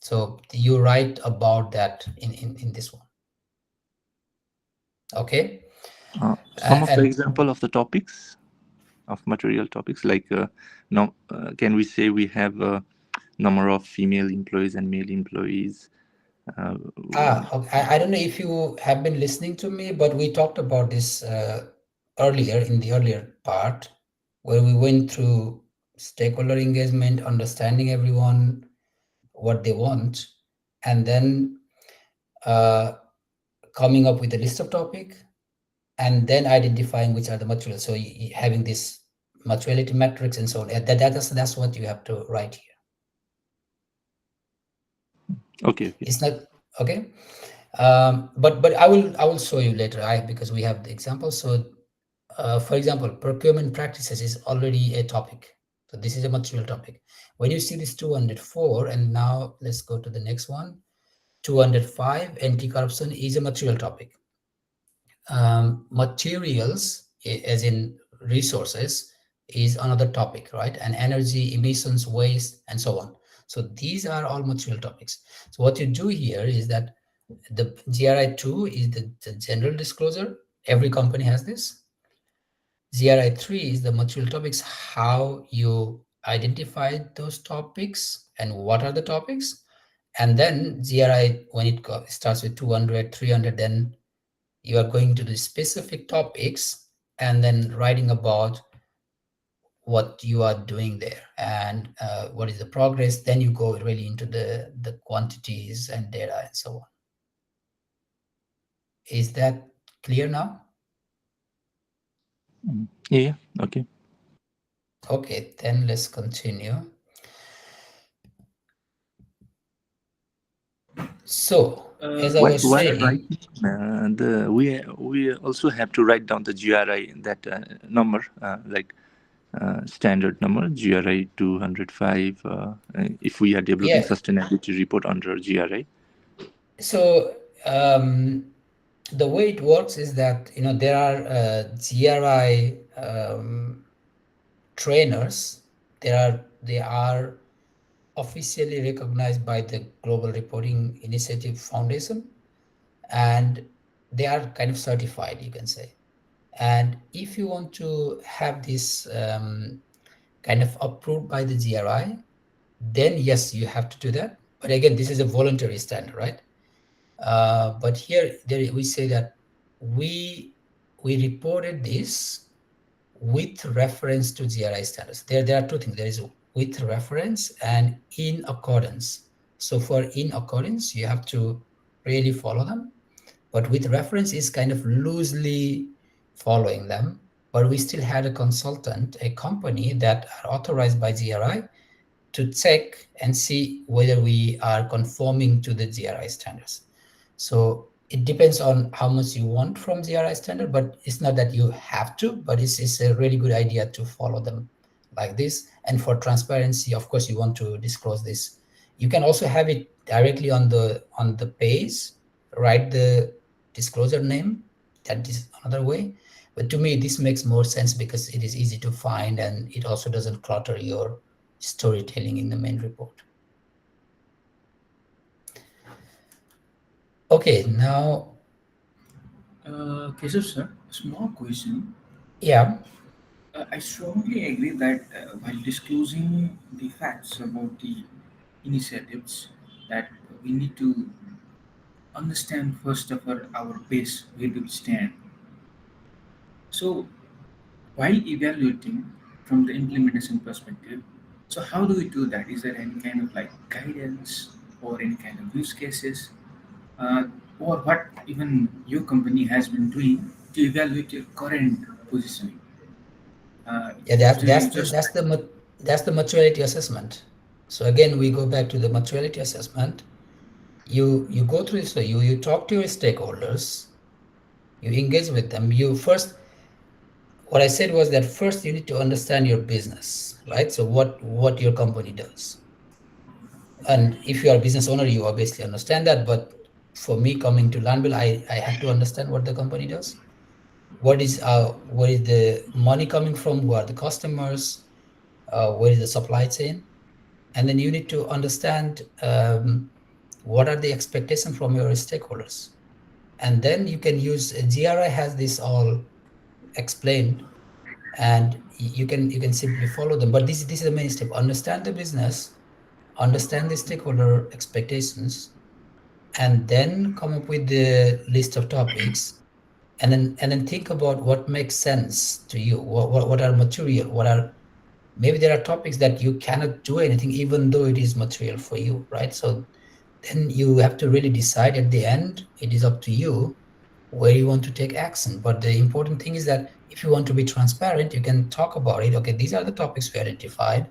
So you write about that in this one. Okay. Some of the example of the topics, of material topics, like can we say we have a number of female employees and male employees? Okay. I don't know if you have been listening to me, but we talked about this earlier, in the earlier part, where we went through stakeholder engagement, understanding everyone, what they want, and then coming up with a list of topic, and then identifying which are the materials. So having this materiality metrics and so on. That's what you have to write here. Okay. It's not okay. But I will show you later. Because we have the example. So, for example, procurement practices is already a topic. So this is a material topic. When you see this 204, and now let's go to the next one. 205, anti-corruption is a material topic. Materials, as in resources, is another topic, right? And energy, emissions, waste, and so on. So these are all material topics. So what you do here is that the GRI2 is the general disclosure. Every company has this. GRI3 is the material topics, how you identify those topics and what are the topics. And then GRI, when it starts with 200, 300, then you are going to the specific topics and then writing about what you are doing there and what is the progress. Then you go really into the quantities and data and so on. Is that clear now? Yeah, okay. Okay, then let's continue. So, as I was saying, we also have to write down the GRI, that number, like standard number, GRI 205, if we are developing sustainability report under GRI. So the way it works is that there are GRI trainers. They are officially recognized by the Global Reporting Initiative Foundation, and they are kind of certified, you can say. And if you want to have this kind of approved by the GRI, then yes, you have to do that. But again, this is a voluntary standard, right? But here we say that we reported this with reference to GRI standards. There are two things. There is with reference and in accordance. So for in accordance, you have to really follow them. But with reference is kind of loosely following them, but we still had a consultant, a company that are authorized by GRI to check and see whether we are conforming to the GRI standards. So it depends on how much you want from GRI standard, but it's not that you have to, but it's a really good idea to follow them like this. And for transparency, of course, you want to disclose this. You can also have it directly on the page, write the disclosure name. That is another way. But to me, this makes more sense because it is easy to find and it also doesn't clutter your storytelling in the main report. Okay, now. Keshav sir, small question. Yeah. I strongly agree that while disclosing the facts about the initiatives, that we need to understand first of all our base, where do we stand. So while evaluating from the implementation perspective, so how do we do that? Is there any kind of like guidance or any kind of use cases, uh, or what even your company has been doing to evaluate your current positioning? Yeah, Do you just that's the maturity assessment. So again, we go back to the maturity assessment. You go through this. So you talk to your stakeholders, you engage with them. You first, what I said was that first you need to understand your business, right? So what your company does. And if you are a business owner, you obviously understand that. But for me, coming to Landbill, I had to understand what the company does. Where is the money coming from? Who are the customers? Where is the supply chain? And then you need to understand what are the expectations from your stakeholders. And then you can use GRI has this all explained, and you can simply follow them. But this is the main step: understand the business, understand the stakeholder expectations, and then come up with the list of topics, and then think about what makes sense to you. What are material? What are maybe there are topics that you cannot do anything even though it is material for you, right? So then you have to really decide at the end. It is up to you where you want to take action. But the important thing is that if you want to be transparent, you can talk about it. Okay, these are the topics we identified,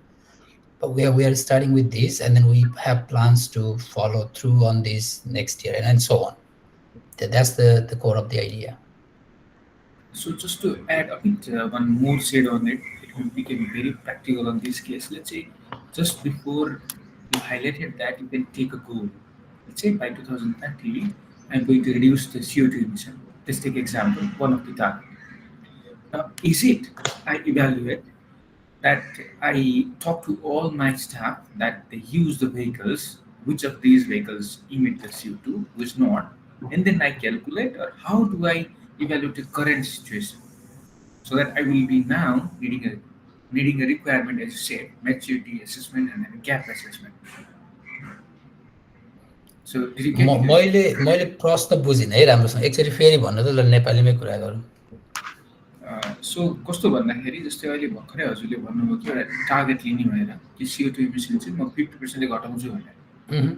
but we are starting with this, and then we have plans to follow through on this next year, and so on. That's the core of the idea. so just to add a bit one more shade on it, it will become very practical on this case. Let's say just before you highlighted that you can take a goal. Let's say by 2030, I'm going to reduce the CO2 emission. Let's take example, one of the target. Now, is it I evaluate that I talk to all my staff that they use the vehicles, which of these vehicles emit the CO2, which not, and then I calculate, or how do I evaluate the current situation, so that I will be now needing a requirement, as you said, maturity assessment and then a gap assessment. So did you get it? मैले प्रश्न बुझिनँ है राम्रोसँग, एकचोटि फेरि भन्नु त, ल नेपालीमै कुरा गरौँ। सो कस्तो भन्दाखेरि जस्तै अहिले भर्खरै हजुरले भन्नुभयो कि एउटा टार्गेट लिने भएर कि CO2 इमिसन चाहिँ म 50% घटाउँछु भनेर।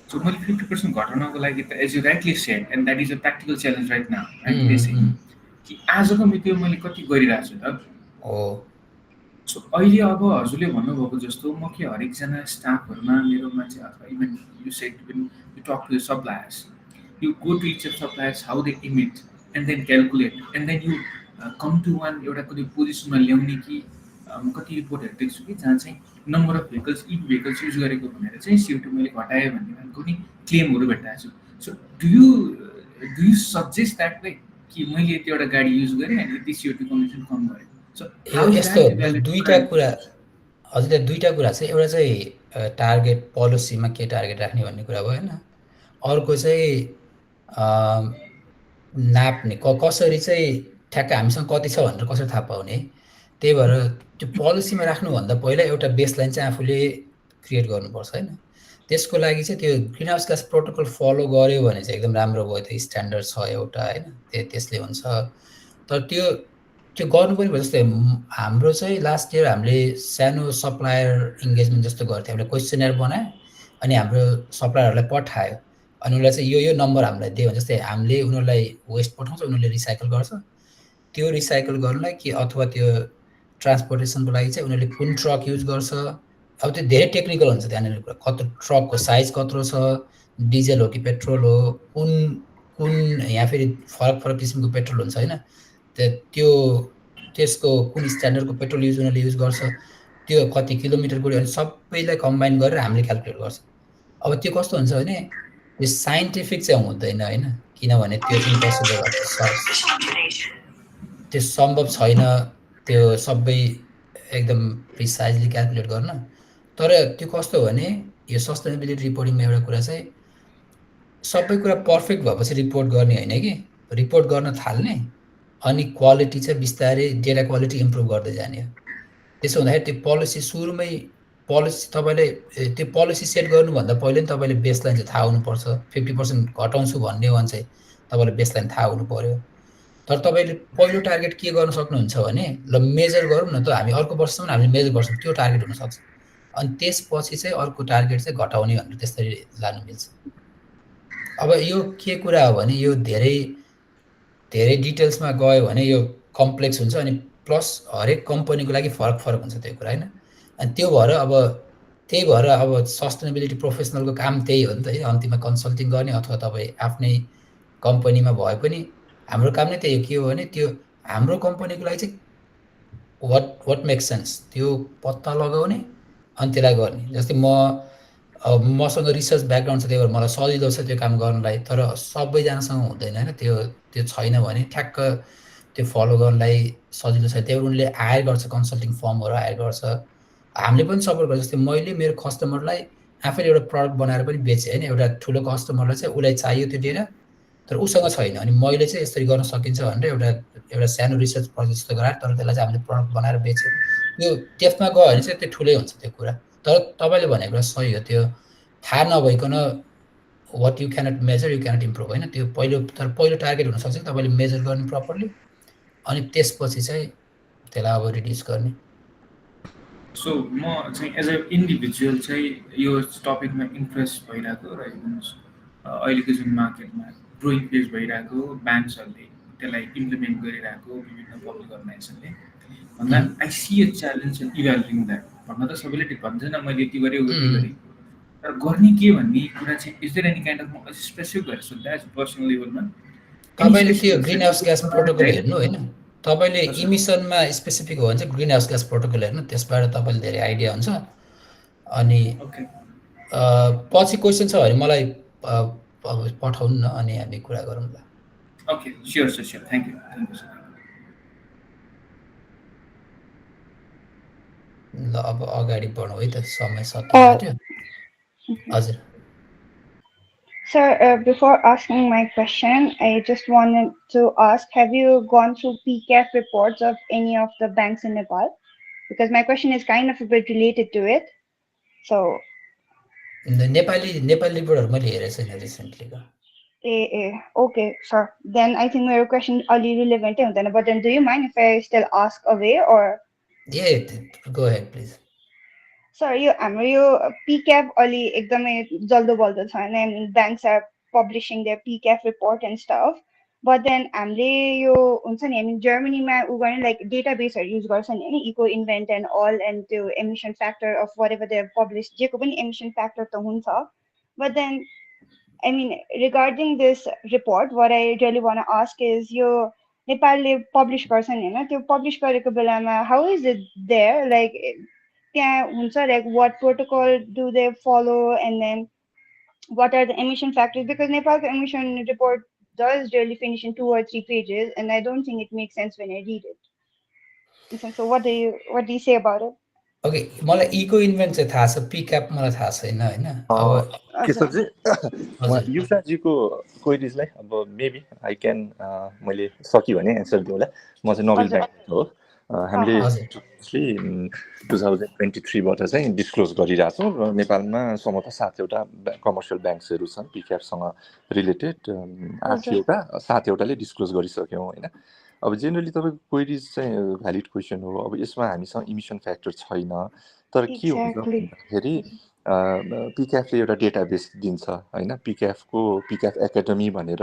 So मैले 50% घटाउनको लागि त as you rightly said, and that is a practical challenge right now I'm facing, कि आजको मिति मैले कति गरिरहेको छु त। सो अहिले अब हजुरले भन्नुभएको जस्तो म के हरेकजना स्टाफहरूमा मेरोमा चाहिँ, अथवा even you said you talk to the suppliers, you go to each of suppliers, how they emit, and then calculate, and then you come to one एउटा कुनै पोजिसनमा ल्याउने कि म कति रिपोर्टहरू देख्छु कि जहाँ चाहिँ number of vehicles vehicles use गरेको भनेर चाहिँ CO2 मैले घटाएँ भन्ने खालको नि क्लेमहरू भेटाएको छु। So do you suggest that way कि मैले यति एउटा गाडी युज गरेँ अनि यति CO2 कमिसन कम गरेँ? सो यस्तो दुईटा कुरा हजुरले दुईटा कुरा छ। एउटा चाहिँ टार्गेट पोलिसीमा के टार्गेट राख्ने भन्ने कुरा भयो हैन। अर्को चाहिँ नाप्ने कसरी चाहिँ ठ्याक्क हामीसँग कति छ भनेर कसरी थाहा पाउने। त्यही भएर त्यो पोलिसीमा राख्नुभन्दा पहिला एउटा बेसलाइन चाहिँ आफूले क्रिएट गर्नुपर्छ हैन। त्यसको लागि चाहिँ त्यो ग्रिन हाउस ग्यास प्रोटोकल फलो गर्यो भने चाहिँ एकदम राम्रो भयो। त्यो स्ट्यान्डर्ड छ एउटा हैन, त्यसले हुन्छ। तर त्यो गर्नु पनि भयो। जस्तै हाम्रो चाहिँ लास्ट इयर हामीले सानो सप्लायर इङ्गेजमेन्ट जस्तो गर्थ्यो। हामीले क्वेसनर बनायो अनि हाम्रो सप्लायरहरूलाई पठायो, अनि उनीहरूलाई चाहिँ यो नम्बर हामीलाई दियो भने, जस्तै हामीले उनीहरूलाई वेस्ट पठाउँछ, उनीहरूले रिसाइकल गर्छ, त्यो रिसाइकल गर्नलाई कि अथवा त्यो ट्रान्सपोर्टेसनको लागि चाहिँ उनीहरूले कुन ट्रक युज गर्छ। अब त्यो धेरै टेक्निकल हुन्छ त्यहाँनिर कुरा, कत्रो ट्रकको साइज कत्रो छ, डिजल हो कि पेट्रोल हो, कुन कुन यहाँ फेरि फरक फरक किसिमको पेट्रोल हुन्छ होइन, त्यो त्यसको कुन स्ट्यान्डर्डको पेट्रोल उनीहरूले युज गर्छ, त्यो कति किलोमिटर गयो, अनि सबैलाई कम्बाइन गरेर हामीले क्यालकुलेट गर्छ। अब त्यो कस्तो हुन्छ भने त्यो साइन्टिफिक चाहिँ हुँदैन होइन, किनभने त्यो चाहिँ इम्पोसिबल, त्यो सम्भव छैन त्यो सबै एकदम प्रिसाइजली क्यालकुलेट गर्न। तर त्यो कस्तो हो भने यो सस्टेनेबिलिटी रिपोर्टिङमा एउटा कुरा चाहिँ सबै कुरा पर्फेक्ट भएपछि रिपोर्ट गर्ने होइन कि, रिपोर्ट गर्न थाल्ने अनि क्वालिटी चाहिँ बिस्तारै डेटा क्वालिटी इम्प्रुभ गर्दै जाने हो। त्यसो हुँदाखेरि त्यो पोलिसी सुरुमै पोलिसी तपाईँले त्यो पोलिसी सेट गर्नुभन्दा पहिले नि तपाईँले बेसलाइन चाहिँ थाहा हुनुपर्छ। 50% घटाउँछु भन्ने हो भने चाहिँ तपाईँलाई बेसलाइन थाहा हुनु पऱ्यो। तर तपाईँले पहिलो टार्गेट के गर्न सक्नुहुन्छ भने ल मेजर गरौँ न त, हामी अर्को वर्षसम्म हामीले मेजर गर्छौँ, त्यो टार्गेट हुनसक्छ। अनि त्यसपछि चाहिँ अर्को टार्गेट चाहिँ घटाउने भनेर त्यसरी लानु मिल्छ। अब यो के कुरा हो भने यो धेरै धेरै डिटेल्समा गयो भने यो कम्प्लेक्स हुन्छ, अनि प्लस हरेक कम्पनीको लागि फरक फरक हुन्छ त्यो कुरा होइन। अनि त्यो भएर अब सस्टेनेबिलिटी प्रोफेसनलको काम त्यही हो नि त है, अन्तिममा कन्सल्टिङ गर्ने अथवा तपाईँ आफ्नै कम्पनीमा भए पनि हाम्रो काम नै त्यही हो। के हो भने त्यो हाम्रो कम्पनीको लागि चाहिँ वाट मेक्स सेन्स त्यो पत्ता लगाउने अनि त्यसलाई गर्ने। जस्तै मसँग रिसर्च ब्याकग्राउन्ड छ, त्यही भएर मलाई सजिलो छ त्यो काम गर्नलाई, तर सबैजनासँग हुँदैन होइन, त्यो छैन भने ठ्याक्क त्यो फलो गर्नलाई सजिलो छैन। त्यही भएर उनले हायर गर्छ, कन्सल्टिङ फर्महरू हायर गर्छ, हामीले पनि सपोर्ट गर्छ। जस्तै मैले मेरो कस्टमरलाई आफैले एउटा प्रडक्ट बनाएर पनि बेचेँ होइन, एउटा ठुलो कस्टमरलाई चाहिँ उसलाई चाहियो त्यो डेटा तर उसँग छैन, अनि मैले चाहिँ यसरी गर्न सकिन्छ भनेर एउटा सानो रिसर्च प्रोजेक्ट जस्तो गराएर तर त्यसलाई चाहिँ हामीले प्रडक्ट बनाएर बेच्यो। त्यो त्यसमा गयो भने चाहिँ त्यो ठुलै हुन्छ त्यो कुरा। तर तपाईँले भनेको कुरा सही हो, त्यो थाहा नभइकन what you cannot measure you cannot improve होइन। त्यो पहिलो टार्गेट हुनसक्छ कि तपाईँले मेजर गर्ने प्रपरली, अनि त्यसपछि चाहिँ त्यसलाई अब रिड्युस गर्ने। सो म चाहिँ एज अ इन्डिभिजुअल चाहिँ यो टपिकमा इन्ट्रेस्ट भइरहेको र अहिलेको जुन मार्केटमा ग्रोइङ फेज भइरहेको, ब्याङ्क्सहरूले त्यसलाई इम्प्लिमेन्ट गरिरहेको विभिन्न पब्लिक अर्गनाइजेसनले भन्दा I see a challenge in evaluating that. भन्न त सबैले ठिक भन्छ न मैले यति गरेँ उति गरेँ, तर गर्ने के भन्ने कुरा चाहिँ is there any kind of specific गरेर सोध्दा एज पर्सनल लेभलमा तपाईँले त्यो ग्रिन हाउस ग्यास प्रोटोकल हेर्नु होइन, तपाईँले इमिसनमा स्पेसिफिक हो भने चाहिँ ग्रिन हाउस ग्यास प्रोटोकल हेर्नु, त्यसबाट तपाईँले धेरै आइडिया हुन्छ। अनि पछि क्वेसन छ भने मलाई पठाउनु न, अनि हामी कुरा गरौँला। Okay, sure sir, sure, thank you sir. ल अब अगाडि बढौँ है त, समय सकियो। हजुर Sir, before asking my question, I just wanted to ask, have you gone through PCAF reports of any of the banks in Nepal? Because my question is kind of a bit related to it. So, Nepali रिपोर्टहरु मैले हेरेको छैन रिसेन्टलीको। Okay, sir. Then I think my question is relevant. But then do you mind if I still ask away or? Yeah, go ahead, please. Sir, you PCAF only ekdamai jaldo baldo cha Hahn. I mean, banks are publishing their PCAF report and stuff. But then हामीले यो हुन्छ नि, I mean, Germany-मा उ गर्ने like database use गर्छ नि हैन, eco invent and all, and the emission factor of whatever they have published, जेको पनि emission factor त हुन्छ. But then I mean, regarding this report, what I really want to ask is, यो नेपालले publish गर्छ नि हैन, त्यो publish गरेको बेलामा how is it there, like त्यहाँ हुन्छ, like what protocol do they follow, and then what are the emission factors, because Nepal's emission report does really finish in 2 or 3 pages, and I don't think it makes sense when I read it. So what do you say about it? Okay, मलाई eco invent चाहिँ थाहा छ, pickup मलाई थाहा छैन हैन। अब केशवजी, युषाजीको क्वेरीजलाई अब maybe I क्यान मैले सकि भने एन्सर दिउँला। म चाहिँ नोबेल ब्याङ्क हो, हामीले 2023बाट चाहिँ डिस्क्लोज गरिरहेछौँ र नेपालमा सम्भवतः 7 वटा कमर्सियल ब्याङ्क्सहरू छन् पिक्यापसँग रिलेटेड, 7 वटाले डिस्क्लोज गरिसक्यौँ होइन। अब जेनरली तपाईँको क्वेरिज चाहिँ भ्यालिड क्वेसन हो। अब यसमा हामीसँग इमिसन फ्याक्टर छैन, तर के हुन्छ भन्दाखेरि पिक्याफले एउटा डेटाबेस दिन्छ होइन, पिक्याफ एकाडेमी भनेर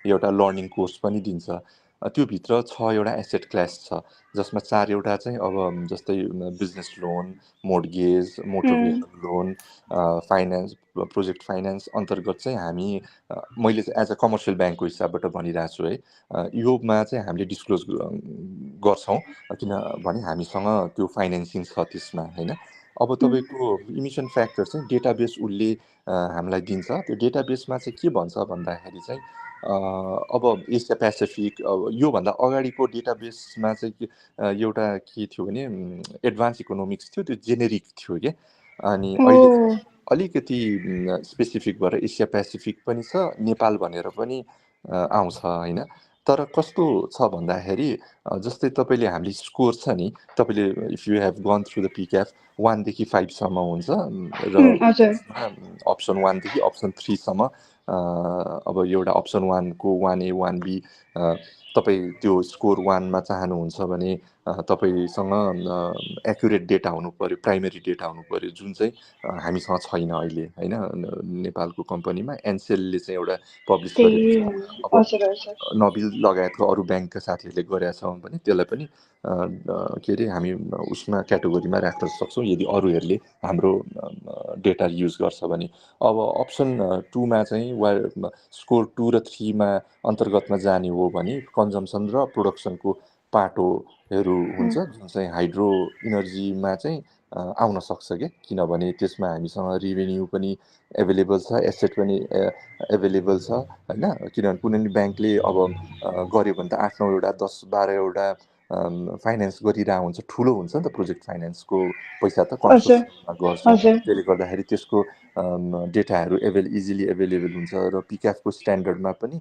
एउटा लर्निङ कोर्स पनि दिन्छ। त्यो भित्र 6वटा एसेट क्लास छ जसमा 4वटा चाहिँ अब जस्तै business loan, mortgage, motor vehicle loan, finance, project finance अन्तर्गत चाहिँ हामी मैले चाहिँ एज अ कमर्सियल ब्याङ्कको हिसाबबाट भनिरहेको छु है। योमा चाहिँ हामीले डिस्क्लोज गर्छौँ किनभने हामीसँग त्यो फाइनेन्सिङ छ त्यसमा होइन। अब तपाईँको इमिसन फ्याक्टर चाहिँ डेटाबेस उसले हामीलाई दिन्छ। त्यो डेटाबेसमा चाहिँ के भन्छ भन्दाखेरि चाहिँ अब एसिया पेसिफिक योभन्दा अगाडिको डेटाबेसमा चाहिँ एउटा के थियो भने एडभान्स इकोनोमिक्स थियो, त्यो जेनेरिक थियो क्या। अनि अहिले चाहिँ अलिकति स्पेसिफिक भएर एसिया पेसिफिक पनि छ, नेपाल भनेर पनि आउँछ होइन। तर कस्तो छ भन्दाखेरि जस्तै तपाईँले हामीले स्कोर छ नि, तपाईँले if you have gone through the पिक्याफ 1 देखि 5 सम्म हुन्छ र त्यसमा अप्सन 1 देखि अप्सन 3 सम्म अब एउटा अप्सन 1 को 1A 1B तपाईँ त्यो स्कोर 1 मा चाहनुहुन्छ भने तपाईँसँग एक्युरेट डेटा हुनु पर्यो, प्राइमेरी डेटा हुनु पर्यो, जुन चाहिँ हामीसँग छैन अहिले होइन। नेपालको कम्पनीमा एनसेलले चाहिँ एउटा पब्लिस गरेको छ। अब नबिल लगायतको अरू ब्याङ्कका साथीहरूले गरेका छ भने त्यसलाई पनि के अरे हामी उसमा क्याटेगोरीमा राख्न सक्छौँ यदि अरूहरूले हाम्रो डेटा युज गर्छ भने। अब अप्सन 2 मा चाहिँ वा स्कोर 2 र 3 मा अन्तर्गतमा जाने हो भने कन्जम्सन र प्रोडक्सनको पाटोहरू हुन्छ जुन चाहिँ हाइड्रो इनर्जीमा चाहिँ आउन सक्छ क्या। किनभने त्यसमा हामीसँग रिभेन्यू पनि एभाइलेबल छ, एसेट पनि एभाइलेबल छ होइन। किनभने कुनै पनि ब्याङ्कले अब गऱ्यो भने त 8-9वटा 10-12वटा फाइनेन्स गरिरहेको हुन्छ, ठुलो हुन्छ नि त प्रोजेक्ट फाइनेन्सको पैसा त कन्स्ट्रक्सनमा गर्छौँ। त्यसले गर्दाखेरि त्यसको डेटाहरू इजिली एभाइलेबल हुन्छ र पिक्याफको स्ट्यान्डर्डमा पनि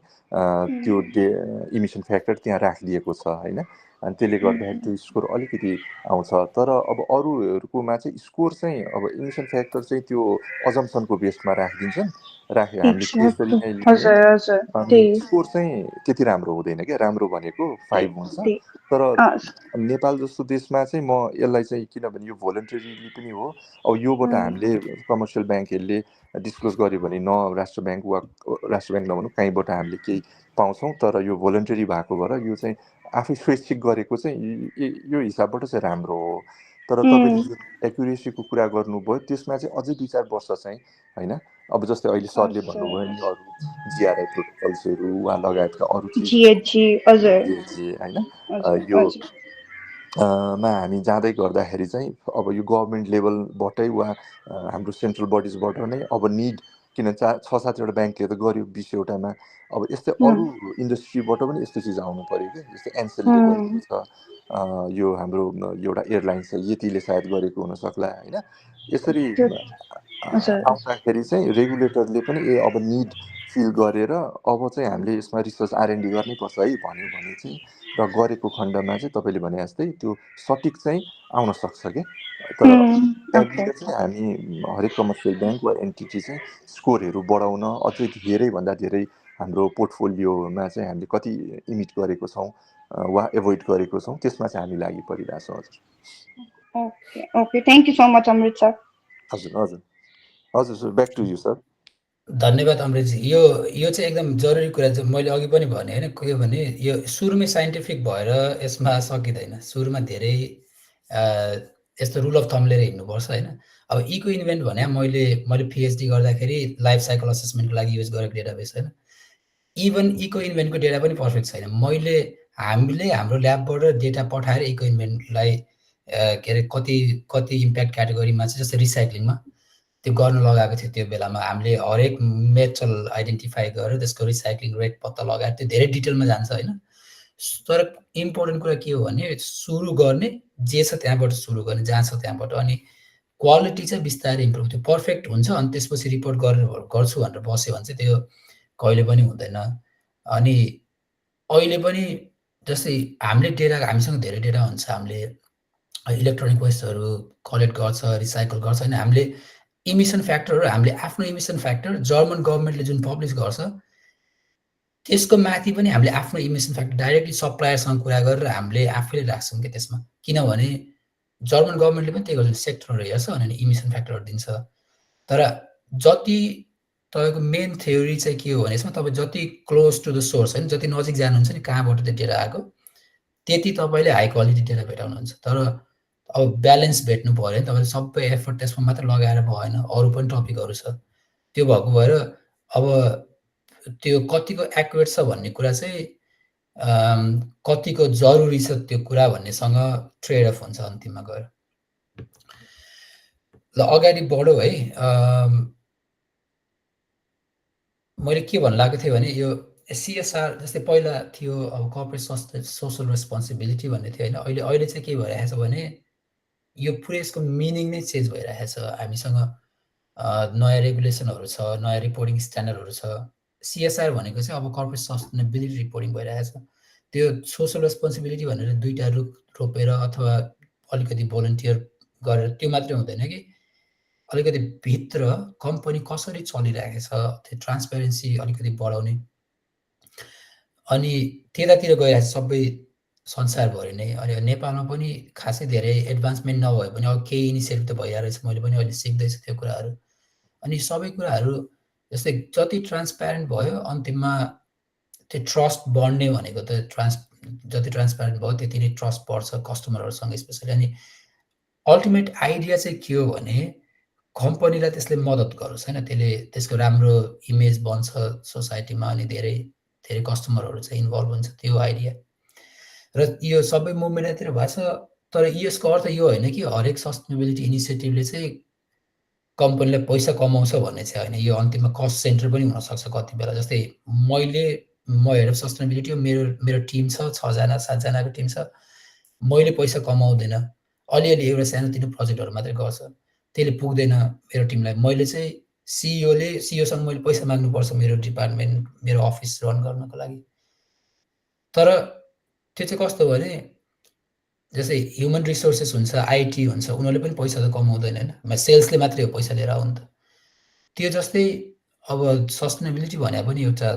त्यो इमिसन फ्याक्टर त्यहाँ राखिदिएको छ होइन। अनि त्यसले गर्दाखेरि त्यो स्कोर अलिकति आउँछ। तर अब अरूहरूकोमा चाहिँ स्कोर चाहिँ अब इमिसन फ्याक्टर चाहिँ त्यो अजम्सनको बेसमा राखिदिन्छन्, हामीले त्यसरी नै लिने। अनि स्कोर चाहिँ त्यति राम्रो हुँदैन क्या। राम्रो भनेको 5 हुन्छ। तर नेपाल जस्तो देशमा चाहिँ म यसलाई चाहिँ किनभने यो भोलन्टरीली पनि हो। अब योबाट हामीले कमर्सियल ब्याङ्कहरूले डिस्क्लोज गर्यो भने न राष्ट्र ब्याङ्क वा राष्ट्र ब्याङ्क नभनौँ कहीँबाट हामीले केही पाउँछौँ। तर यो भोलन्टरी भएको भएर यो चाहिँ आफै स्वैच्छिक गरेको चाहिँ यो हिसाबबाट चाहिँ राम्रो हो। तर तपाईँले जुन एक्युरेसीको कुरा गर्नुभयो त्यसमा चाहिँ अझै 2-4 वर्ष चाहिँ होइन। अब जस्तै अहिले सरले भन्नुभयो नि अरू जिआरआई प्रोटोकल्सहरू वा लगायतका अरू चिज होइन। यो मा हामी जाँदै गर्दाखेरि चाहिँ अब यो गभर्मेन्ट लेभलबाटै वा हाम्रो सेन्ट्रल बडिजबाट नै अब निड, किन 6-7वटा ब्याङ्कले त गर्यो 20वटामा। अब यस्तै अरू इन्डस्ट्रीबाट पनि यस्तो चिज आउनु पऱ्यो क्या। जस्तै एनसेलले गरेको छ, यो हाम्रो एउटा एयरलाइन छ यतिले सायद गरेको हुनसक्ला होइन। यसरी आउँदाखेरि चाहिँ रेगुलेटरले पनि अब निड फिल गरेर अब चाहिँ हामीले यसमा रिसर्च R&D गर्नैपर्छ है भन्यो भने चाहिँ र गरेको खण्डमा चाहिँ तपाईँले भने जस्तै त्यो सटिक चाहिँ आउन सक्छ क्या। तर एभ्रीले चाहिँ हामी हरेक कमर्सियल ब्याङ्क वा एन्टिटी चाहिँ स्कोरहरू बढाउन अझै धेरैभन्दा धेरै हाम्रो पोर्टफोलियोमा चाहिँ हामीले कति इमिट गरेको छौँ वा एभोइड गरेको छौँ त्यसमा चाहिँ हामी लागि परिरहेछौँ। हजुर okay thank you so much Amrit sir. हजुर हजुर हजुर sir, back to you sir. धन्यवाद अमृतजी। यो चाहिँ एकदम जरुरी कुरा चाहिँ मैले अघि पनि भने होइन। के भने यो सुरुमै साइन्टिफिक भएर यसमा सकिँदैन। सुरुमा धेरै यस्तो रुल अफ थम लिएर हिँड्नुपर्छ होइन। अब इको इन्भेन्ट भने मैले पिएचडी गर्दाखेरि लाइफ साइकल असेसमेन्टको लागि युज गरेको डेटाबेस होइन। इभन इको इन्भेन्टको डेटा पनि पर्फेक्ट छैन। हामीले हाम्रो ल्याबबाट डेटा पठाएर इको इन्भेन्टलाई के अरे कति इम्प्याक्ट क्याटेगोरीमा चाहिँ जस्तै रिसाइक्लिङमा त्यो गर्न लगाएको थियो। त्यो बेलामा हामीले हरेक मेटल आइडेन्टिफाई गरेर त्यसको रिसाइक्लिङ रेट पत्ता लगाएर त्यो धेरै डिटेलमा जान्छ होइन। तर इम्पोर्टेन्ट कुरा के हो भने सुरु गर्ने जे छ त्यहाँबाट सुरु गर्ने, जहाँ छ त्यहाँबाट। अनि क्वालिटी चाहिँ बिस्तारै इम्प्रुभ, त्यो पर्फेक्ट हुन्छ अनि त्यसपछि रिपोर्ट गर्छु भनेर बस्यो भने चाहिँ त्यो कहिले पनि हुँदैन। अनि अहिले पनि जस्तै हामीसँग धेरै डेटा हुन्छ। हामीले इलेक्ट्रोनिक वेस्टहरू कलेक्ट गर्छ, रिसाइकल गर्छ होइन। हामीले इमिसन फ्याक्टरहरू हामीले आफ्नो इमिसन फ्याक्टर जर्मन गभर्मेन्टले जुन पब्लिस गर्छ त्यसको माथि पनि हामीले आफ्नो इमिसन फ्याक्टर डाइरेक्टली सप्लायरसँग कुरा गरेर हामीले आफैले राख्छौँ कि त्यसमा। किनभने जर्मन गभर्मेन्टले पनि त्यही गर्छ, सेक्टरहरू हेर्छ अनि इमिसन फ्याक्टरहरू दिन्छ। तर जति तपाईँको मेन थ्योरी चाहिँ के हो भने यसमा तपाईँ जति क्लोज टु द सोर्स होइन जति नजिक जानुहुन्छ नि कहाँबाट त्यो डेटा आएको त्यति तपाईँले हाई क्वालिटी डेटा भेटाउनुहुन्छ। तर अब ब्यालेन्स भेट्नु पऱ्यो नि तपाईँले सबै एफर्ट त्यसमा मात्र लगाएर भएन, अरू पनि टपिकहरू छ। त्यो भएको भएर अब त्यो कतिको एक्युरेट छ भन्ने कुरा चाहिँ कतिको जरुरी छ त्यो कुरा भन्नेसँग ट्रेड अफ हुन्छ अन्तिममा गएर। ल अगाडि बढौँ है। मैले के भन्नु लागेको थिएँ भने यो सिएसआर जस्तै पहिला थियो अब कर्पोरेट सोसल रेस्पोन्सिबिलिटी भन्ने थियो होइन, अहिले चाहिँ के भइरहेको छ भने यो पुरै यसको मिनिङ नै चेन्ज भइरहेको छ। हामीसँग नयाँ रेगुलेसनहरू छ, नयाँ रिपोर्टिङ स्ट्यान्डर्डहरू छ। सिएसआर भनेको चाहिँ अब कर्पोरेट सस्टेनेबिलिटी रिपोर्टिङ भइरहेको छ। त्यो सोसल रेस्पोन्सिबिलिटी भनेर दुईवटा रुख रोपेर अथवा अलिकति भोलिन्टियर गरेर त्यो मात्रै हुँदैन कि अलिकति भित्र कम्पनी कसरी चलिरहेको छ त्यो ट्रान्सपेरेन्सी अलिकति बढाउने। अनि त्यतातिर गइरहेको छ सबै संसारभरि नै। अनि नेपालमा पनि खासै धेरै एडभान्समेन्ट नभए पनि अब केही इनिसिएटिभ त भइरहेको रहेछ, मैले पनि अहिले सिक्दैछु त्यो कुराहरू। अनि सबै कुराहरू जस्तै जति ट्रान्सप्यारेन्ट भयो अन्तिममा त्यो ट्रस्ट बढ्ने भनेको त जति ट्रान्सप्यारेन्ट भयो त्यति नै ट्रस्ट बढ्छ कस्टमरहरूसँग स्पेसली। अनि अल्टिमेट आइडिया चाहिँ के हो भने कम्पनीलाई त्यसले मद्दत गरोस् होइन, त्यसले त्यसको राम्रो इमेज बन्छ सोसाइटीमा अनि धेरै धेरै कस्टमरहरू चाहिँ इन्भल्भ हुन्छ, त्यो आइडिया। र यो सबै मुभमेन्टतिर भएको छ। तर यसको अर्थ यो होइन कि हरेक सस्टेनेबिलिटी इनिसिएटिभले चाहिँ कम्पनीलाई पैसा कमाउँछ भन्ने चाहिँ होइन। यो अन्तिममा कस्ट सेन्टर पनि हुनसक्छ कति बेला। जस्तै म हेड अफ सस्टेनेबिलिटी हो, मेरो टिम छ 6जना 7जनाको टिम छ, मैले पैसा कमाउँदैन, अलिअलि एउटा सानोतिनो प्रोजेक्टहरू मात्रै गर्छ, त्यसले पुग्दैन मेरो टिमलाई। मैले चाहिँ सिइओसँग मैले पैसा माग्नुपर्छ मेरो डिपार्टमेन्ट मेरो अफिस रन गर्नको लागि। तर त्यो चाहिँ कस्तो भने जस्तै ह्युमन रिसोर्सेस हुन्छ, आइटी हुन्छ, उनीहरूले पनि पैसा त कमाउँदैन होइन, सेल्सले मात्रै हो पैसा लिएर आउनु त। त्यो जस्तै अब सस्टेनेबिलिटी भने पनि एउटा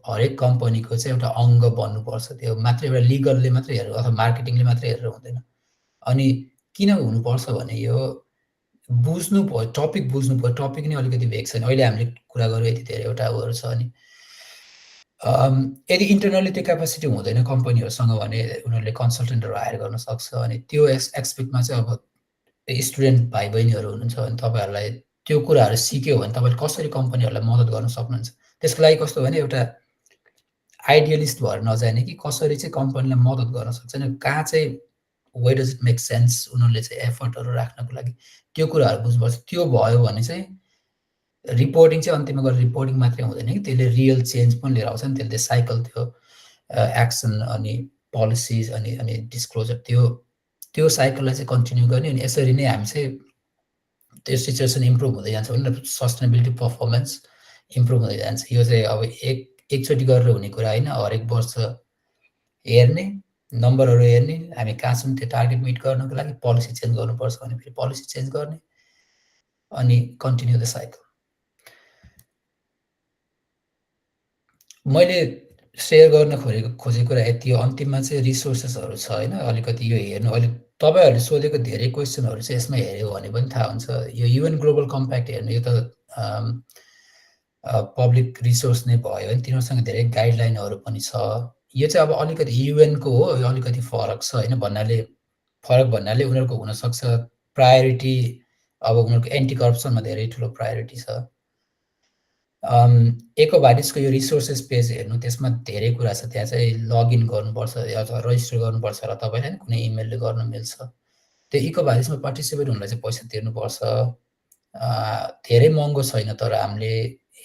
हरेक कम्पनीको चाहिँ एउटा अङ्ग बन्नुपर्छ। त्यो मात्रै एउटा लिगलले मात्रै हेरेर अथवा मार्केटिङले मात्रै हेरेर हुँदैन। अनि किन हुनुपर्छ भने यो बुझ्नु पर्यो, टपिक बुझ्नु पर्यो। टपिक नै अलिकति भेग छैन, अहिले हामीले कुरा गऱ्यो यति धेरैवटा उयोहरू छ। अनि यदि इन्टरनली त्यो क्यापेसिटी हुँदैन कम्पनीहरूसँग भने उनीहरूले कन्सल्टेन्टहरू हायर गर्न सक्छ। अनि त्यो एक्सपेक्टमा चाहिँ अब स्टुडेन्ट भाइ बहिनीहरू हुनुहुन्छ भने तपाईँहरूलाई त्यो कुराहरू सिक्यो भने तपाईँले कसरी कम्पनीहरूलाई मद्दत गर्न सक्नुहुन्छ। त्यसको लागि कस्तो भने एउटा आइडियलिस्ट भएर नजाने कि कसरी चाहिँ कम्पनीलाई मद्दत गर्न सक्छ, कहाँ चाहिँ वे डज इट मेक सेन्स उनीहरूले चाहिँ एफर्टहरू राख्नको लागि त्यो कुराहरू बुझ्नुपर्छ। त्यो भयो भने चाहिँ रिपोर्टिङ चाहिँ अन्तिममा गएर रिपोर्टिङ मात्रै हुँदैन कि त्यसले रियल चेन्ज पनि लिएर आउँछ नि। त्यसले साइकल त्यो एक्सन अनि पोलिसिज अनि डिस्क्लोजर त्यो साइकललाई चाहिँ कन्टिन्यू गर्ने। अनि यसरी नै हामी चाहिँ त्यो सिचुएसन इम्प्रुभ हुँदै जान्छ भने सस्टेनेबिलिटी पर्फर्मेन्स इम्प्रुभ हुँदै जान्छ। यो चाहिँ अब एकचोटि गरेर हुने कुरा होइन, हरेक वर्ष हेर्ने नम्बरहरू हेर्ने, हामी कहाँ छौँ त्यो टार्गेट मिट गर्नको लागि पोलिसी चेन्ज गर्नुपर्छ भने फेरि पोलिसी चेन्ज गर्ने अनि कन्टिन्यू द साइकल। मैले सेयर गर्न खोजेको कुरा यति हो। अन्तिममा चाहिँ रिसोर्सेसहरू छ होइन, अलिकति यो हेर्नु। अहिले तपाईँहरूले सोधेको धेरै क्वेसनहरू चाहिँ यसमा हेऱ्यो भने पनि थाहा हुन्छ। यो युएन ग्लोबल कम्प्याक्ट हेर्नु, यो त पब्लिक रिसोर्स नै भयो होइन, तिनीहरूसँग धेरै गाइडलाइनहरू पनि छ। यो चाहिँ अब अलिकति युएनको हो, यो अलिकति फरक छ होइन। फरक भन्नाले उनीहरूको हुनसक्छ प्रायोरिटी, अब उनीहरूको एन्टी करप्सनमा धेरै ठुलो प्रायोरिटी छ। एकोभारिसको यो रिसोर्सेस पेज हेर्नु, त्यसमा धेरै कुरा छ। त्यहाँ चाहिँ लगइन गर्नुपर्छ अथवा रजिस्टर गर्नुपर्छ र तपाईँलाई कुनै इमेलले गर्न मिल्छ। त्यो इकोभारिसमा पार्टिसिपेट हुनलाई चाहिँ पैसा तिर्नुपर्छ। धेरै महँगो छैन, तर हामीले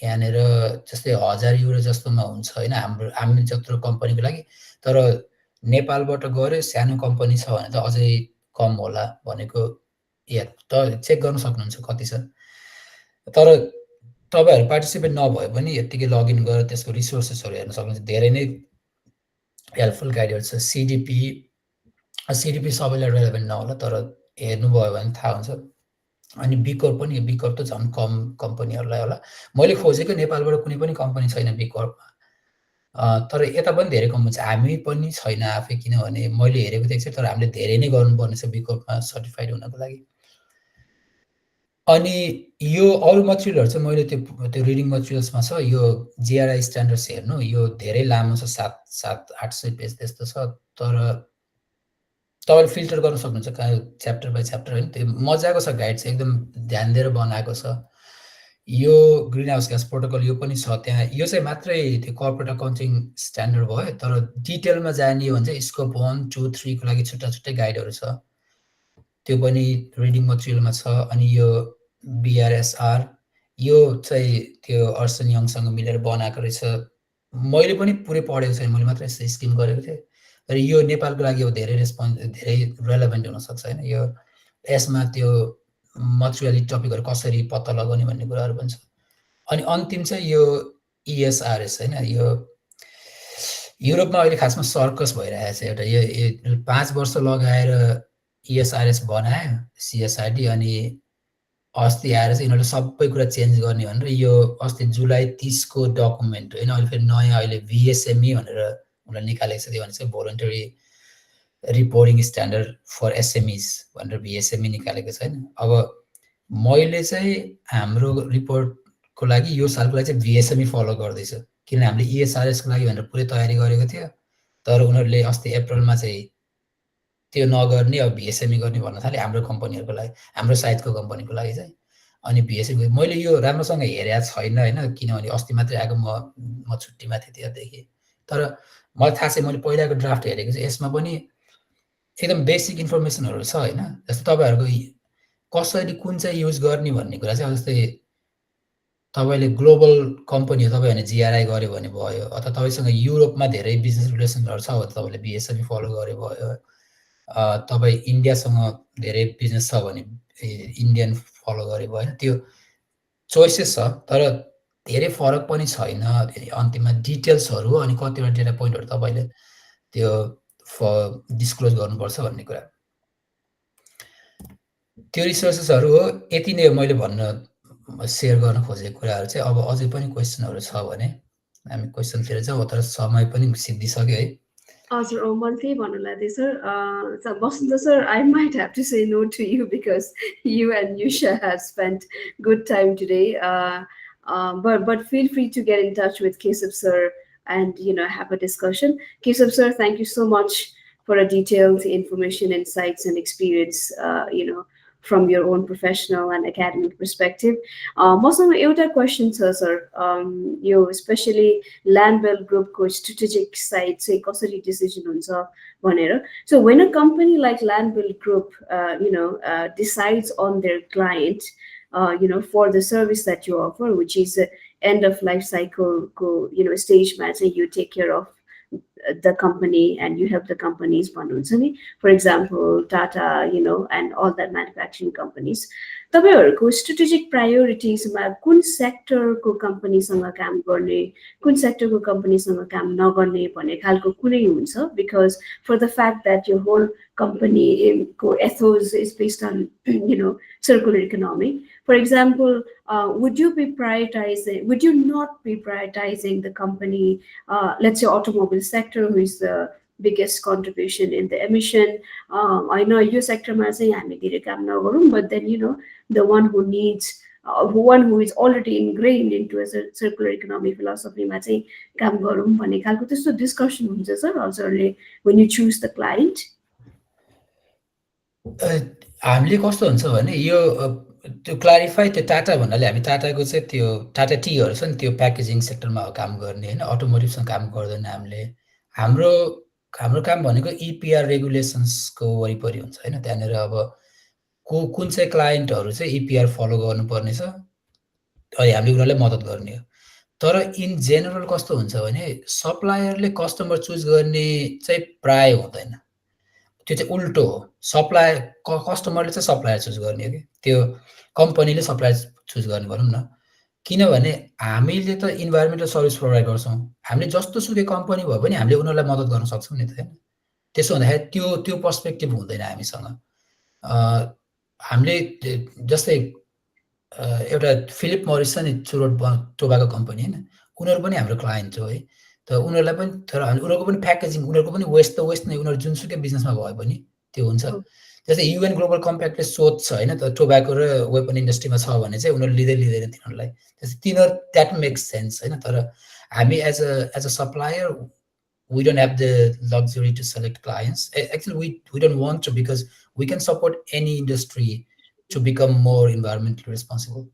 यहाँनिर जस्तै 1000 युरो जस्तोमा हुन्छ होइन हामी जत्रो कम्पनीको लागि। तर नेपालबाट गऱ्यो सानो कम्पनी छ भने त अझै कम होला भनेको, चेक गर्न सक्नुहुन्छ कति छ। तर तपाईँहरू पार्टिसिपेट नभए पनि यत्तिकै लगइन गरेर त्यसको रिसोर्सेसहरू हेर्न सक्नुहुन्छ। धेरै नै हेल्पफुल गाइडहरू छ। सिडिपी सबैलाई रेलेभेन्ट नहोला, तर हेर्नुभयो भने थाहा हुन्छ। अनि बिकर्प पनि, बिकर्प त झन् कम कम्पनीहरूलाई होला। मैले खोजेको नेपालबाट कुनै पनि कम्पनी छैन बिकर्पमा, तर यता पनि धेरै कम्पनी छ। हामी पनि छैन आफै, किनभने मैले हेरेको थिएँ तर हामीले धेरै नै गर्नुपर्ने छ बिकर्पमा सर्टिफाइड हुनको लागि। अनि यो अरू मटेरियलहरू चाहिँ मैले त्यो रिडिङ मटेरियल्समा छ। यो जिआरआई स्ट्यान्डर्ड्स हेर्नु, यो धेरै लामो छ, 700-800 पेज त्यस्तो छ। तर तपाईँले फिल्टर गर्न सक्नुहुन्छ कहाँ च्याप्टर बाई च्याप्टर होइन। त्यो मजाको छ गाइड चाहिँ, एकदम ध्यान दिएर बनाएको छ। यो ग्रिन हाउस ग्यास प्रोटोकल यो पनि छ त्यहाँ। यो चाहिँ मात्रै त्यो कर्पोरेट अकाउन्टिङ स्ट्यान्डर्ड भयो। तर डिटेलमा जाने हो भने चाहिँ स्कोप 1, 2, 3 को लागि छुट्टा छुट्टै गाइडहरू छ, त्यो पनि रिडिङ मटेरियलमा छ। अनि यो बिआरएसआर यो चाहिँ त्यो अर्सन यङसँग मिलेर बनाएको रहेछ। मैले पनि पुरै पढेको छैन, मैले मात्रै स्किम गरेको थिएँ। तर यो नेपालको लागि अब धेरै रेलेभेन्ट हुनसक्छ होइन। यो यसमा त्यो मटेरियली टपिकहरू कसरी पत्ता लगाउने भन्ने कुराहरू पनि छ। अनि अन्तिम चाहिँ यो इएसआरएस होइन। यो युरोपमा अहिले खासमा सर्कस भइरहेको छ एउटा। यो 5 वर्ष लगाएर इएसआरएस बनायो सिएसआरडी, अनि अस्ति आएर चाहिँ यिनीहरूले सबै कुरा चेन्ज गर्ने भनेर यो अस्ति जुलाई 30 को डकुमेन्ट होइन। अहिले फेरि नयाँ अहिले भिएसएमई भनेर उनीहरूले निकालेको छ। त्यो भने चाहिँ भोलन्टरी रिपोर्टिङ स्ट्यान्डर्ड फर एसएमइज भनेर भिएसएमई निकालेको छ होइन। अब मैले चाहिँ हाम्रो रिपोर्टको लागि यो सालको लागि चाहिँ भिएसएमई फलो गर्दैछु, किनभने हामीले इएसआरएसको लागि भनेर पुरै तयारी गरेको थियो। तर उनीहरूले अस्ति अप्रिलमा चाहिँ त्यो नगर्ने, अब भिएसएमई गर्ने भन्न थाले हाम्रो कम्पनीहरूको लागि, हाम्रो साइडको कम्पनीको लागि चाहिँ। अनि भिएसएमई मैले यो राम्रोसँग हेरेको छैन होइन, किनभने अस्ति मात्रै आएको, म छुट्टीमा थिएँ त्यहाँदेखि। तर मलाई थाहा छ, मैले पहिलाको ड्राफ्ट हेरेको चाहिँ यसमा पनि एकदम बेसिक इन्फर्मेसनहरू छ होइन। जस्तै तपाईँहरूको कसरी कुन चाहिँ युज गर्ने भन्ने कुरा चाहिँ, जस्तै तपाईँले ग्लोबल कम्पनी हो, तपाईँ भने जिआरआई गऱ्यो भने भयो, अथवा तपाईँसँग युरोपमा धेरै बिजनेस रिलेसनहरू छ भने तपाईँले बिएसएमई फलो गरे भयो। तपाईँ इन्डियासँग धेरै बिजनेस छ भने इन्डियन फलो गरे भयो। त्यो चोइसेस छ, तर धेरै फरक पनि छैन। अन्तिममा डिटेल्सहरू हो, अनि कतिवटा डेटा पोइन्टहरू तपाईँले त्यो डिस्क्लोज गर्नुपर्छ भन्ने कुरा। त्यो रिसोर्सेसहरू हो। यति नै मैले भन्न सेयर गर्न खोजेको कुराहरू चाहिँ। अब अझै पनि क्वेसनहरू छ भने हामी क्वेसनतिर जाउँ, तर समय पनि सिद्धिसक्यो है। Sir, one thing, sir, Basanta sir, I might have to say no to you because you and Yusha have spent good time today. But feel free to get in touch with Keshav sir and have a discussion. Keshav sir, thank you so much for a detailed information, insights, and experience. From your own professional and academic perspective. Mसँग एउटा question छ sir. यो especially Landwell Group को strategic side चाहिँ कसरी decision हुन्छ भनेर. So when a company like Landwell Group, decides on their client, for the service that you offer, which is end of life cycle को stage मा चाहिँ you take care of the company and you help the companies, for example Tata, and all that manufacturing companies. तपाईहरुको strategic priorities मा कुन sector को company सँग काम गर्ने, कुन sector को company सँग काम नगर्ने भन्ने खालको कुनै हुन्छ? Because for the fact that your whole company को ethos is based on circular economy. For example, would you not be prioritizing the company, let's say automobile sector, who is the biggest contribution in the emission? I know your sector might say but then the one who needs one who is already ingrained into a circular economy philosophy might say kam garum bhanne khalko testo discussion huncha sir also when you choose the client. हामीले कस्तो हुन्छ भने यो त्यो clarify, त्यो टाटा भन्नाले हामी टाटाको चाहिँ त्यो टाटा टीहरू छ नि, त्यो प्याकेजिङ सेक्टरमा काम गर्ने होइन, अटोमोटिभसँग काम गर्दैन हामीले। हाम्रो काम भनेको इपिआर रेगुलेसन्सको वरिपरि हुन्छ होइन। त्यहाँनिर अब कुन चाहिँ क्लाइन्टहरू चाहिँ इपिआर फलो गर्नुपर्ने छ, अनि हामीले उनीहरूलाई मद्दत गर्ने हो। तर इन जेनरल कस्तो हुन्छ भने सप्लायरले कस्टमर चुज गर्ने चाहिँ प्राय हुँदैन, त्यो चाहिँ उल्टो हो। कस्टमरले चाहिँ सप्लायर चुज गर्ने हो कि त्यो कम्पनीले सप्लायर चुज गर्ने भनौँ न। किनभने हामीले त इन्भाइरोमेन्टल सर्भिस प्रोभाइड गर्छौँ, हामीले जस्तो सुकै कम्पनी भए पनि हामीले उनीहरूलाई मद्दत गर्न सक्छौँ नि त होइन। त्यसो हुँदाखेरि त्यो पर्सपेक्टिभ हुँदैन हामीसँग। हामीले जस्तै एउटा फिलिप मोरिस छ नि, चुरोट टोबाको कम्पनी होइन, उनीहरू पनि हाम्रो क्लाइन्ट हो है। त उनीहरूलाई पनि, तर उनीहरूको पनि प्याकेजिङ, उनीहरूको पनि वेस्ट त वेस्ट नै, उनीहरू जुनसुकै बिजनेसमा भए पनि त्यो हुन्छ। जस्तै युएन ग्लोबल कम्प्याक्टले सोध्छ होइन त टोब्याको र वेपन इन्डस्ट्रीमा छ भने चाहिँ उनीहरू लिँदैन तिनीहरूलाई, जस्तै तिनीहरू द्याट मेक्स सेन्स होइन। तर हामी as a supplier we don't have the luxury to select clients. Actually, we don't want to, because we can support any industry to become more environmentally responsible.